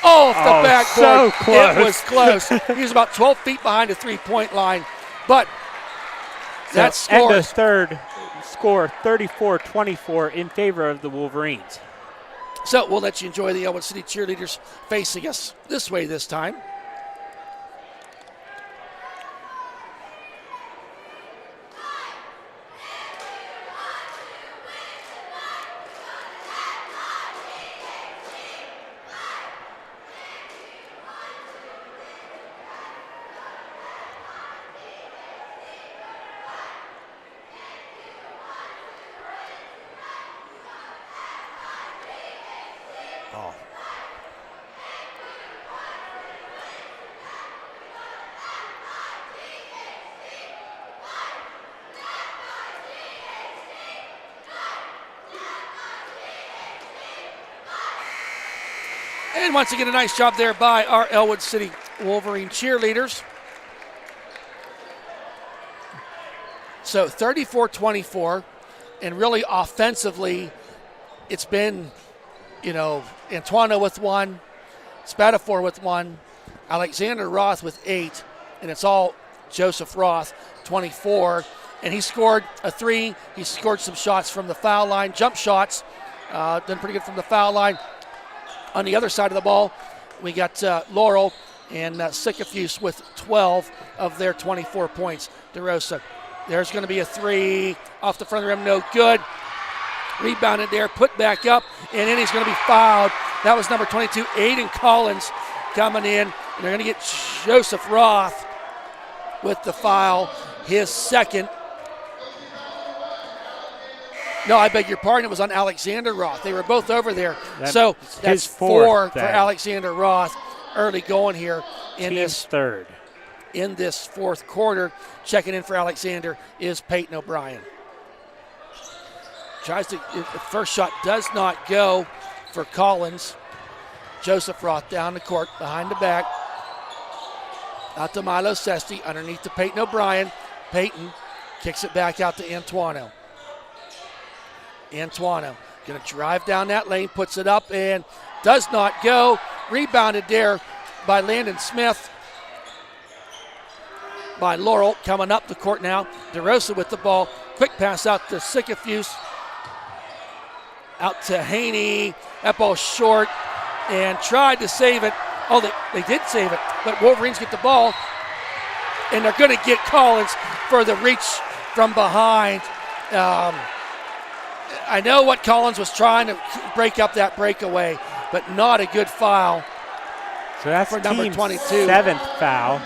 Off the backboard. So close. It was close. He was about 12 feet behind the 3-point line. But that end scores. of third score 34-24 in favor of the Wolverines. So we'll let you enjoy the Ellwood City cheerleaders facing us this way this time. And once again, a nice job there by our Ellwood City Wolverine cheerleaders. So 34-24, and really offensively, it's been, Antuano with 1, Spatafor with 1, Alexander Roth with 8, and it's all Joseph Roth, 24. And he scored a 3. He scored some shots from the foul line, jump shots, done pretty good from the foul line. On the other side of the ball, we got Laurel and Sycophus with 12 of their 24 points. DeRosa, there's going to be a 3 off the front of the rim, no good. Rebounded there, put back up, and then he's going to be fouled. That was number 22, Aiden Collins, coming in. And they're going to get Joseph Roth with the foul, his second. No, I beg your pardon. It was on Alexander Roth. They were both over there. So that's 4 for Alexander Roth early going here in this third. In this fourth quarter. Checking in for Alexander is Peyton O'Brien. Tries to, first shot does not go for Collins. Joseph Roth down the court, behind the back. Out to Milo Sesti, underneath to Peyton O'Brien. Peyton kicks it back out to Antuano. Antuano going to drive down that lane, puts it up, and Does not go. Rebounded there by Landon Smith. By Laurel, coming up the court now. DeRosa with the ball. Quick pass out to Sikafuse. Out to Haney. That ball short. And tried to save it. Oh, they did save it. But Wolverines get the ball. And they're going to get Collins for the reach from behind. I know what Collins was trying to break up that breakaway, but not a good foul. So that's for number 22. 7th foul.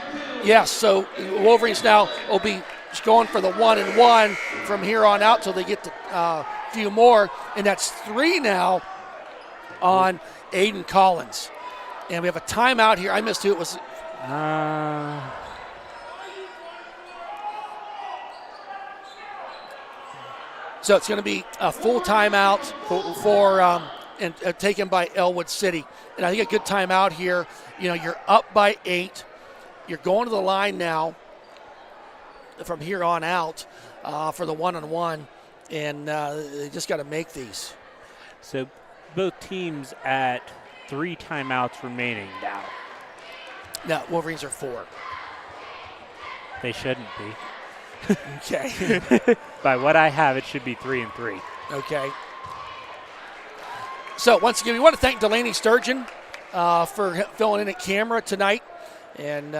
Yes, so Wolverines now will be going for the 1-and-1 from here on out till they get a few more, and that's 3 now on Aiden Collins. And we have a timeout here. I missed who it was. So it's going to be a full timeout for taken by Ellwood City. And I think a good timeout here. You know, you're up by 8. You're going to the line now from here on out for the 1-on-1. And they just got to make these. So both teams at 3 timeouts remaining now. No, Wolverines are 4. They shouldn't be. Okay. By what I have, it should be 3-3. Okay. So once again, we want to thank Delaney Sturgeon for filling in at camera tonight. And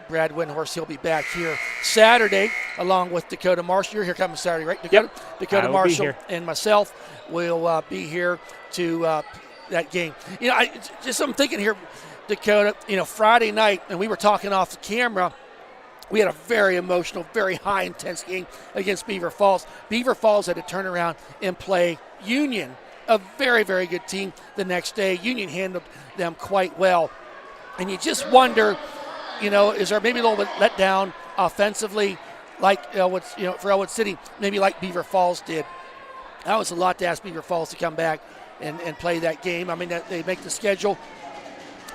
Brad Windhorse, he'll be back here Saturday along with Dakota Marshall. You're here coming Saturday, right, Dakota? Yep. Dakota Marshall and myself will be here to that game. You know, I'm thinking here, Dakota, you know, Friday night, and we were talking off the camera, we had a very emotional, very high-intense game against Beaver Falls. Beaver Falls had to turn around and play Union, a very, very good team the next day. Union handled them quite well. And you just wonder, you know, is there maybe a little bit let down offensively like Ellwood, you know, for Ellwood City, maybe like Beaver Falls did. That was a lot to ask Beaver Falls to come back and play that game. I mean, they make the schedule.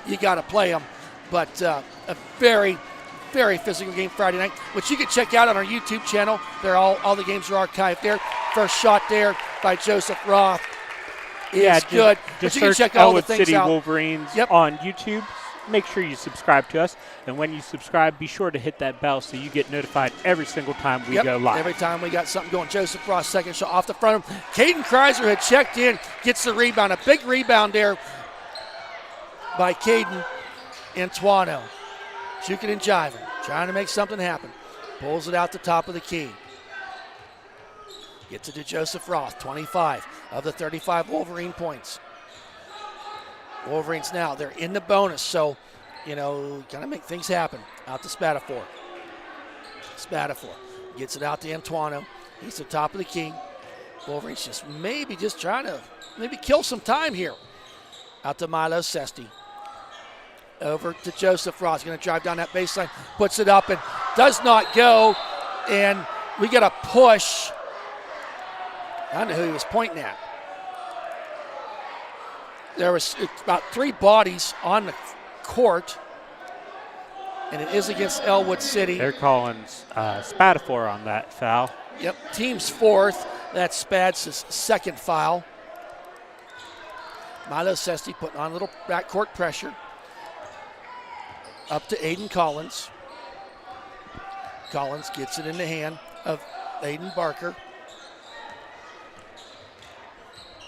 You got to play them. But a very, very physical game Friday night, which you can check out on our YouTube channel. They're all the games are archived there. First shot there by Joseph Roth is good. Just but you can search check all the Ellwood things City out. Wolverines on YouTube. Make sure you subscribe to us. And when you subscribe, be sure to hit that bell so you get notified every single time we go live. Every time we got something going. Joseph Roth, second shot off the front of him. Caden Kreiser had checked in, gets the rebound. A big rebound there by Caden Antuano. Juking and jiving, trying to make something happen. Pulls it out the top of the key. Gets it to Joseph Roth, 25 of the 35 Wolverine points. Wolverines now, they're in the bonus, so, you know, got to make things happen. Out to Spatafor. Spatafor gets it out to Antuano. He's the top of the key. Wolverines just trying to kill some time here. Out to Milo Sesti. Over to Joseph Ross. Going to drive down that baseline. Puts it up and does not go. And we get a push. I don't know who he was pointing at. There was about 3 bodies on the court. And it is against Ellwood City. They're calling Spatafor on that foul. Yep, team's 4th. That's Spads' 2nd foul. Milo Sesti putting on a little backcourt pressure. Up to Aiden Collins. Collins gets it in the hand of Aiden Barker.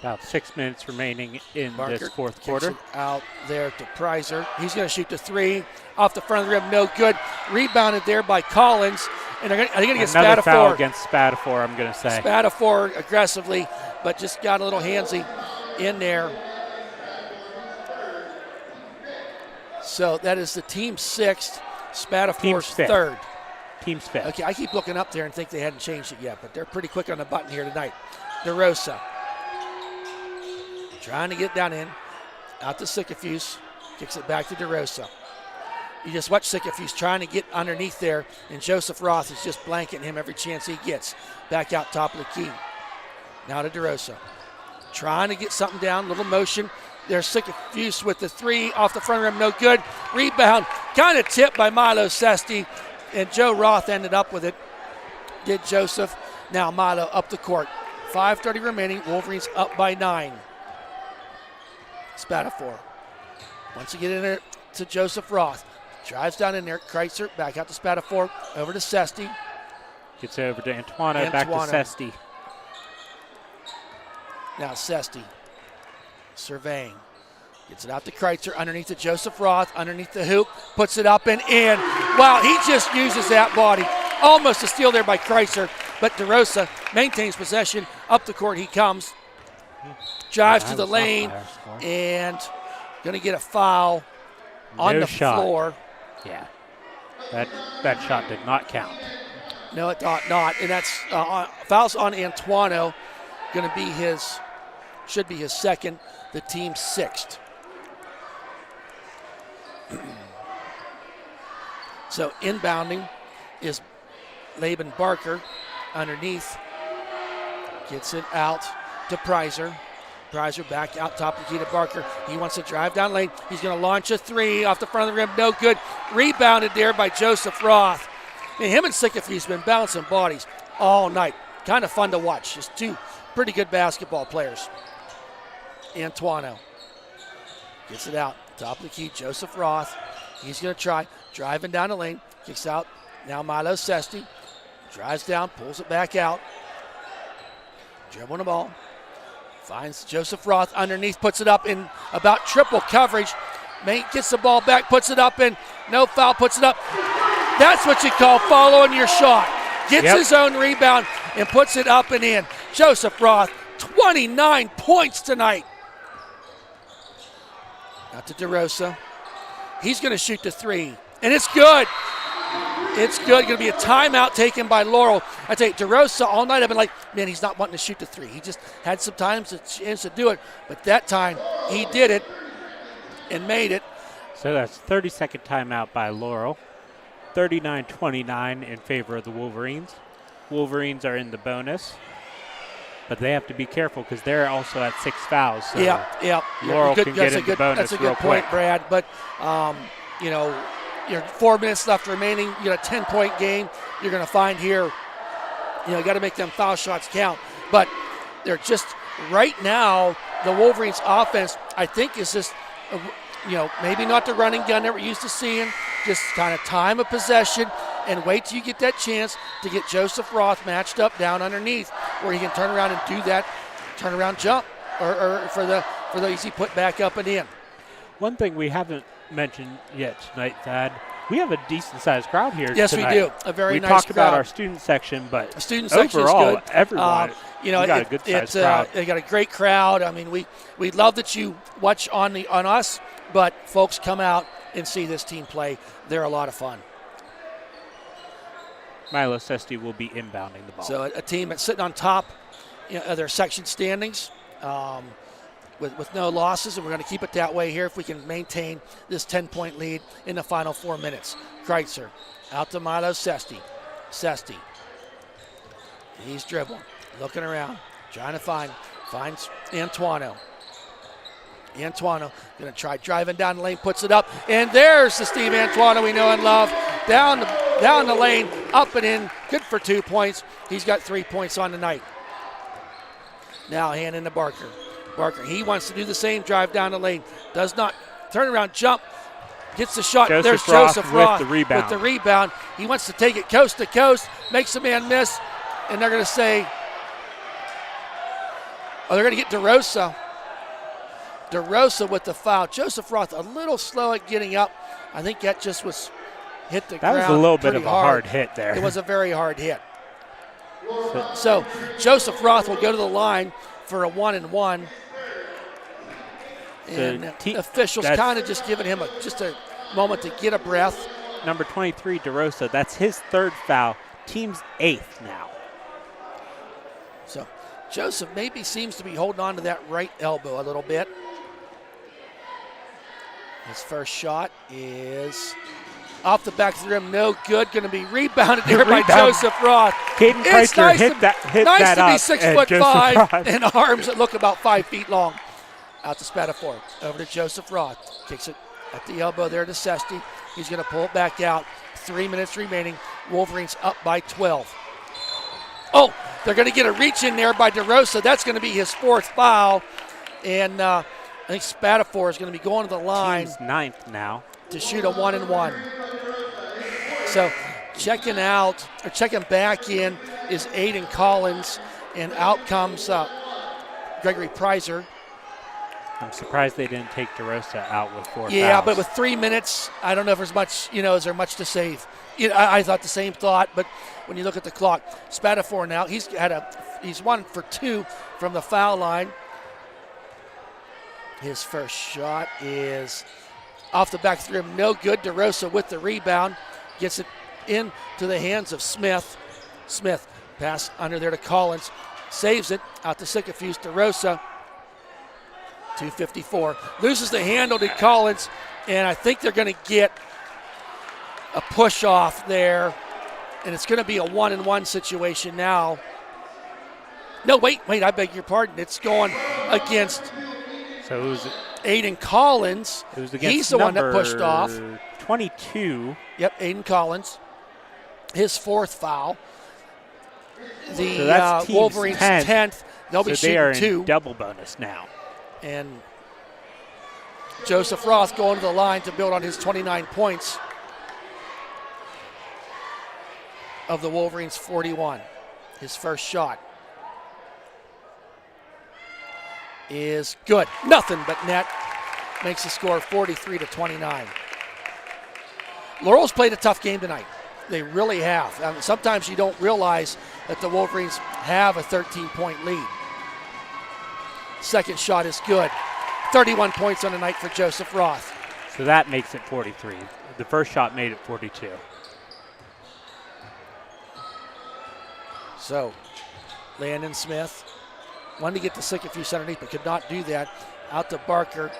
About 6 minutes remaining in this fourth quarter. Out there to Prizer. He's going to shoot the 3 off the front of the rim. No good. Rebounded there by Collins. And they're going to get Spatafor. Another foul against Spatafor, I'm going to say. Spatafor aggressively, but just got a little handsy in there. So that is the team's 6th, Spatafor's 3rd. Team's 5th. Okay, I keep looking up there and think they hadn't changed it yet, but they're pretty quick on the button here tonight. DeRosa trying to get down in. Out to Sikafuse. Kicks it back to DeRosa. You just watch Sikafuse trying to get underneath there, and Joseph Roth is just blanketing him every chance he gets. Back out top of the key. Now to DeRosa. Trying to get something down, little motion. There's Sikafuse with the 3 off the front rim, no good. Rebound, kind of tipped by Milo Sesti, and Joe Roth ended up with it. Did Joseph. Now Milo up the court. 5:30 remaining, Wolverines up by 9. Spatafor. Once you get in there to Joseph Roth. Drives down in there. Kreitzer back out to Spatafor. Over to Sesti. Gets over to Antuano. Back to Sesti. Now Sesti. Surveying. Gets it out to Kreitzer. Underneath to Joseph Roth. Underneath the hoop. Puts it up and in. Wow, he just uses that body. Almost a steal there by Kreitzer. But DeRosa maintains possession. Up the court he comes. Drives to the lane. And going to get a foul on the floor. Yeah. That shot did not count. No, it did not. And that's fouls on Antuano. Going to be should be his second, the team's sixth. So inbounding is Laban Barker underneath. Gets it out to Prizer. Prizer back out top of the key to Barker. He wants to drive down lane. He's going to launch a three off the front of the rim. No good. Rebounded there by Joseph Roth. And him and Sycophant's been bouncing bodies all night. Kind of fun to watch. Just two pretty good basketball players. Antuano gets it out. Top of the key, Joseph Roth. He's going to try. Driving down the lane. Kicks out. Now Milo Sesti. Drives down, pulls it back out. Dribbling the ball. Finds Joseph Roth underneath, puts it up in about triple coverage. Mate gets the ball back, puts it up in, no foul, puts it up. That's what you call following your shot. Gets his own rebound and puts it up and in. Joseph Roth, 29 points tonight. Out to DeRosa. He's going to shoot the three, and it's good. It's good. Going to be a timeout taken by Laurel. I tell you, DeRosa all night I've been like, man, he's not wanting to shoot the three. He just had some times a chance to do it, but that time he did it and made it. So that's 30-second timeout by Laurel. 39-29 in favor of the Wolverines. Wolverines are in the bonus, but they have to be careful because they're also at 6 fouls. So Laurel can get in the bonus That's a good point, quick. Brad. But, you're 4 minutes left remaining. You got a 10-point game. You're going to find here, you got to make them foul shots count. But they're just right now, the Wolverines offense, I think, is just, maybe not the running gun that we're used to seeing, just kind of time of possession and wait till you get that chance to get Joseph Roth matched up down underneath where he can turn around and do that turnaround jump or for the easy put back up and in. One thing we haven't mentioned yet tonight, Thad, we have a decent-sized crowd here Yes, tonight. we do. A very nice crowd. We talked about our student section, but the student section overall, is good. Everyone, we got a good-sized crowd. They got a great crowd. I mean, we love that you watch on us, but folks, come out and see this team play. They're a lot of fun. Milo Sesti will be inbounding the ball. So a team that's sitting on top of their section standings with no losses, and we're going to keep it that way here if we can maintain this 10-point lead in the final 4 minutes. Kreitzer out to Milo Sesti. Sesti. He's dribbling, looking around, trying to finds Antuano. Antuano going to try driving down the lane, puts it up, and there's the Steve Antuano we know and love. Down the lane, up and in, good for 2 points. He's got 3 points on the night. Now handing to Barker. Barker, he wants to do the same, drive down the lane. Does not. Turn around, jump. Gets the shot. There's Joseph Roth with the rebound. He wants to take it coast to coast, makes a man miss, and they're going to say, they're going to get DeRosa. DeRosa with the foul. Joseph Roth a little slow at getting up. I think that just was hit the ground. That was a little bit of a hard hit there. It was a very hard hit. So Joseph Roth will go to the line for a 1-and-1. And officials kind of just giving him just a moment to get a breath. Number 23, DeRosa, that's his third foul. Team's 8th now. So Joseph maybe seems to be holding on to that right elbow a little bit. His first shot is off the back of the rim, no good. Going to be rebounded there by Joseph Roth. Caden Kreitzer hit that nice to be up. 6'5" and arms that look about 5 feet long. Out to Spatafor, over to Joseph Roth. Kicks it at the elbow there to Sesti. He's going to pull it back out. 3 minutes remaining. Wolverines up by 12. Oh, they're going to get a reach in there by DeRosa. That's going to be his 4th foul. And think Spatafor is going to be going to the line. Team's 9th now. To shoot a 1-and-1. So checking back in is Aiden Collins, and out comes Gregory Prizer. I'm surprised they didn't take DeRosa out with 4 Yeah, fouls. but with 3 minutes, I don't know if there's much, is there much to save? I thought the same thought, but when you look at the clock, Spatafor now, he's 1 for 2 from the foul line. His first shot is off the back of the rim, no good. DeRosa with the rebound, gets it into the hands of Smith. Smith, pass under there to Collins, saves it out to Sycophus. DeRosa, 2:54, loses the handle to Collins, and I think they're going to get a push off there, and it's going to be a 1-and-1 situation now. No, wait, I beg your pardon. It's going against Aiden Collins. It was against He's the one that pushed off. 22. Yep, Aiden Collins. His 4th foul. The So that's team's Wolverines 10th. They'll be So they are shooting 2. in double bonus now. And Joseph Roth going to the line to build on his 29 points of the Wolverines' 41. His first shot is good. Nothing but net. Makes the score 43-29. Laurel's played a tough game tonight. They really have. I mean, sometimes you don't realize that the Wolverines have a 13-point lead. Second shot is good. 31 points on the night for Joseph Roth. So that makes it 43. The first shot made it 42. So, Landon Smith wanted to get the Sycophus underneath, but could not do that. Out to Barker.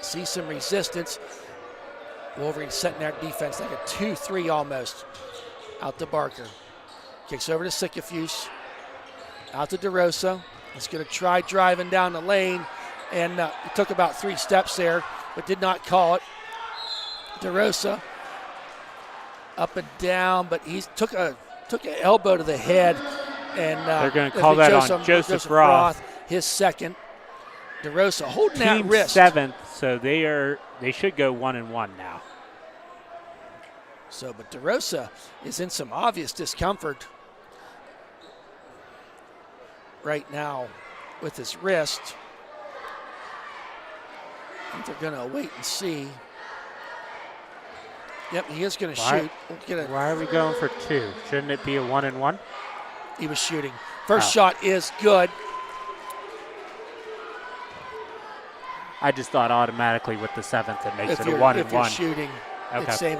See some resistance. Wolverines setting that defense like a 2-3 almost. Out to Barker. Kicks over to Sycophus. Out to DeRosa. He's going to try driving down the lane, and he took about 3 steps there, but did not call it. DeRosa up and down, but he took an elbow to the head, and they're going to call that on Joseph Roth. His second. DeRosa holding that Team wrist. 7th, so they should go 1-and-1 now. So, but DeRosa is in some obvious discomfort right now with his wrist. I think they're going to wait and see. Yep, he is going to shoot. Why are we going for 2? Shouldn't it be a 1-and-1? He was shooting. First shot is good. I just thought automatically with the 7th it makes it a 1-and-1. If you're shooting, Okay. it's same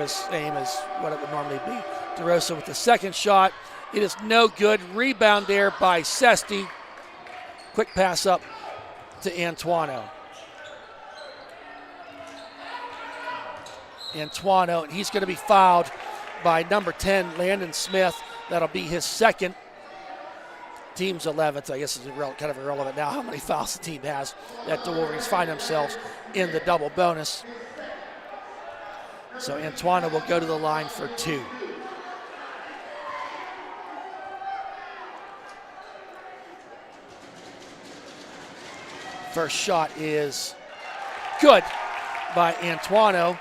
as what it would normally be. DeRosa with the second shot. It is no good. Rebound there by Sesti. Quick pass up to Antuano. And he's going to be fouled by number 10, Landon Smith. That'll be his second. Team's 11th. I guess it's kind of irrelevant now how many fouls the team has. That the Wolverines find themselves in the double bonus. So Antuano will go to the line for 2. First shot is good by Antuano.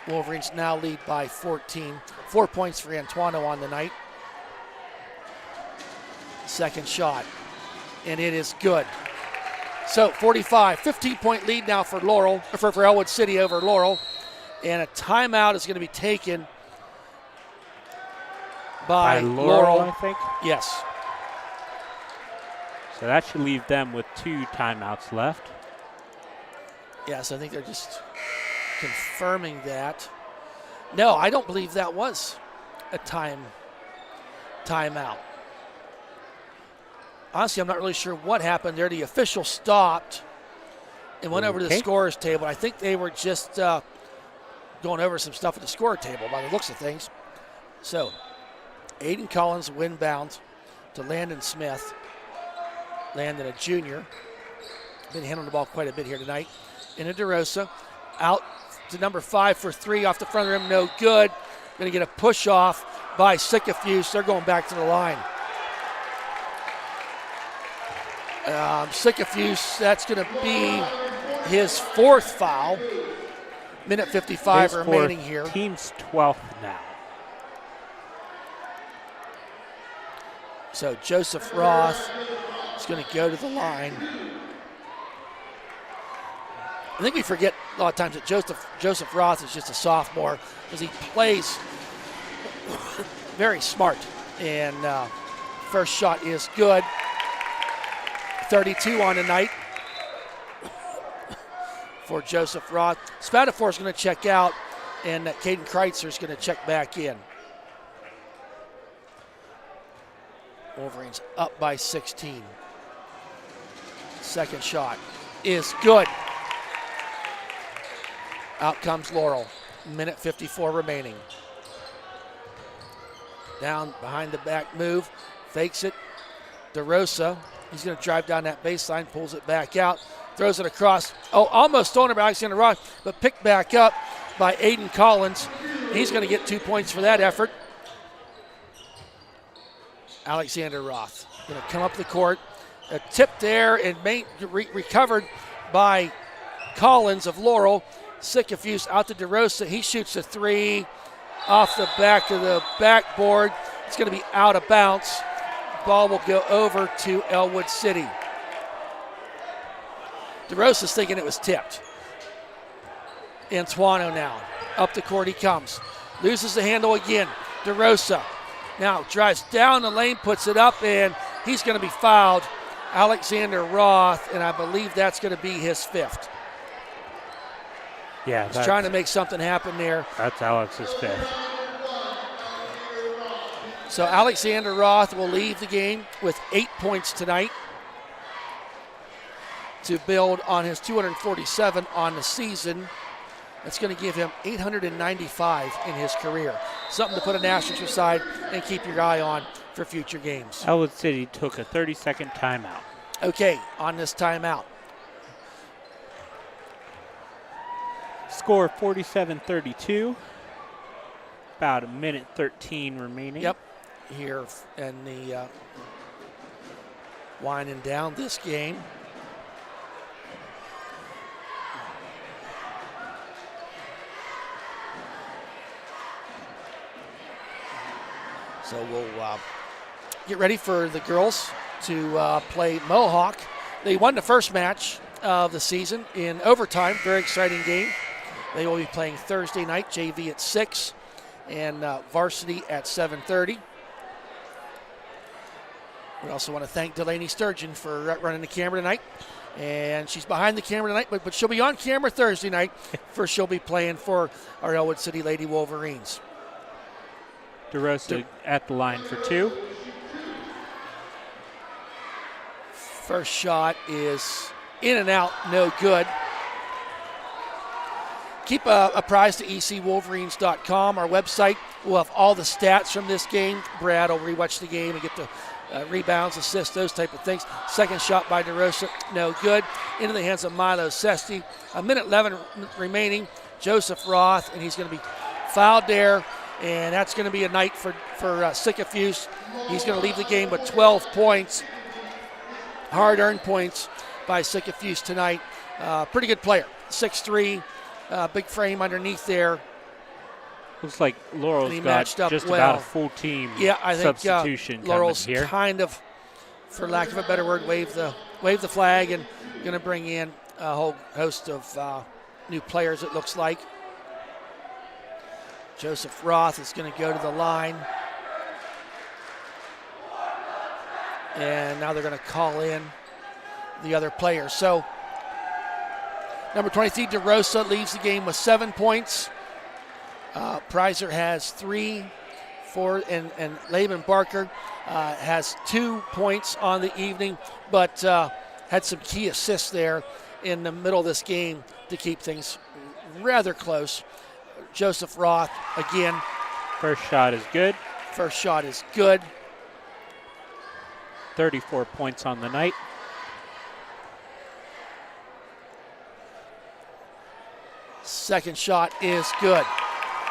Wolverines now lead by 14. 4 points for Antuano on the night. Second shot, and it is good. So 45, 15-point lead now for Laurel, for Ellwood City over Laurel. And a timeout is going to be taken by Laurel. I think. Yes. So that should leave them with 2 timeouts left. Yes, I think they're just confirming that. No, I don't believe that was a timeout. Honestly, I'm not really sure what happened there. The official stopped and went over to the scorer's table. I think they were just going over some stuff at the score table by the looks of things. So, Aiden Collins windbound to Landon Smith. Landon, a junior. Been handling the ball quite a bit here tonight. Into DeRosa. Out to number 5 for 3 off the front of the rim. No good. Going to get a push off by Sycophus. They're going back to the line. Sycophus, that's going to be his 4th foul. Minute 55 His remaining fourth, here. Team's 12th now. So Joseph Roth is going to go to the line. I think we forget a lot of times that Joseph Roth is just a sophomore because he plays very smart. And first shot is good. 32 on the night for Joseph Roth. Spatafor is going to check out, and Caden Kreitzer is going to check back in. Wolverines up by 16. Second shot is good. Out comes Laurel. Minute 54 remaining. Down behind the back move. Fakes it. DeRosa. He's going to drive down that baseline. Pulls it back out. Throws it across. Oh, almost stolen by Alexander Roth, but picked back up by Aiden Collins. He's going to get 2 points for that effort. Alexander Roth going to come up the court. A tip there and recovered by Collins of Laurel. Sycophus out to DeRosa. He shoots a 3 off the back of the backboard. It's going to be out of bounds. Ball will go over to Ellwood City. DeRosa's thinking it was tipped. Antuano now. Up the court he comes. Loses the handle again. DeRosa now drives down the lane, puts it up, and he's going to be fouled. Alexander Roth, and I believe that's going to be his 5th. Yeah, he's trying to make something happen there. That's Alex's 5th. So Alexander Roth will leave the game with 8 points tonight to build on his 247 on the season. That's going to give him 895 in his career. Something to put an asterisk aside and keep your eye on for future games. Ellwood City took a 30-second timeout. Okay, on this timeout. Score 47-32. About a minute 13 remaining. Yep, here in the winding down this game. So we'll get ready for the girls to play Mohawk. They won the first match of the season in overtime. Very exciting game. They will be playing Thursday night, JV at 6 and Varsity at 7:30. We also want to thank Delaney Sturgeon for running the camera tonight. And she's behind the camera tonight, but she'll be on camera Thursday night for she'll be playing for our Ellwood City Lady Wolverines. DeRosa at the line for 2. First shot is in and out, no good. Keep apprised to ecwolverines.com, our website. We'll have all the stats from this game. Brad will rewatch the game and get the rebounds, assists, those type of things. Second shot by DeRosa, no good. Into the hands of Milo Sesti. A minute 11 remaining. Joseph Roth, and he's going to be fouled there. And that's going to be a night for Sycophus. He's going to leave the game with 12 points. Hard-earned points by Sycophus tonight. Pretty good player. 6'3", big frame underneath there. Looks like Laurel's got just well. about a full team I think substitution Laurel's coming here. kind of, for lack of a better word, wave the flag and going to bring in a whole host of new players, it looks like. Joseph Roth is going to go to the line. And now they're going to call in the other players. So, number 23, DeRosa leaves the game with 7 points. Prizer has 3, 4, and Laban Barker has 2 points on the evening, but had some key assists there in the middle of this game to keep things rather close. Joseph Roth, again. First shot is good. First shot is good. 34 points on the night. Second shot is good.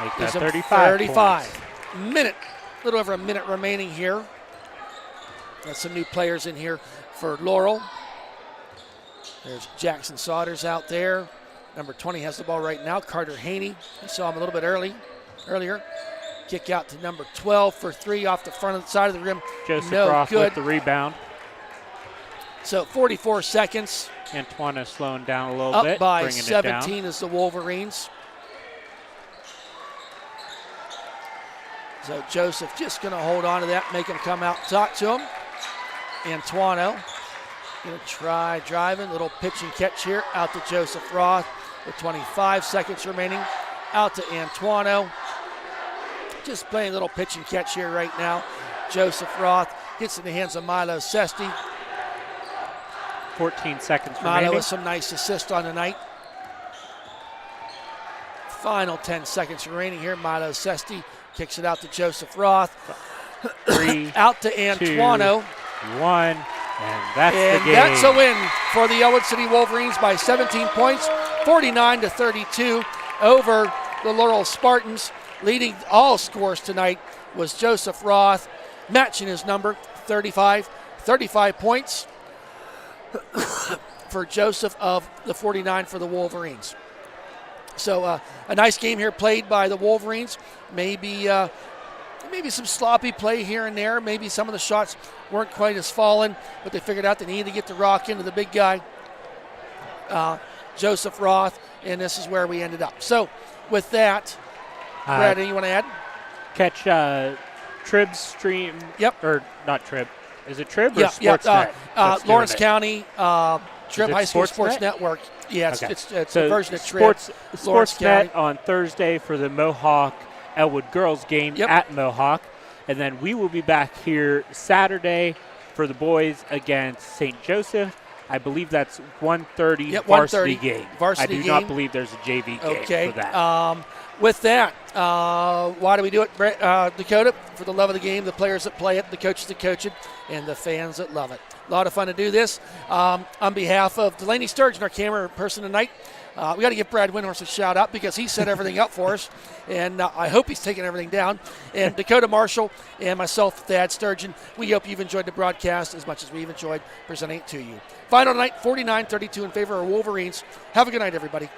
Make that Gives him 35 points. Minute, a little over a minute remaining here. Got some new players in here for Laurel. There's Jackson Saunders out there. Number 20 has the ball right now. Carter Haney. You saw him a little bit earlier. Kick out to number 12 for 3 off the front of the side of the rim. Joseph No Roth good. with the rebound. So 44 seconds. Antoine is slowing down a little Up bit, by bringing it 17 down. is the Wolverines. So Joseph just going to hold on to that, make him come out and talk to him. Antoine going to try driving. Little pitch and catch here. Out to Joseph Roth with 25 seconds remaining. Out to Antoine. Just playing a little pitch and catch here right now. Joseph Roth gets in the hands of Milo Sesti. 14 seconds Milo remaining. with some nice assists on the night. Final 10 seconds remaining here. Milo Sesti kicks it out to Joseph Roth. 3, out to 2, Antoine. 1, and that's the game. That's a win for the Ellwood City Wolverines by 17 points, 49-32 over the Laurel Spartans. Leading all scores tonight was Joseph Roth, matching his number, 35 points for Joseph of the 49 for the Wolverines. So a nice game here played by the Wolverines. Maybe some sloppy play here and there. Maybe some of the shots weren't quite as fallen, but they figured out they needed to get the rock into the big guy, Joseph Roth, and this is where we ended up. So with that, Brad, anything you want to add? Catch Trib's stream. Yep. Or not Trib. Is it Trib or Yeah, Sportsnet? that's doing Lawrence it? County Trib it High School Sportsnet? Sports Network. Yeah, Okay. it's So a version of Trib. Lawrence Sportsnet County. on Thursday for the Mohawk Ellwood girls game Yep. at Mohawk. And then we will be back here Saturday for the boys against St. Joseph. I believe that's 1:30 Yep, varsity 1:30 game. varsity I do game. not believe there's a JV game Okay. for that. With that, why do we do it, Dakota? For the love of the game, the players that play it, the coaches that coach it, and the fans that love it. A lot of fun to do this. On behalf of Delaney Sturgeon, our camera person tonight, we got to give Brad Windhorst a shout out because he set everything up for us, and I hope he's taking everything down. And Dakota Marshall and myself, Thad Sturgeon, we hope you've enjoyed the broadcast as much as we've enjoyed presenting it to you. Final night, 49-32 in favor of Wolverines. Have a good night, everybody.